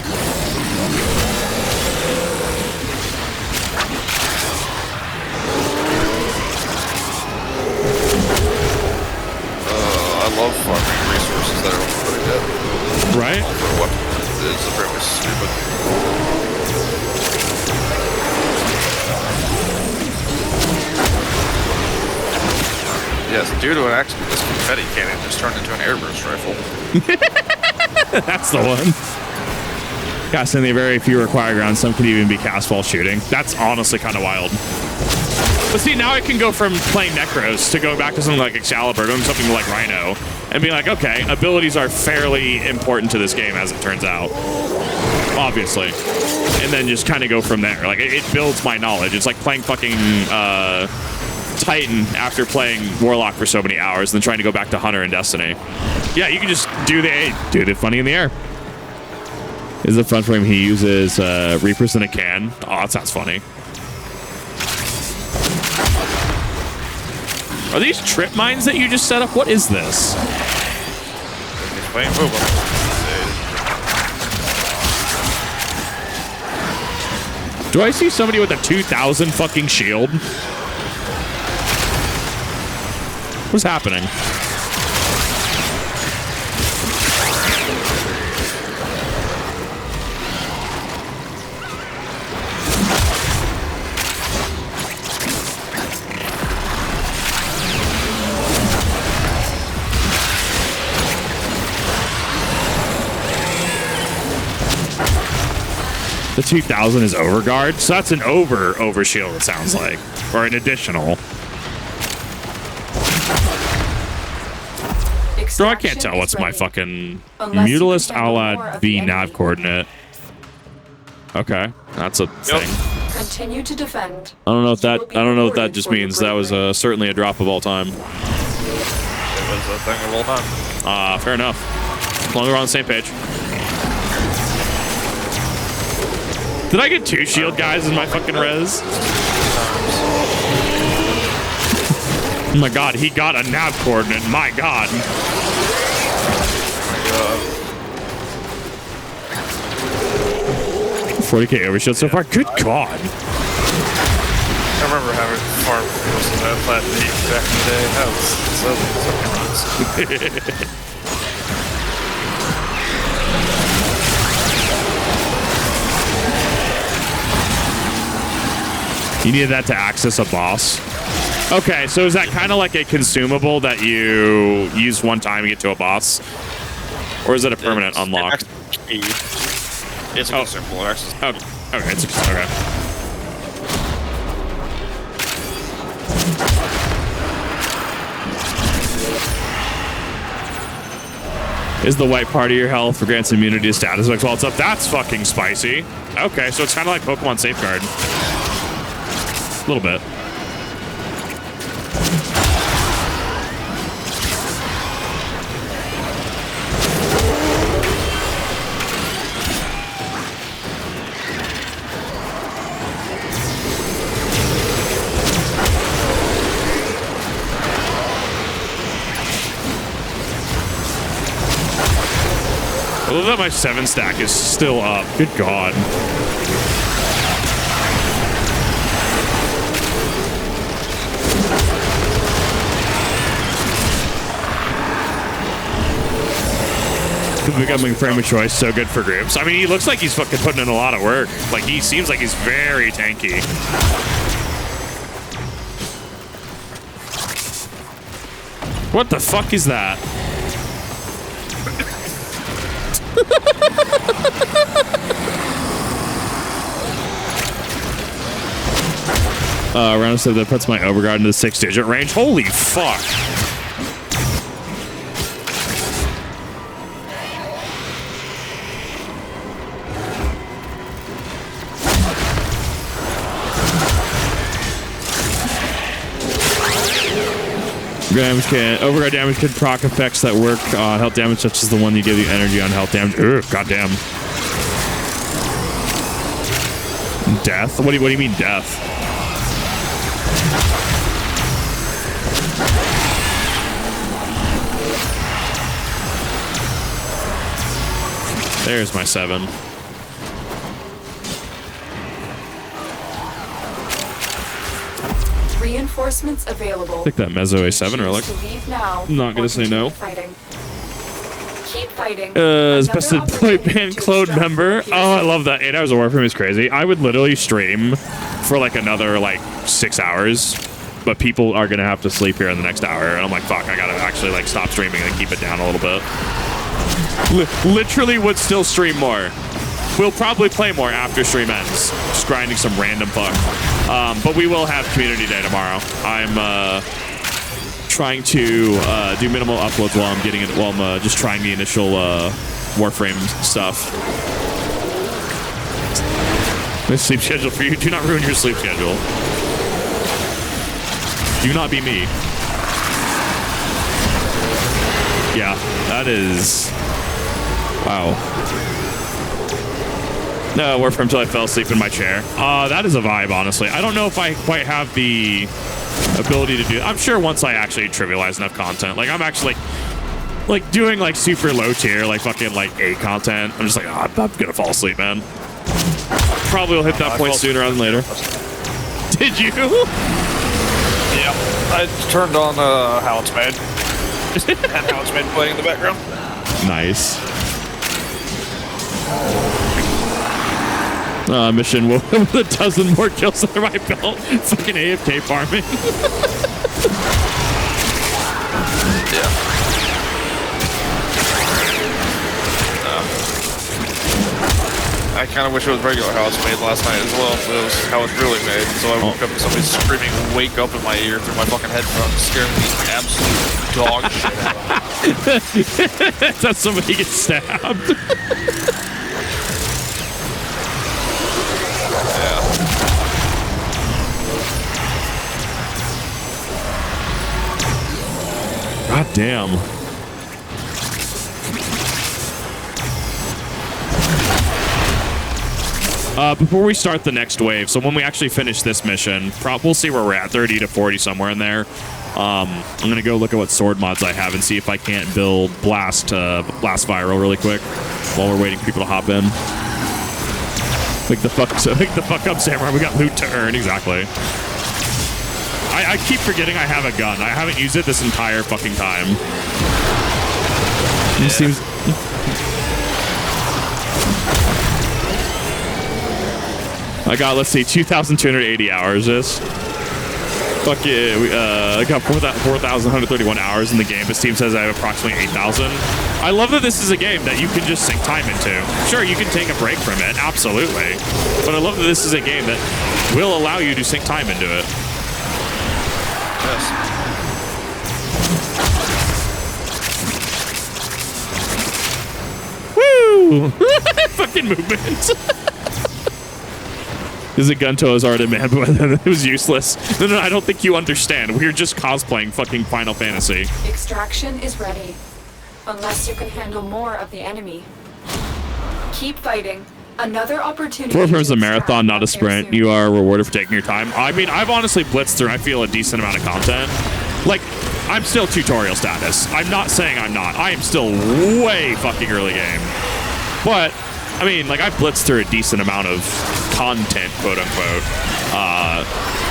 I love farming resources that are pretty dead. Right? For what is very stupid. Yes, due to an accident, this confetti cannon just turned into an airburst rifle. That's the one. Cast in the very few required grounds. Some could even be cast while shooting. That's honestly kind of wild. But see, now I can go from playing Necros to going back to something like Excalibur, doing something like Rhino, and be like, okay, abilities are fairly important to this game, as it turns out. Obviously. And then just kind of go from there. Like, it builds my knowledge. It's like playing fucking Titan after playing Warlock for so many hours and then trying to go back to Hunter in Destiny. Yeah, you can just do the funny in the air. Is the front frame he uses Reapers in a can? Oh, that sounds funny. Are these trip mines that you just set up? What is this? He's playing Boba. Do I see somebody with a 2,000 fucking shield? What's happening? The 2,000 is overguard, so that's an overshield, it sounds like. Or an additional. Bro, I can't tell what's my fucking Mutalist Alad V nav coordinate. Okay, that's a thing. Continue to defend. I don't know what that just means. That was certainly a drop of all time. It was a thing of all time. Fair enough. As long as we're on the same page. Did I get 2 shield guys in my fucking res? Oh my god, he got a nav coordinate. My god. 40k overshield so far. Good god. I remember having farm forces that plat back in the day. That was fucking runs. You needed that to access a boss. Okay, so is that kind of like a consumable that you use one time and get to a boss? Or is it a permanent unlock? It's a consumable. Okay, it's okay. Is the white part of your health for grants immunity to status effects while it's up? That's fucking spicy. Okay, so it's kind of like Pokemon Safeguard. A little bit. I love that my 7 stack is still up. Good God. Becoming frame of choice, so good for groups. I mean, he looks like he's fucking putting in a lot of work. Like, he seems like he's very tanky. What the fuck is that? Round said that puts my overguard into the 6-digit range. Holy fuck. Overguard damage can proc effects that work on health damage, such as the one you give you energy on health damage. Ugh, goddamn. Death? What do you mean death? There's my 7. Reinforcements available. Take that Mezzo A7 relic. I'm not gonna say no. Keep fighting. Best point band clone member. Oh, I love that. 8 hours of Warframe is crazy. I would literally stream for like another like 6 hours, but people are gonna have to sleep here in the next hour, and I'm like, fuck, I gotta actually like stop streaming and keep it down a little bit. Literally would still stream more. We'll probably play more after stream ends, just grinding some random fuck. But we will have community day tomorrow. I'm trying to do minimal uploads while I'm getting it, while I'm just trying the initial Warframe stuff. My sleep schedule for you. Do not ruin your sleep schedule. Do not be me. Yeah, that is... Wow. No, Warframe until I fell asleep in my chair. That is a vibe, honestly. I don't know if I quite have the ability to do it. I'm sure once I actually trivialize enough content, like I'm actually like doing like super low tier, like fucking like A content. I'm just like, oh, I'm gonna fall asleep, man. Probably will hit that point sooner rather than later. Did you? Yeah, I turned on How It's Made. And How It's Made playing in the background. Nice. Mission with a dozen more kills under my belt. Fucking AFK farming. Yeah. I kind of wish it was regular How It's Made last night as well, but it was How It's Really Made. So I woke up to somebody screaming "Wake Up" in my ear through my fucking headphones, scaring the absolute dog shit out of me. That's somebody gets stabbed. God damn. Before we start the next wave, so when we actually finish this mission, we'll see where we're at, 30 to 40, somewhere in there. I'm going to go look at what sword mods I have and see if I can't build Blast Viral really quick while we're waiting for people to hop in. Like the fuck up, Samurai. We got loot to earn, exactly. I keep forgetting I have a gun. I haven't used it this entire fucking time. It seems... I got, let's see, 2,280 hours this. Fuck yeah, I got 4,131 hours in the game. This team says I have approximately 8,000. I love that this is a game that you can just sink time into. Sure, you can take a break from it, absolutely. But I love that this is a game that will allow you to sink time into it. Yes. Woo! Fucking movement. Is a Gunto's art man, but it was useless. No, I don't think you understand. We're just cosplaying fucking Final Fantasy. Extraction is ready. Unless you can handle more of the enemy. Keep fighting. Another opportunity. Warframe is a marathon, not a sprint. You are rewarded for taking your time. I mean, I've honestly blitzed through, I feel, a decent amount of content. Like, I'm still tutorial status. I'm not saying I'm not. I am still way fucking early game. But, I mean, like, I've blitzed through a decent amount of content, quote unquote.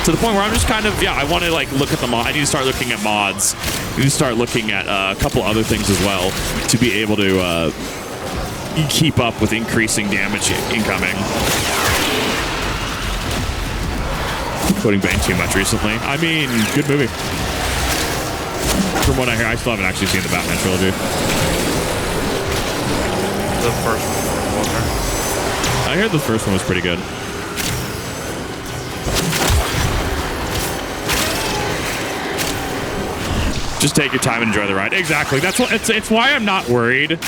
To the point where I'm just kind of, yeah, I want to, like, look at the mod. I need to start looking at mods. I need to start looking at a couple other things as well to be able to keep up with increasing damage incoming. Quoting Bane too much recently. I mean, good movie. From what I hear, I still haven't actually seen the Batman trilogy. The first one was there. I heard the first one was pretty good. Just take your time and enjoy the ride. Exactly. That's what it's why I'm not worried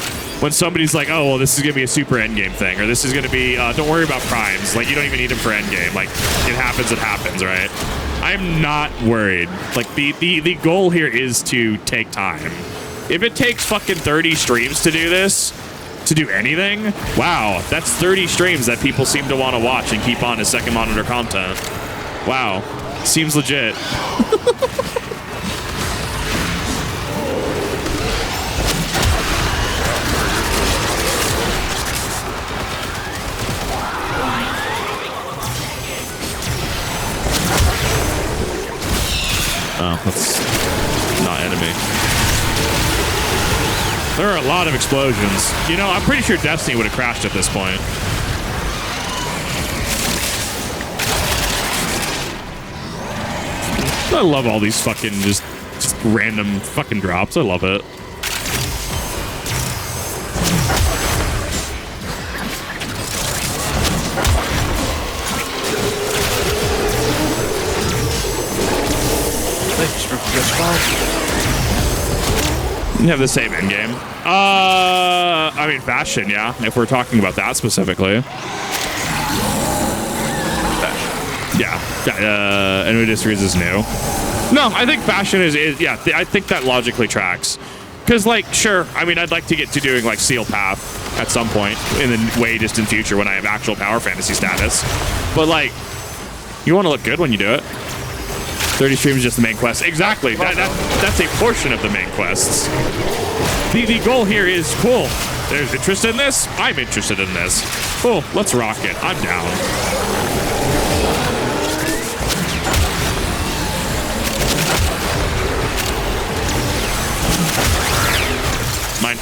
when somebody's like, oh, well, this is going to be a super endgame thing, or this is going to be, don't worry about primes. Like, you don't even need them for endgame. Like, it happens, right? I'm not worried. Like, the goal here is to take time. If it takes fucking 30 streams to do this, to do anything, wow, that's 30 streams that people seem to want to watch and keep on as second monitor content. Wow. Seems legit. Oh, that's not enemy. There are a lot of explosions. You know, I'm pretty sure Destiny would have crashed at this point. I love all these fucking just random fucking drops. I love it. You have the same end game. I mean, fashion, yeah. If we're talking about that specifically. Yeah. Anyone disagrees is new. No, I think fashion is yeah. I think that logically tracks. Because, like, sure. I mean, I'd like to get to doing like Seal Path at some point in the way distant future when I have actual power fantasy status. But like, you want to look good when you do it. 30 streams is just the main quest. Exactly. That's a portion of the main quests. The goal here is, cool, there's interest in this? I'm interested in this. Cool, let's rock it. I'm down. Mine.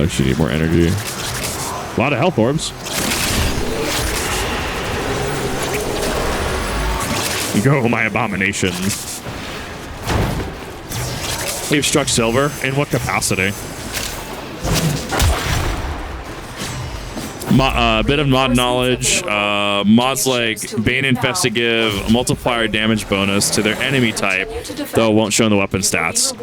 Should need more energy. A lot of health orbs. Go, my abomination. We've struck silver. In what capacity? Bit of mod knowledge. Mods like Bane Infested give multiplier damage bonus to their enemy type, though it won't show in the weapon stats.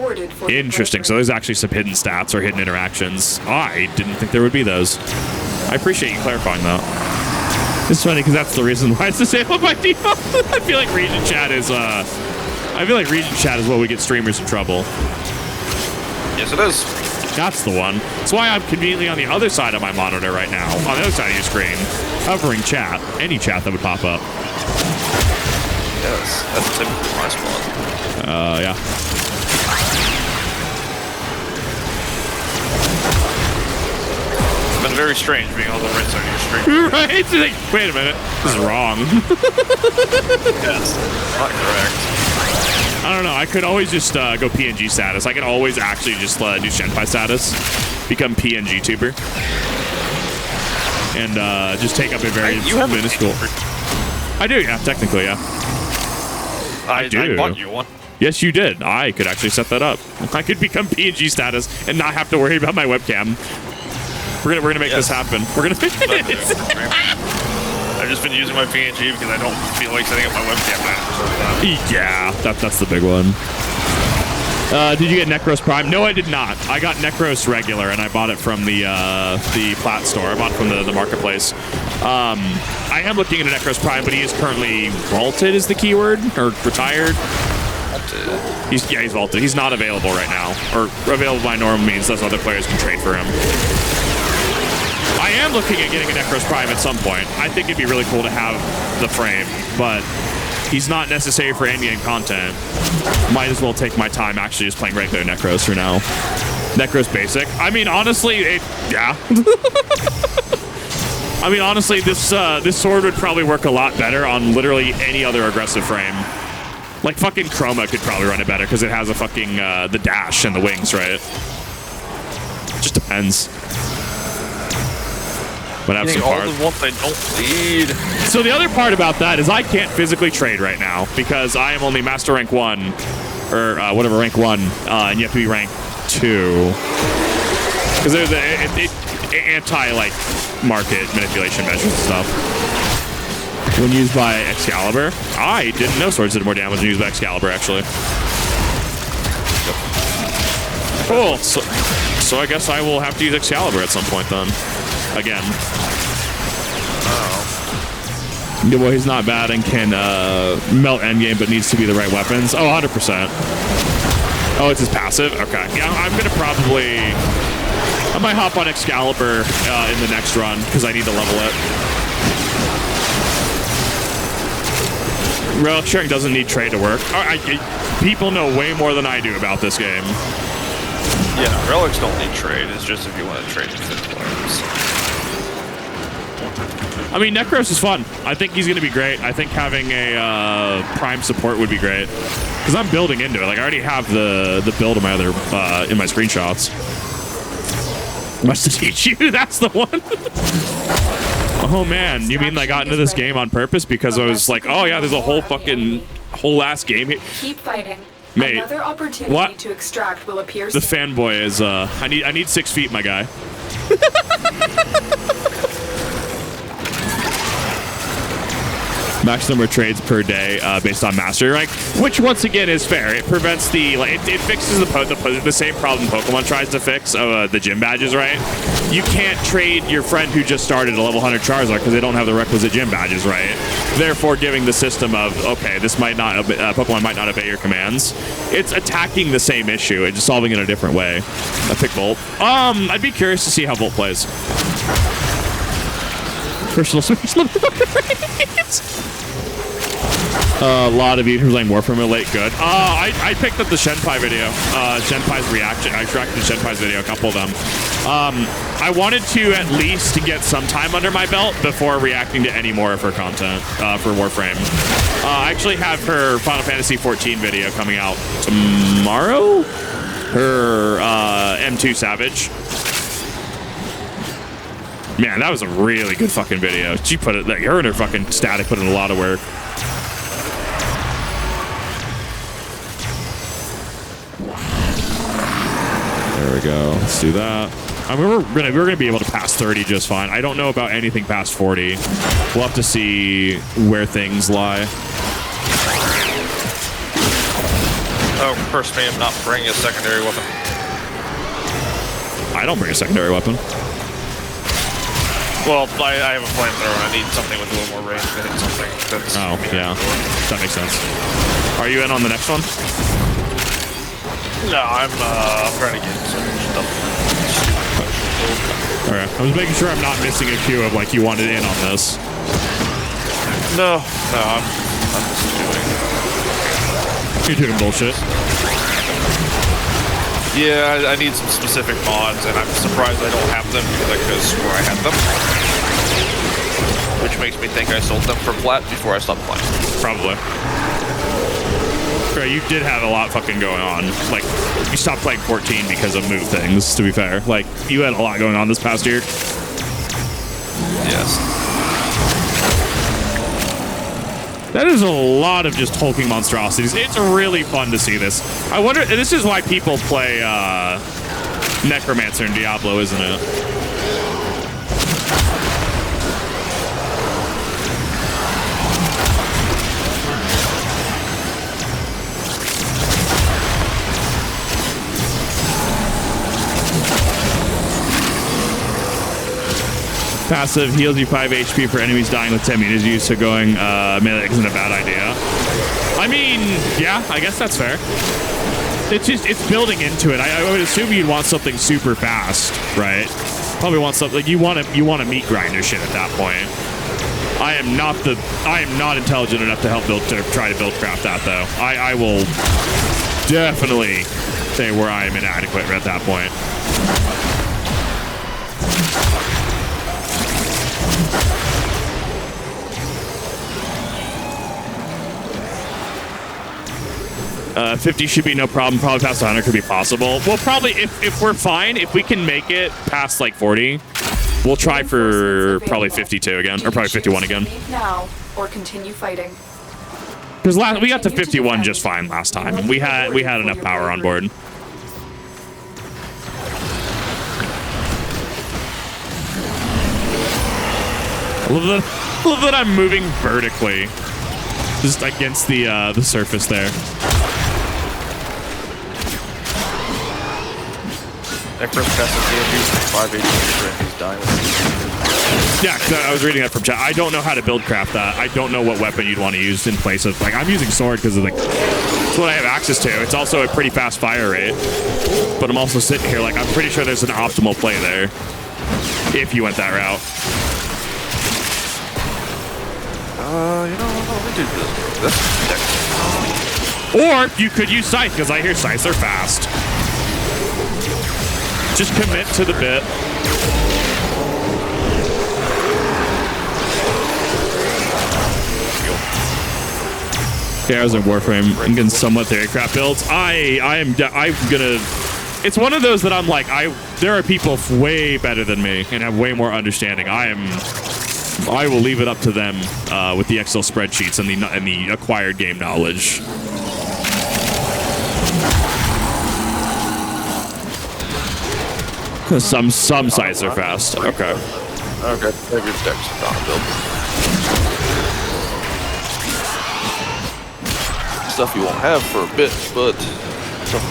Interesting. So there's actually some hidden stats or hidden interactions. I didn't think there would be those. I appreciate you clarifying that. It's funny because that's the reason why it's disabled by default. I feel like region chat is what we get streamers in trouble. Yes, it is. That's the one. That's why I'm conveniently on the other side of my monitor right now, on the other side of your screen, covering chat, any chat that would pop up. Yes, that's typically my spot. Yeah. It's been very strange being able to rinse on your stream. Right? It's like, wait a minute, this is wrong. Yes, not correct. I don't know. I could always just go PNG status. I could always actually just do Shenpai status, become PNG tuber, and just take up a very minuscule. I do, yeah. Technically, yeah. I do. I bought you one. Yes, you did. I could actually set that up. I could become PNG status and not have to worry about my webcam. We're gonna make this happen. We're gonna make it. I've just been using my PNG because I don't feel like setting up my webcam 90% of the time. Yeah, that's the big one. Did you get Necros Prime? No, I did not. I got Necros regular, and I bought it from the Plat store. I bought it from the marketplace. I am looking at a Necros Prime, but he is currently vaulted is the keyword, or retired. He's vaulted. He's not available right now, or available by normal means. Thus other players can trade for him. I am looking at getting a Necros Prime at some point. I think it'd be really cool to have the frame, but he's not necessary for endgame content. Might as well take my time actually just playing regular Necros for now. Necros basic. I mean, honestly, yeah. I mean, honestly, this sword would probably work a lot better on literally any other aggressive frame. Like fucking Chroma could probably run it better because it has a fucking the dash and the wings, right? It just depends. But have some all the ones I don't need. So the other part about that is I can't physically trade right now because I am only Master Rank 1, or whatever, Rank 1, and you have to be Rank 2. Because there's anti, market manipulation measures and stuff. When used by Excalibur. I didn't know swords did more damage when used by Excalibur, actually. Cool. So I guess I will have to use Excalibur at some point then. Again. Yeah, well, he's not bad and can melt endgame, but needs to be the right weapons. Oh, 100%. Oh, it's his passive? Okay. Yeah, I'm going to probably... I might hop on Excalibur in the next run, because I need to level it. Relic sharing doesn't need trade to work. People know way more than I do about this game. Yeah, relics don't need trade. It's just if you want to trade with the players. I mean, Necros is fun. I think he's going to be great. I think having a prime support would be great. Because I'm building into it. Like, I already have the build in my other, in my screenshots. Much to teach you, that's the one. Oh man, you mean I got into this game on purpose because I was like, oh yeah, there's a whole ass game here. Keep fighting. Mate, Another opportunity what? to extract will appear The soon. fanboy is I need 6 feet, my guy. Max number of trades per day based on mastery rank, which once again is fair. It prevents the it fixes the same problem Pokemon tries to fix the gym badges, right? You can't trade your friend who just started a level 100 Charizard because they don't have the requisite gym badges, right? Therefore, giving the system of okay, this might not Pokemon might not obey your commands. It's attacking the same issue, it's just solving it in a different way. I pick Volt. I'd be curious to see how Volt plays. Personal switch a lot of you who are playing Warframe are late. Good. I picked up the Shenpai video. Shenpai's reaction. I reacted to Shenpai's video, a couple of them. I wanted to at least get some time under my belt before reacting to any more of her content for Warframe. I actually have her Final Fantasy 14 video coming out tomorrow. Her M2 Savage. Man, that was a really good fucking video. She put it, her and her fucking static put in a lot of work. There we go. Let's do that. I mean, we're gonna be able to pass 30 just fine. I don't know about anything past 40. We'll have to see where things lie. Oh, first me, I'm not bringing a secondary weapon. I don't bring a secondary weapon. Well, I have a flamethrower and I need something with a little more range to hit something that's... Oh, yeah. That makes sense. Are you in on the next one? No, I'm trying to get some stuff. Okay. I was making sure I'm not missing a cue of, you wanted in on this. No, I'm just doing... You're doing bullshit. Yeah, I need some specific mods, and I'm surprised I don't have them because I could have swore I had them. Which makes me think I sold them for flat before I stopped playing. Probably. Right, you did have a lot fucking going on. You stopped playing 14 because of move things, to be fair. You had a lot going on this past year. Yes. That is a lot of just hulking monstrosities. It's really fun to see this. I wonder, this is why people play Necromancer in Diablo, isn't it? Passive heals you 5 HP for enemies dying with 10 meters used, so going melee isn't a bad idea. I mean, yeah, I guess that's fair. It's building into it. I would assume you'd want something super fast, right? Probably want something like you want to meat grinder shit at that point. I am not intelligent enough to try to build craft that though. I will definitely say where I am inadequate at that point. 50 should be no problem. Probably past 100 could be possible. Well, probably if we're fine, if we can make it past like 40, we'll try for probably 52 again, or probably 51 again. Leave now or continue fighting. Because we got to 51 just fine last time, and we had enough power on board. I love that I'm moving vertically, just against the surface there. Yeah, I was reading that from chat. I don't know how to build craft that. I don't know what weapon you'd want to use in place of, like, I'm using sword because of it's what I have access to. It's also a pretty fast fire rate, but I'm also sitting here like I'm pretty sure there's an optimal play there if you went that route. You know, let me do this. Or you could use scythe because I hear scythes are fast. Just commit to the bit. Yeah, I was in Warframe. I'm getting somewhat theorycraft builds. I'm gonna. It's one of those that I'm like, there are people way better than me and have way more understanding. I will leave it up to them with the Excel spreadsheets and the acquired game knowledge. Some sites are fast. Okay. Okay. Maybe it's Dex on build. Stuff you won't have for a bit, but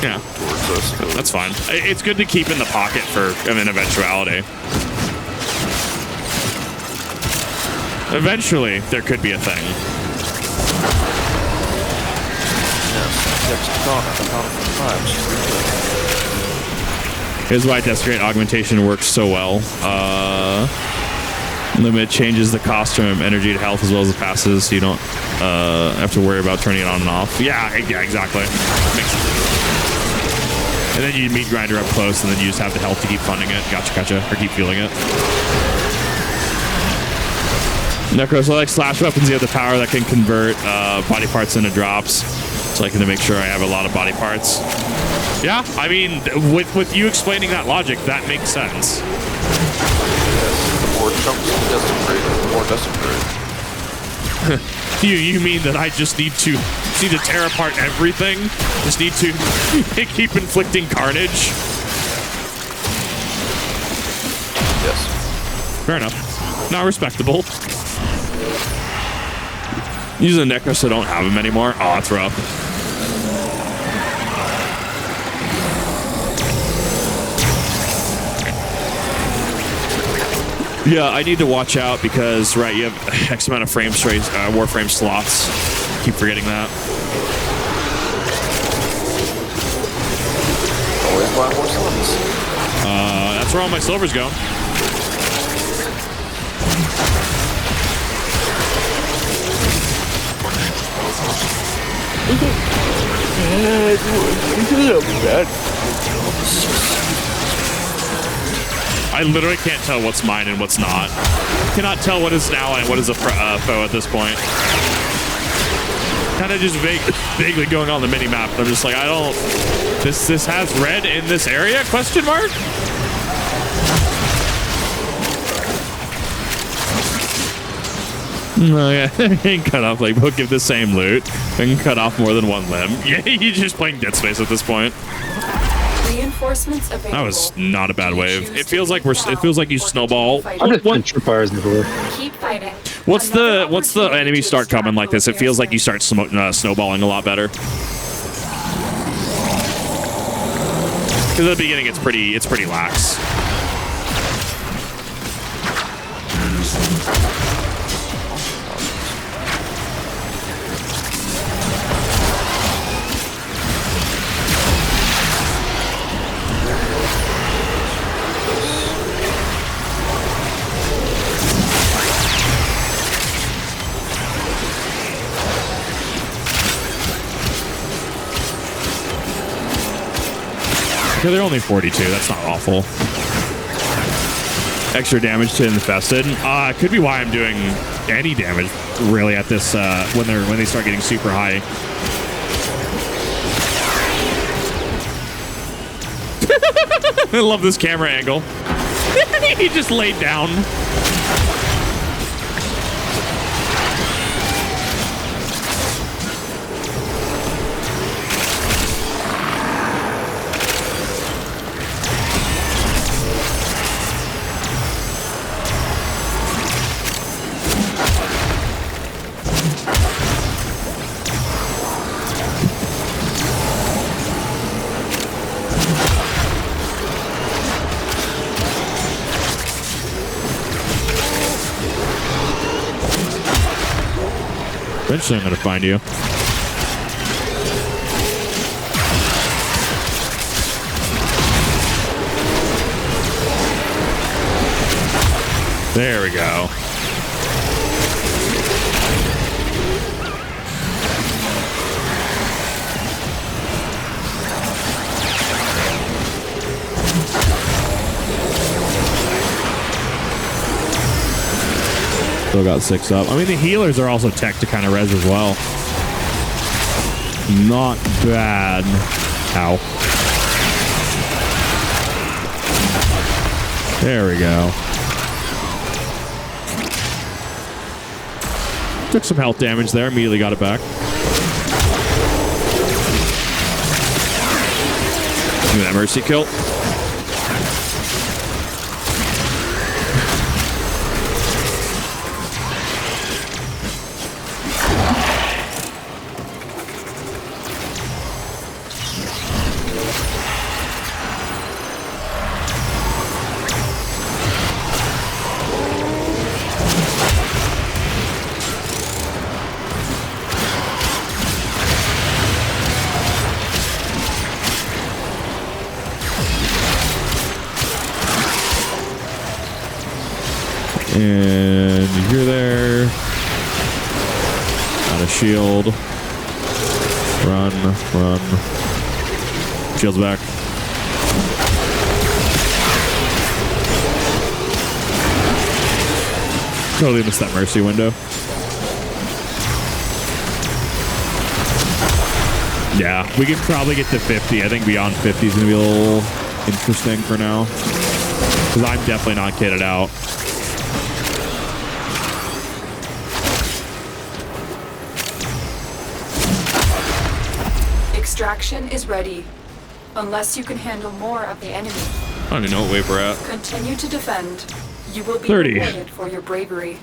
yeah, towards us. That's fine. It's good to keep in the pocket for an eventuality. Eventually, there could be a thing. Here's why Desecrate Augmentation works so well. Limit changes the cost from energy to health as well as the passes, so you don't have to worry about turning it on and off. Yeah, exactly. Makes sense. And then you meat grinder up close, and then you just have the health to keep funding it. Gotcha. Or keep fueling it. Necros, I like slash weapons. You have the power that can convert body parts into drops. So I can make sure I have a lot of body parts. Yeah, I mean, with you explaining that logic, that makes sense. The more chunks of desecrate, the more desecrate. You mean that I just need to tear apart everything? Just need to keep inflicting carnage? Yes. Fair enough. Not respectable. Using a Necros, so I don't have them anymore. Oh, that's rough. Yeah, I need to watch out because, right, you have X amount of Warframe slots. Keep forgetting that. Always buy more slots. That's where all my silvers go. I literally can't tell what's mine and what's not. Cannot tell what is an ally and what is a foe at this point. Kind of just vaguely going on the mini map. I'm just like, I don't. This has red in this area? Question mark. No, yeah, you can cut off, like, we'll give the same loot. We can cut off more than one limb. Yeah, you're just playing Dead Space at this point. Reinforcements available. That was not a bad wave. It feels like you snowball. I've been tripwires before. Keep fighting. Once the enemies start coming like this, it feels like you start snowballing a lot better. Because at the beginning, it's pretty lax. Okay, they're only 42. That's not awful. Extra damage to infested. Could be why I'm doing any damage really at this when they start getting super high. I love this camera angle. He just laid down. Eventually, I'm going to find you. There we go. Still got 6 up. I mean, the healers are also tech to kind of res as well. Not bad. Ow. There we go. Took some health damage there. Immediately got it back. Give me that mercy kill. And you're there. Got a shield. Run, run. Shield's back. Totally missed that mercy window. Yeah, we can probably get to 50. I think beyond 50 is going to be a little interesting for now. Because I'm definitely not kitted out. Extraction is ready. Unless you can handle more of the enemy. I don't even know what wave we're at. Continue to defend. You will be 30. rewarded for your bravery.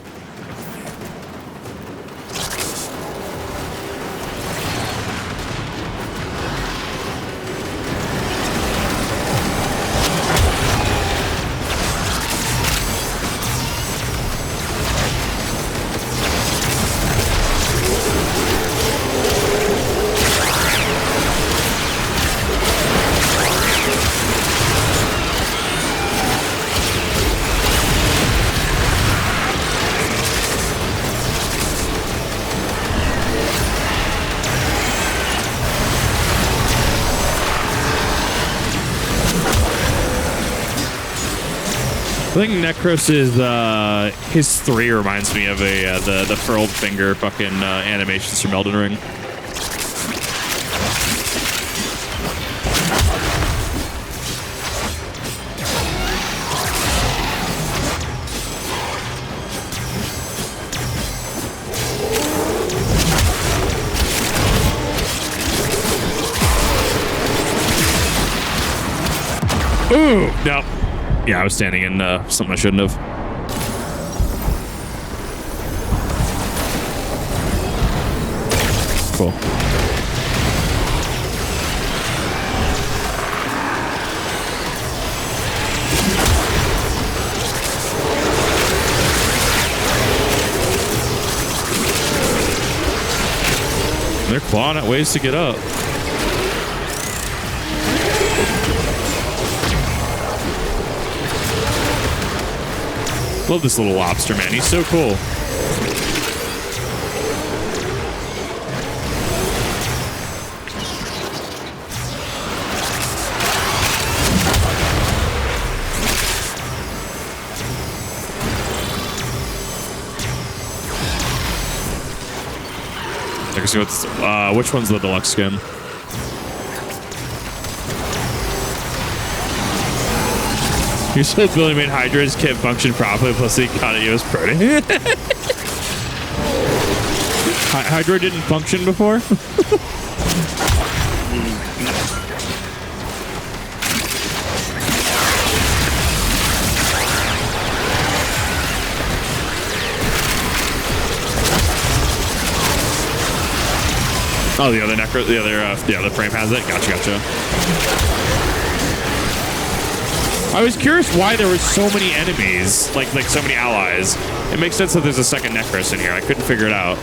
I think Necros is his 3 reminds me of the furled finger fucking animations from Elden Ring. Ooh, no. Yeah, I was standing in something I shouldn't have. Cool. They're clawing at ways to get up. Love this little lobster, man. He's so cool. I can see what's which one's the deluxe skin. You said Billy made Hydra's can't function properly, plus he got it was pretty. Hydra didn't function before? Oh, the other necro, the other frame has it. Gotcha. I was curious why there were so many enemies, like so many allies. It makes sense that there's a second Necros in here. I couldn't figure it out.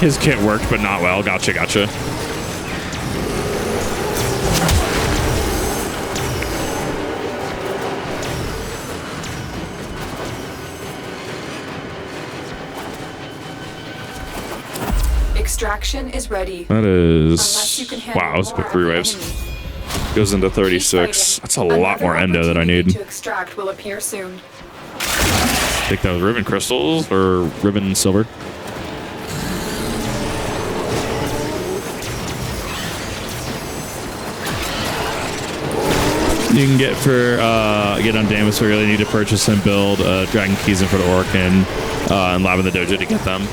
His kit worked, but not well. Gotcha. Extraction is ready. That is... Wow, that was quick 3 waves. Goes into 36. That's a lot more endo than I need. To extract will appear soon. Take those ribbon crystals or ribbon silver. You can get for get on Deimos, we really need to purchase and build Dragon Kizuna for the Orc and Lab in the Dojo to get them.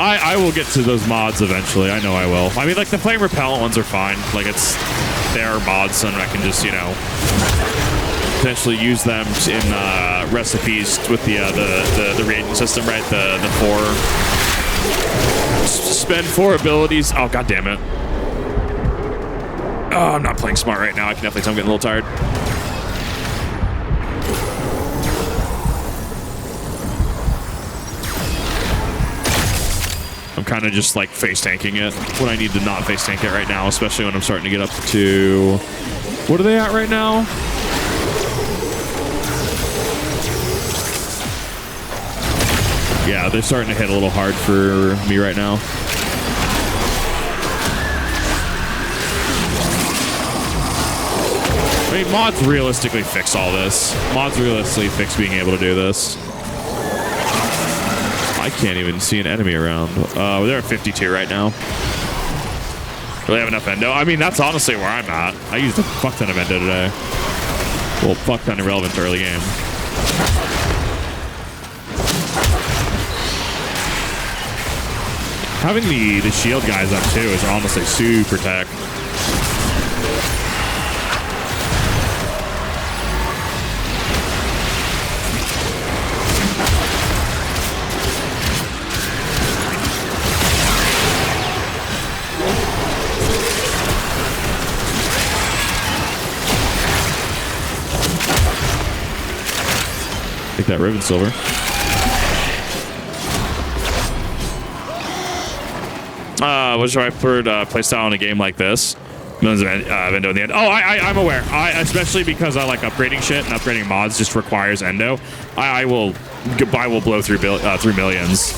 I will get to those mods eventually. I know I will. I mean, like, the flame repellent ones are fine. Like, it's their mods, and I can just, you know, potentially use them in recipes with the reagent system, right? The 4. Spend 4 abilities. Oh, god damn it. Oh, I'm not playing smart right now. I can definitely tell I'm getting a little tired. I'm kind of just like face tanking it when I need to not face tank it right now, especially when I'm starting to get up to... What are they at right now? Yeah, they're starting to hit a little hard for me right now. I mean, mods realistically fix all this. Mods realistically fix being able to do this. I can't even see an enemy around. They're at 52 right now. Do they have enough endo? I mean, that's honestly where I'm at. I used a fuck ton of endo today. Well, fuck ton of relevance early game. Having the shield guys up too is honestly super tech. Take that ribbon silver. What's your preferred playstyle in a game like this? Millions of endo in the end. Oh, I'm aware. Especially because I like upgrading shit, and upgrading mods just requires endo. I will blow through millions.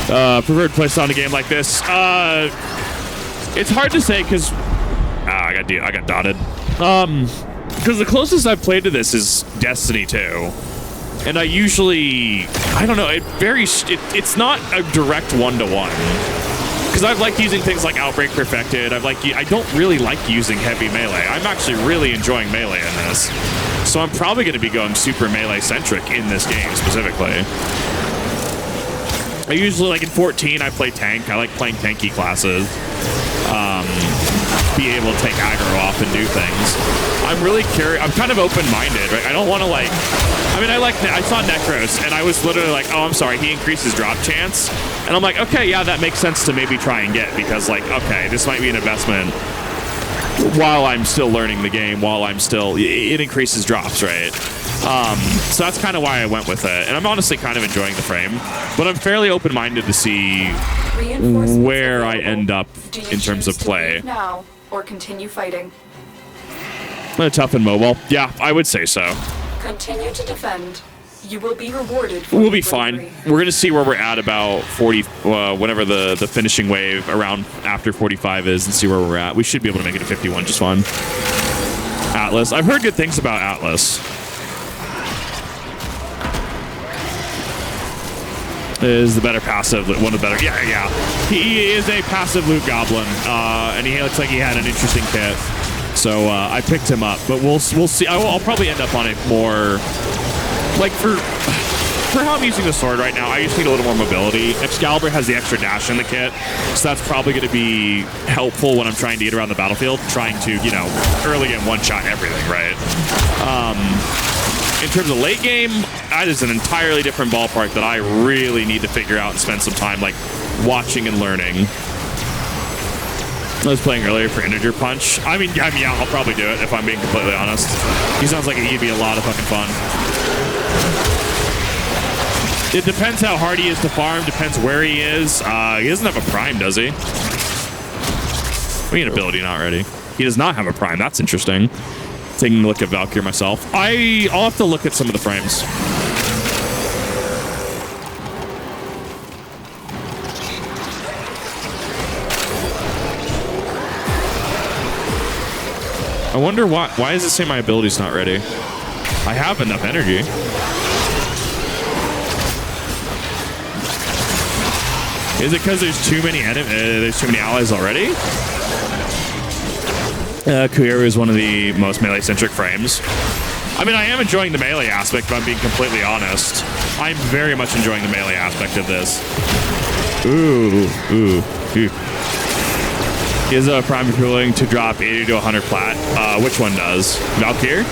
Preferred playstyle in a game like this. It's hard to say because I got dotted. Because the closest I've played to this is Destiny 2. And I usually, I don't know, it varies. It's not a direct one-to-one. Because I've liked using things like Outbreak Perfected. I don't really like using heavy melee. I'm actually really enjoying melee in this. So I'm probably going to be going super melee-centric in this game specifically. I usually, like in 14, I play tank. I like playing tanky classes. Be able to take aggro off and do things. I'm really curious. I'm kind of open-minded, right? I don't want to like... I mean, I saw Necros, and I was literally like, oh, I'm sorry, he increases drop chance. And I'm like, okay, yeah, that makes sense to maybe try and get, because, like, okay, this might be an investment while I'm still learning the game, while I'm still... It increases drops, right? So that's kind of why I went with it. And I'm honestly kind of enjoying the frame, but I'm fairly open-minded to see where I end up in terms of play. Now or continue fighting. Tough and mobile. Yeah, I would say so. Continue to defend. You will be rewarded for We'll be fine. We're going to see where we're at about 40, whenever the finishing wave around after 45 is, and see where we're at. We should be able to make it to 51 just fine. Atlas. I've heard good things about Atlas. Is the better passive, one of the better. Yeah. He is a passive loot goblin, and he looks like he had an interesting kit. So I picked him up, but we'll see. I'll probably end up on it more. Like for how I'm using the sword right now, I just need a little more mobility. Excalibur has the extra dash in the kit, so that's probably going to be helpful when I'm trying to get around the battlefield, trying to, you know, early and one-shot everything, right? In terms of late game, that is an entirely different ballpark that I really need to figure out and spend some time, like, watching and learning. I was playing earlier for Integer Punch. I mean, yeah, I'll probably do it if I'm being completely honest. He sounds like he'd be a lot of fucking fun. It depends how hard he is to farm, depends where he is. He doesn't have a prime, does he? I mean, ability not ready. He does not have a prime. That's interesting. Taking a look at Valkyrie myself. I'll have to look at some of the frames. I wonder why does it say my ability's not ready? I have enough energy. Is it because there's too many allies already? Kuiru is one of the most melee-centric frames. I mean, I am enjoying the melee aspect, but I'm being completely honest. I'm very much enjoying the melee aspect of this. Ooh. He has a prime willing to drop 80 to 100 plat. Which one does? Valkyrie?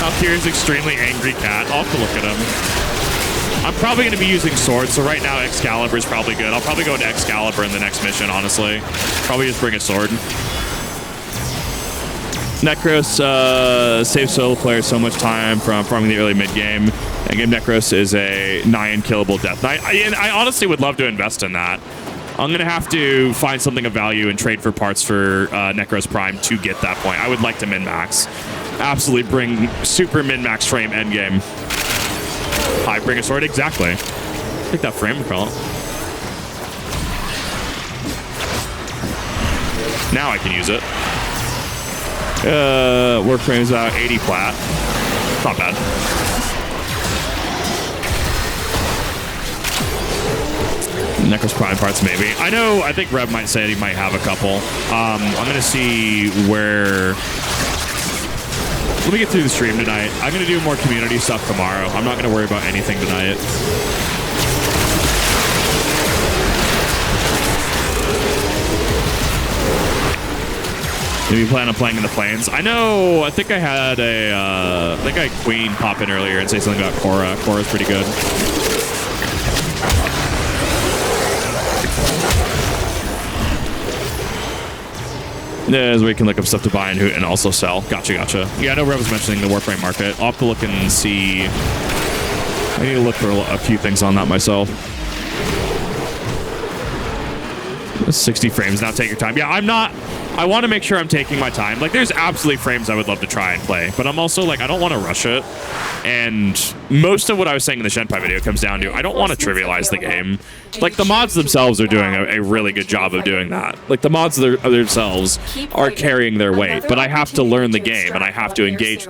Valkyrie's extremely angry cat. I'll have to look at him. I'm probably going to be using swords, so right now Excalibur is probably good. I'll probably go into Excalibur in the next mission, honestly. Probably just bring a sword. Necros saves solo players so much time from farming the early mid-game. And game Necros is a nigh unkillable Death Knight. I honestly would love to invest in that. I'm going to have to find something of value and trade for parts for Necros Prime to get that point. I would like to min-max. Absolutely bring super min-max frame endgame. I bring a sword, exactly. Take that frame call. Now I can use it. Warframe is about 80 plat. Not bad. Necros Prime parts, maybe. I think Rev might say he might have a couple. I'm going to see where... Let me get through the stream tonight. I'm going to do more community stuff tomorrow. I'm not going to worry about anything tonight. Maybe plan on playing in the plains. I think I had Queen pop in earlier and say something about Korra. Korra's pretty good. As we can look up stuff to buy and also sell. Gotcha. Yeah, I know Rev was mentioning the Warframe market. I'll have to look and see. I need to look for a few things on that myself. 60 frames, now take your time. Yeah, I want to make sure I'm taking my time. Like, there's absolutely frames I would love to try and play, but I'm also like, I don't want to rush it. And most of what I was saying in the Shenpai video comes down to, I don't want to trivialize the game. Like, the mods themselves are doing a really good job of doing that. Like, the mods themselves are carrying their weight, but I have to learn the game, and I have to engage.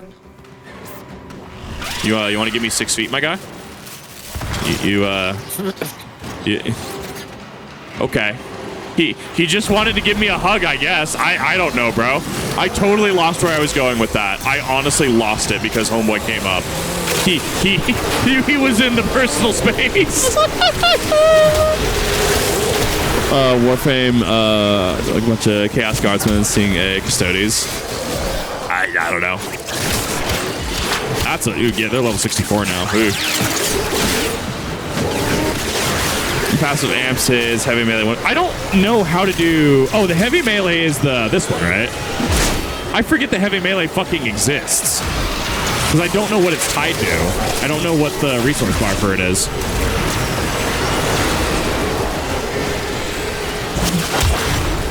You want to give me 6 feet, my guy? Okay. He just wanted to give me a hug, I guess. I don't know, bro. I totally lost where I was going with that. I honestly lost it because Homeboy came up. He was in the personal space. Warframe, like a bunch of Chaos Guardsmen seeing a Custodes. I don't know. Yeah, they're level 64 now. Ooh. Passive amps his heavy melee one. I don't know how to do... Oh, the heavy melee is this one, right? I forget the heavy melee fucking exists. Because I don't know what it's tied to. I don't know what the resource bar for it is.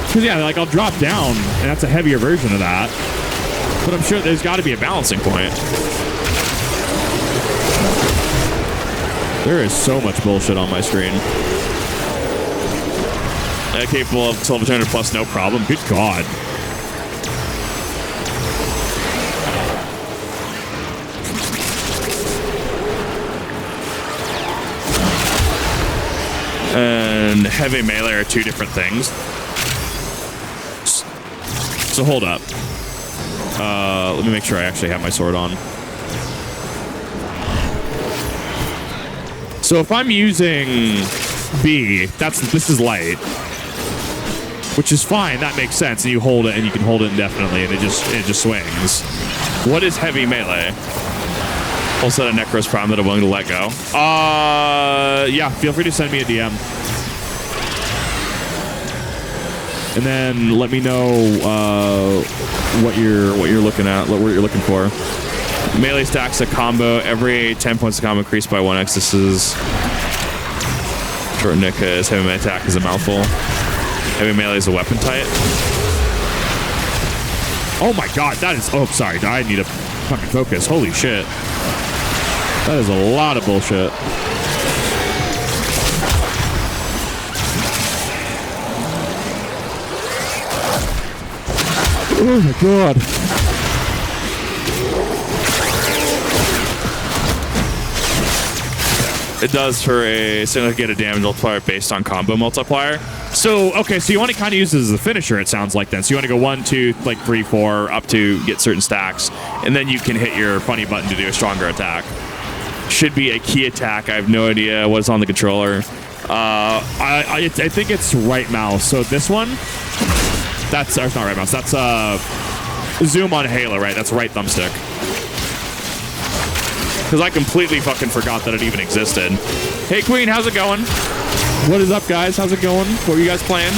Because, yeah, like, I'll drop down, and that's a heavier version of that. But I'm sure there's got to be a balancing point. There is so much bullshit on my screen. Capable of 1200 plus, no problem. Good God. And heavy melee are two different things. So hold up. Let me make sure I actually have my sword on. So if I'm using B, this is light, which is fine. That makes sense. And you hold it, and you can hold it indefinitely, and it just swings. What is heavy melee? Full set of Necros Prime that I'm willing to let go. Yeah, feel free to send me a DM. And then let me know what you're looking at, what you're looking for. Melee stacks a combo. Every 10 points of combo increased by 1x. This is short nick is heavy melee attack is a mouthful. Heavy melee is a weapon type. Oh my god, that is... Oh, sorry. I need to fucking focus. Holy shit. That is a lot of bullshit. Oh my god. It does for a significant damage multiplier based on combo multiplier. So, okay, so you want to kind of use this as a finisher, it sounds like then. So you want to go 1, 2, like 3, 4, up to get certain stacks. And then you can hit your funny button to do a stronger attack. Should be a key attack. I have no idea what's on the controller. I think it's right mouse. So this one, that's not right mouse. That's zoom on Halo, right? That's right thumbstick. Because I completely fucking forgot that it even existed. Hey, Queen, how's it going? What is up, guys? How's it going? What are you guys playing?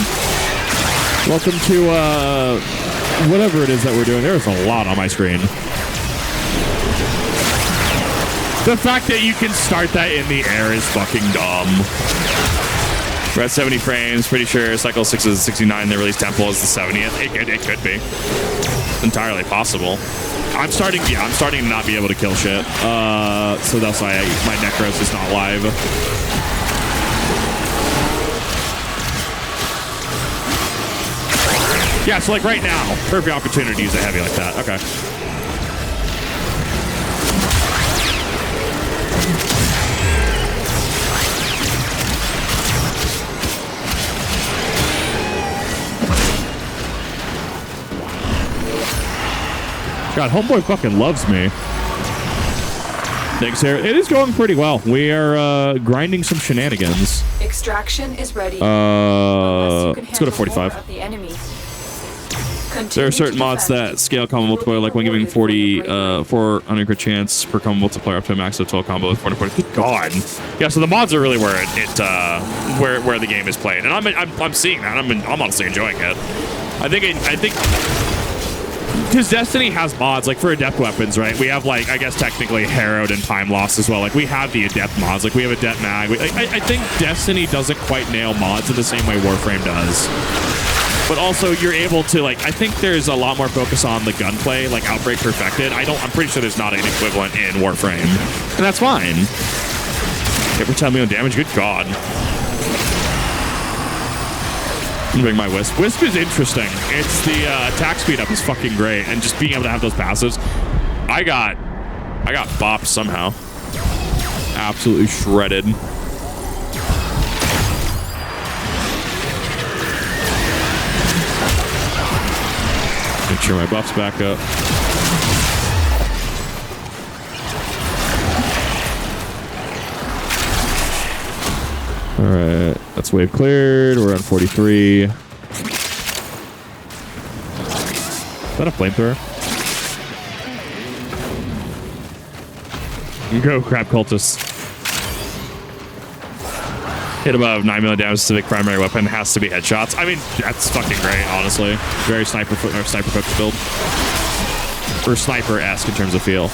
Welcome to whatever it is that we're doing. There's a lot on my screen. The fact that you can start that in the air is fucking dumb. We're at 70 frames. Pretty sure Cycle 6 is 69. The release tempo is the 70th. It could be. It's entirely possible. I'm starting to not be able to kill shit. So that's why my Necros is not live. Yeah, so like right now, perfect opportunity to use a heavy like that. Okay. God, homeboy fucking loves me. Thanks, Sarah. It is going pretty well. We are grinding some shenanigans. Extraction is ready. Let's go to 45. There are certain mods that scale combo multiplier, like when giving 400 crit chance per combo multiplier up to a max of 12 combo with 440. Good God. Yeah, so the mods are really where where the game is played, and I'm seeing that. I'm honestly enjoying it. I think. Because Destiny has mods, like for Adept weapons, right? We have, like, I guess technically Harrowed and Time Lost as well. Like, we have the Adept mods. Like, we have Adept Mag. I think Destiny doesn't quite nail mods in the same way Warframe does. But also, you're able to, like, I think there's a lot more focus on the gunplay, like Outbreak Perfected. I'm pretty sure there's not an equivalent in Warframe. And that's fine. Can't tell me on damage. Good God. I'm gonna bring my Wisp. Wisp is interesting. It's the attack speed up is fucking great, and just being able to have those passives. I got bopped somehow. Absolutely shredded. Make sure my buff's back up. All right, that's wave cleared. We're on 43. Is that a flamethrower? Go, crab cultists. Hit above 9 million damage. Specific primary weapon has to be headshots. I mean, that's fucking great, honestly. Very sniper focused build. Or sniper-esque in terms of feel.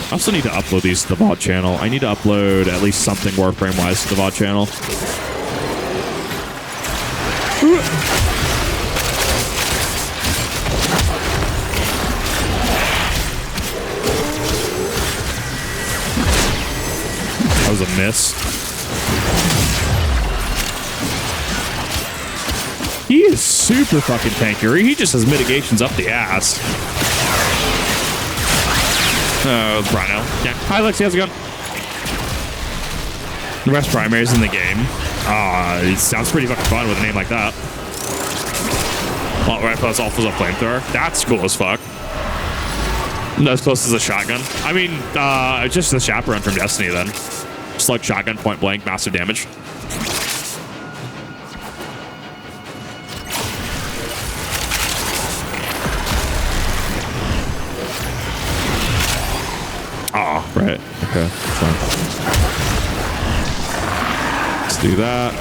I also need to upload these to the VOD channel. I need to upload at least something Warframe-wise to the VOD channel. That was a miss. He is super fucking tanky. He just has mitigations up the ass. Oh, Rhino. Yeah. Hi, Lexi. How's it going? The best primaries in the game. It sounds pretty fucking fun with a name like that. Right, plus also a flamethrower. That's cool as fuck. Not as close as a shotgun. I mean, just the chaperone from Destiny then. Just like shotgun, point blank, massive damage. Oh, right. Okay. Fine. Let's do that.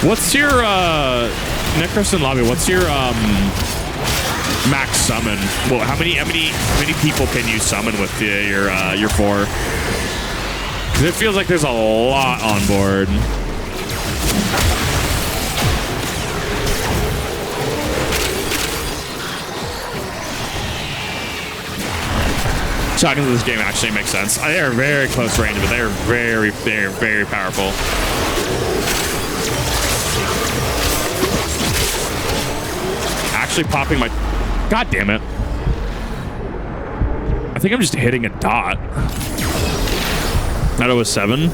What's your Necros and Lobby? What's your max summon? Well, how many people can you summon with your 4? Because it feels like there's a lot on board. Shotguns in this game actually make sense. They are very close range, but they are very, very, very powerful. Actually popping my... God damn it. I think I'm just hitting a dot. That was 7.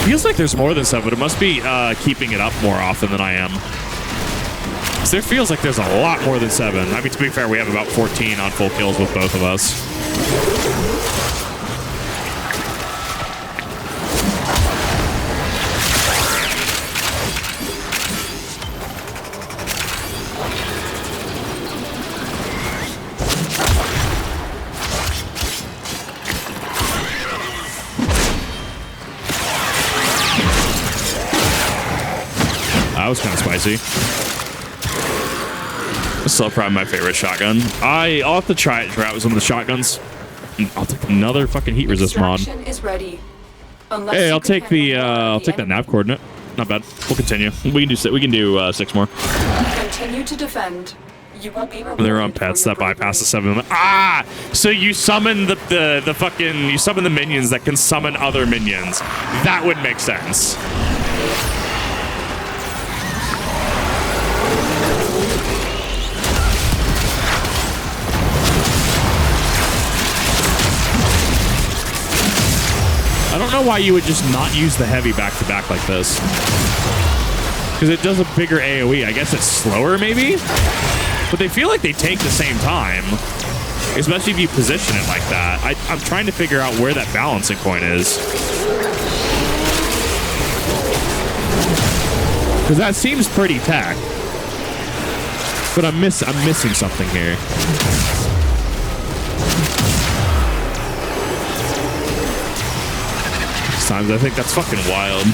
Feels like there's more than 7, but it must be keeping it up more often than I am. So there feels like there's a lot more than 7. I mean, to be fair, we have about 14 on full kills with both of us. That was kind of spicy. Still probably my favorite shotgun. I'll have to try it out with some of the shotguns. I'll take another fucking heat resist mod. Is ready. Hey, I'll take that nav coordinate. Not bad. We'll continue. We can do 6 more. Continue to defend. You will be rewarded. They're on pets that bypass the 7. Ah! So you summon you summon the minions that can summon other minions. That would make sense. I don't know why you would just not use the heavy back-to-back like this. Because it does a bigger AoE. I guess it's slower, maybe? But they feel like they take the same time. Especially if you position it like that. I'm trying to figure out where that balancing point is. Because that seems pretty tech. But I'm missing something here. Times. I think that's fucking wild.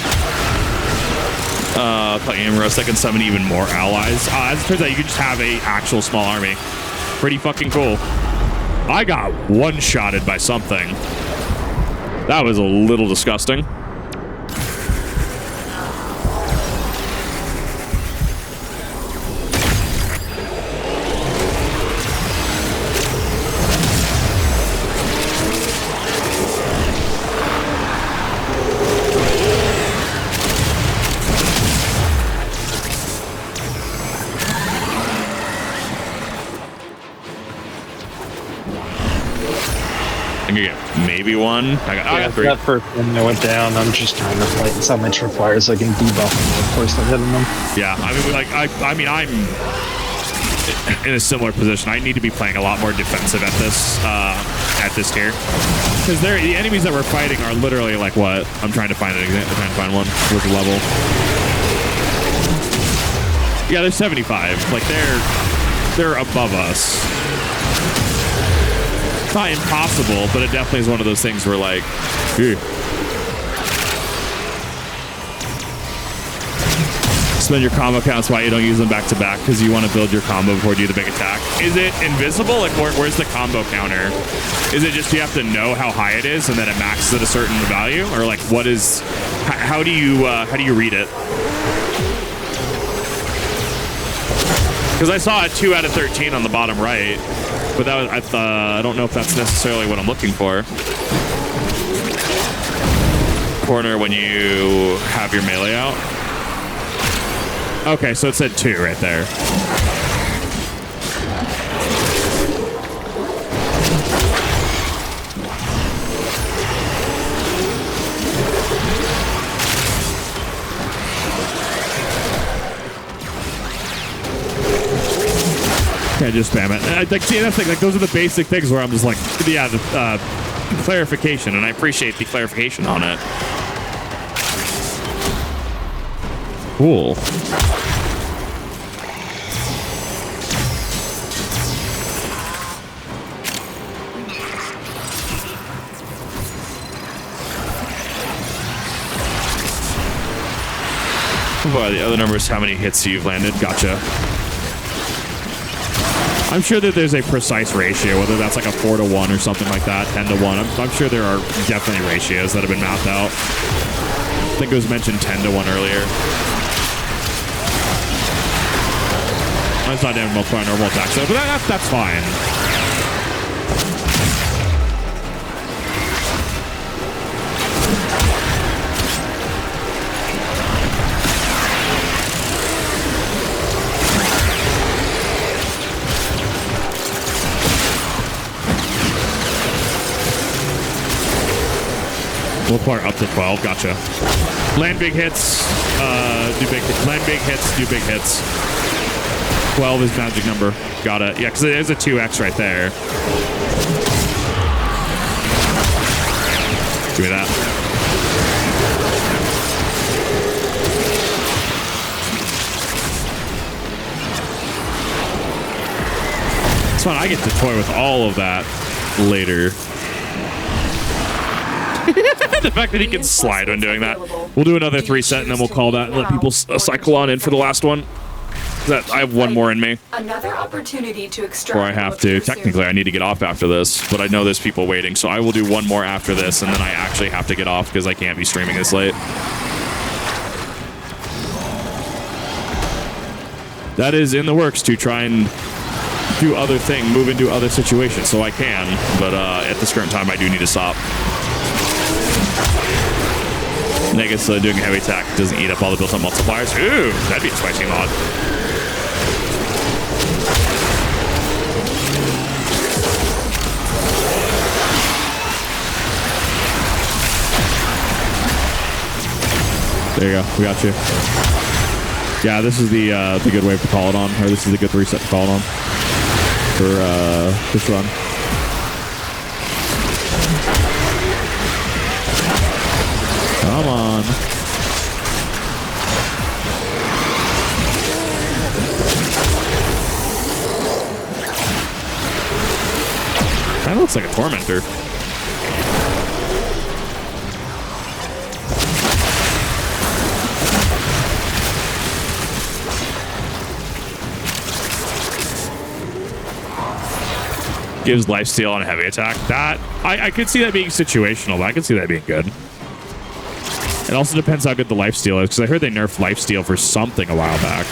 Playing Amorous, I can summon even more allies. As it turns out, you can just have a actual small army. Pretty fucking cool. I got one-shotted by something. That was a little disgusting. Maybe one. I got 3. That first one that went down, I'm just trying to fight some extra fire so I can debuff them before I start hitting them. Yeah, I mean, I'm in a similar position. I need to be playing a lot more defensive at this tier. Because the enemies that we're fighting are literally like what? I'm trying to find an example. I'm trying to find one with the level. Yeah, they're 75. Like they're above us. It's not impossible, but it definitely is one of those things where like, ew. Spend your combo counts why you don't use them back to back because you want to build your combo before you do the big attack. Is it invisible? Like where's the combo counter? Is it just you have to know how high it is and then it maxes at a certain value, or like what is? How do you read it? Because I saw a 2 out of 13 on the bottom right, but that was I don't know if that's necessarily what I'm looking for. Corner when you have your melee out. Okay, so it said 2 right there. Okay, just spam it. Like, see, that's like those are the basic things where I'm just like, yeah, the clarification, and I appreciate the clarification on it. Cool. Well, the other number is how many hits you've landed. Gotcha. I'm sure that there's a precise ratio, whether that's like a 4 to 1 or something like that, 10 to 1. I'm sure there are definitely ratios that have been mapped out. I think it was mentioned 10 to 1 earlier. That's not damage multiplier normal attack, so but that's fine. Multiplier up to 12, gotcha. Land big hits, do big hits. Land big hits, do big hits. 12 is magic number. Got it. Yeah, because there's a 2x right there. Give me that. It's fun. I get to toy with all of that later. The fact that he can slide when doing that. We'll do another 3 set and then we'll call that and let people cycle on in for the last one. I have one more in me. Another opportunity to extract. Or I have to. Technically, I need to get off after this, but I know there's people waiting, so I will do one more after this, and then I actually have to get off because I can't be streaming this late. That is in the works to try and do other thing, move into other situations, so I can, but at this current time, I do need to stop. And I guess doing a heavy attack doesn't eat up all the built-up multipliers. Ooh, that'd be a spicy mod. There you go. We got you. Yeah, this is the good wave to call it on, or this is a good reset to call it on for this run. Come on. That looks like a tormentor. Gives lifesteal on a heavy attack. That I could see that being situational, but I could see that being good. It also depends how good the lifesteal is, because I heard they nerfed lifesteal for something a while back.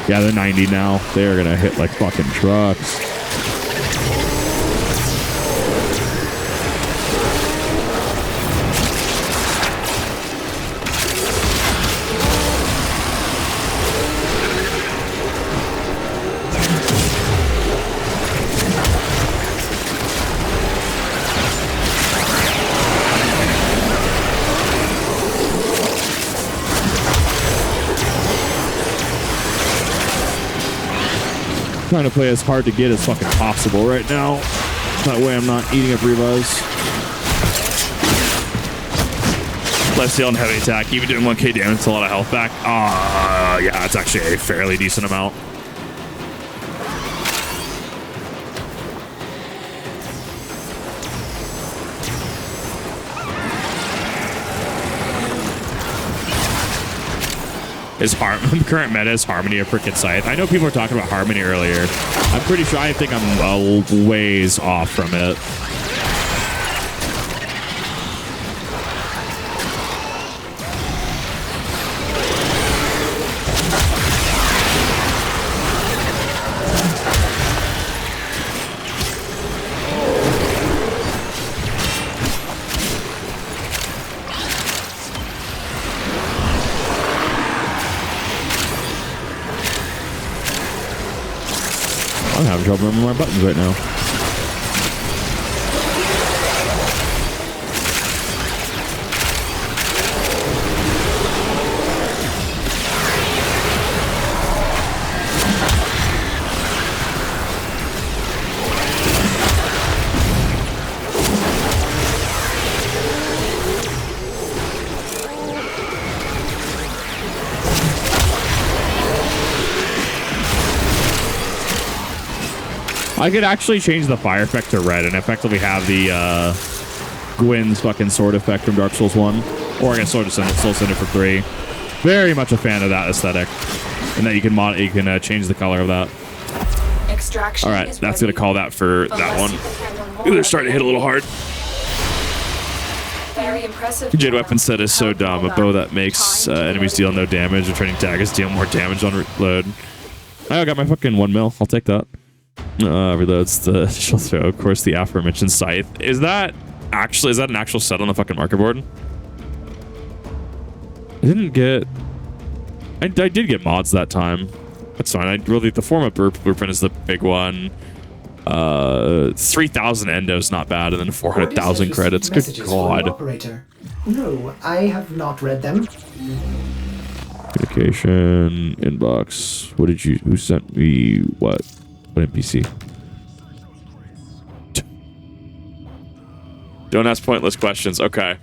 Yeah, they're 90 now. They're gonna hit like fucking trucks. Trying to play as hard to get as fucking possible right now. That way I'm not eating up revives. Lifesteal and heavy attack, even doing 1k damage, it's a lot of health back. Yeah, it's actually a fairly decent amount. Is current meta is Harmony a freaking Scythe? I know people were talking about Harmony earlier. I'm pretty sure, I think I'm a ways off from it. I'm having trouble remembering my buttons right now. I could actually change the fire effect to red and effectively have the Gwyn's fucking sword effect from Dark Souls 1. Or I guess Soul Cinder for 3. Very much a fan of that aesthetic. And that you can change the color of that. Alright, that's going to call that for that one. Ooh, they're starting to hit a little hard. Very impressive. Jade Weapon set is so dumb. A bow that makes enemies deal no damage. A training daggers deal more damage on reload. I got my fucking 1 mil. I'll take that. Reloads the she'll throw, of course, the aforementioned scythe. Is that an actual set on the fucking market board? I didn't get. I did get mods that time. That's fine. The form of blueprint is the big one. 3,000 endo's not bad, and then 400,000 credits. Good god. Operator. No, I have not read them. Communication inbox. What did you? Who sent me what? What NPC? Don't ask pointless questions. Okay,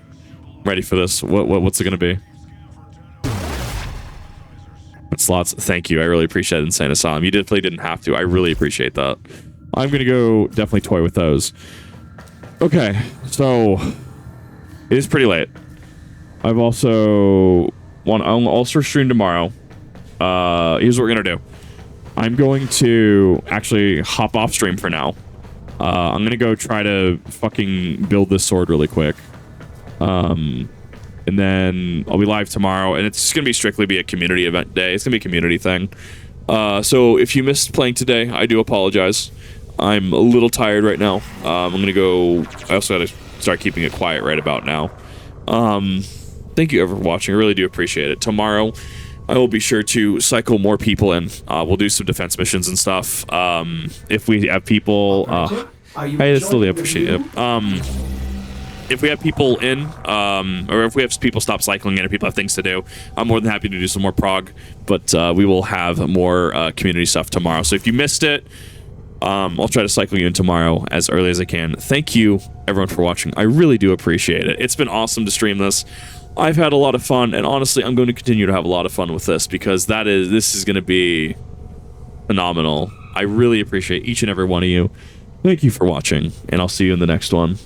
I'm ready for this. What's it gonna be? Slots. Thank you. I really appreciate it, Insane Asylum. You didn't have to. I really appreciate that. I'm gonna go definitely toy with those. Okay, so it is pretty late. I'll also stream tomorrow. Here's what we're gonna do. I'm going to actually hop off stream for now. I'm gonna go try to fucking build this sword really quick. And then I'll be live tomorrow, and it's just gonna strictly be a community event day. It's gonna be a community thing. So if you missed playing today, I do apologize. I'm a little tired right now. I'm gonna go. I also gotta start keeping it quiet right about now. Thank you everyone for watching. I really do appreciate it. Tomorrow, I will be sure to cycle more people in. We'll do some defense missions and stuff. If we have people, I still appreciate it. If we have people in, or if we have people stop cycling in, or people have things to do, I'm more than happy to do some more prog. But we will have more community stuff tomorrow. So if you missed it, I'll try to cycle you in tomorrow as early as I can. Thank you, everyone, for watching. I really do appreciate it. It's been awesome to stream this. I've had a lot of fun, and honestly, I'm going to continue to have a lot of fun with this because this is going to be phenomenal. I really appreciate each and every one of you. Thank you for watching, and I'll see you in the next one.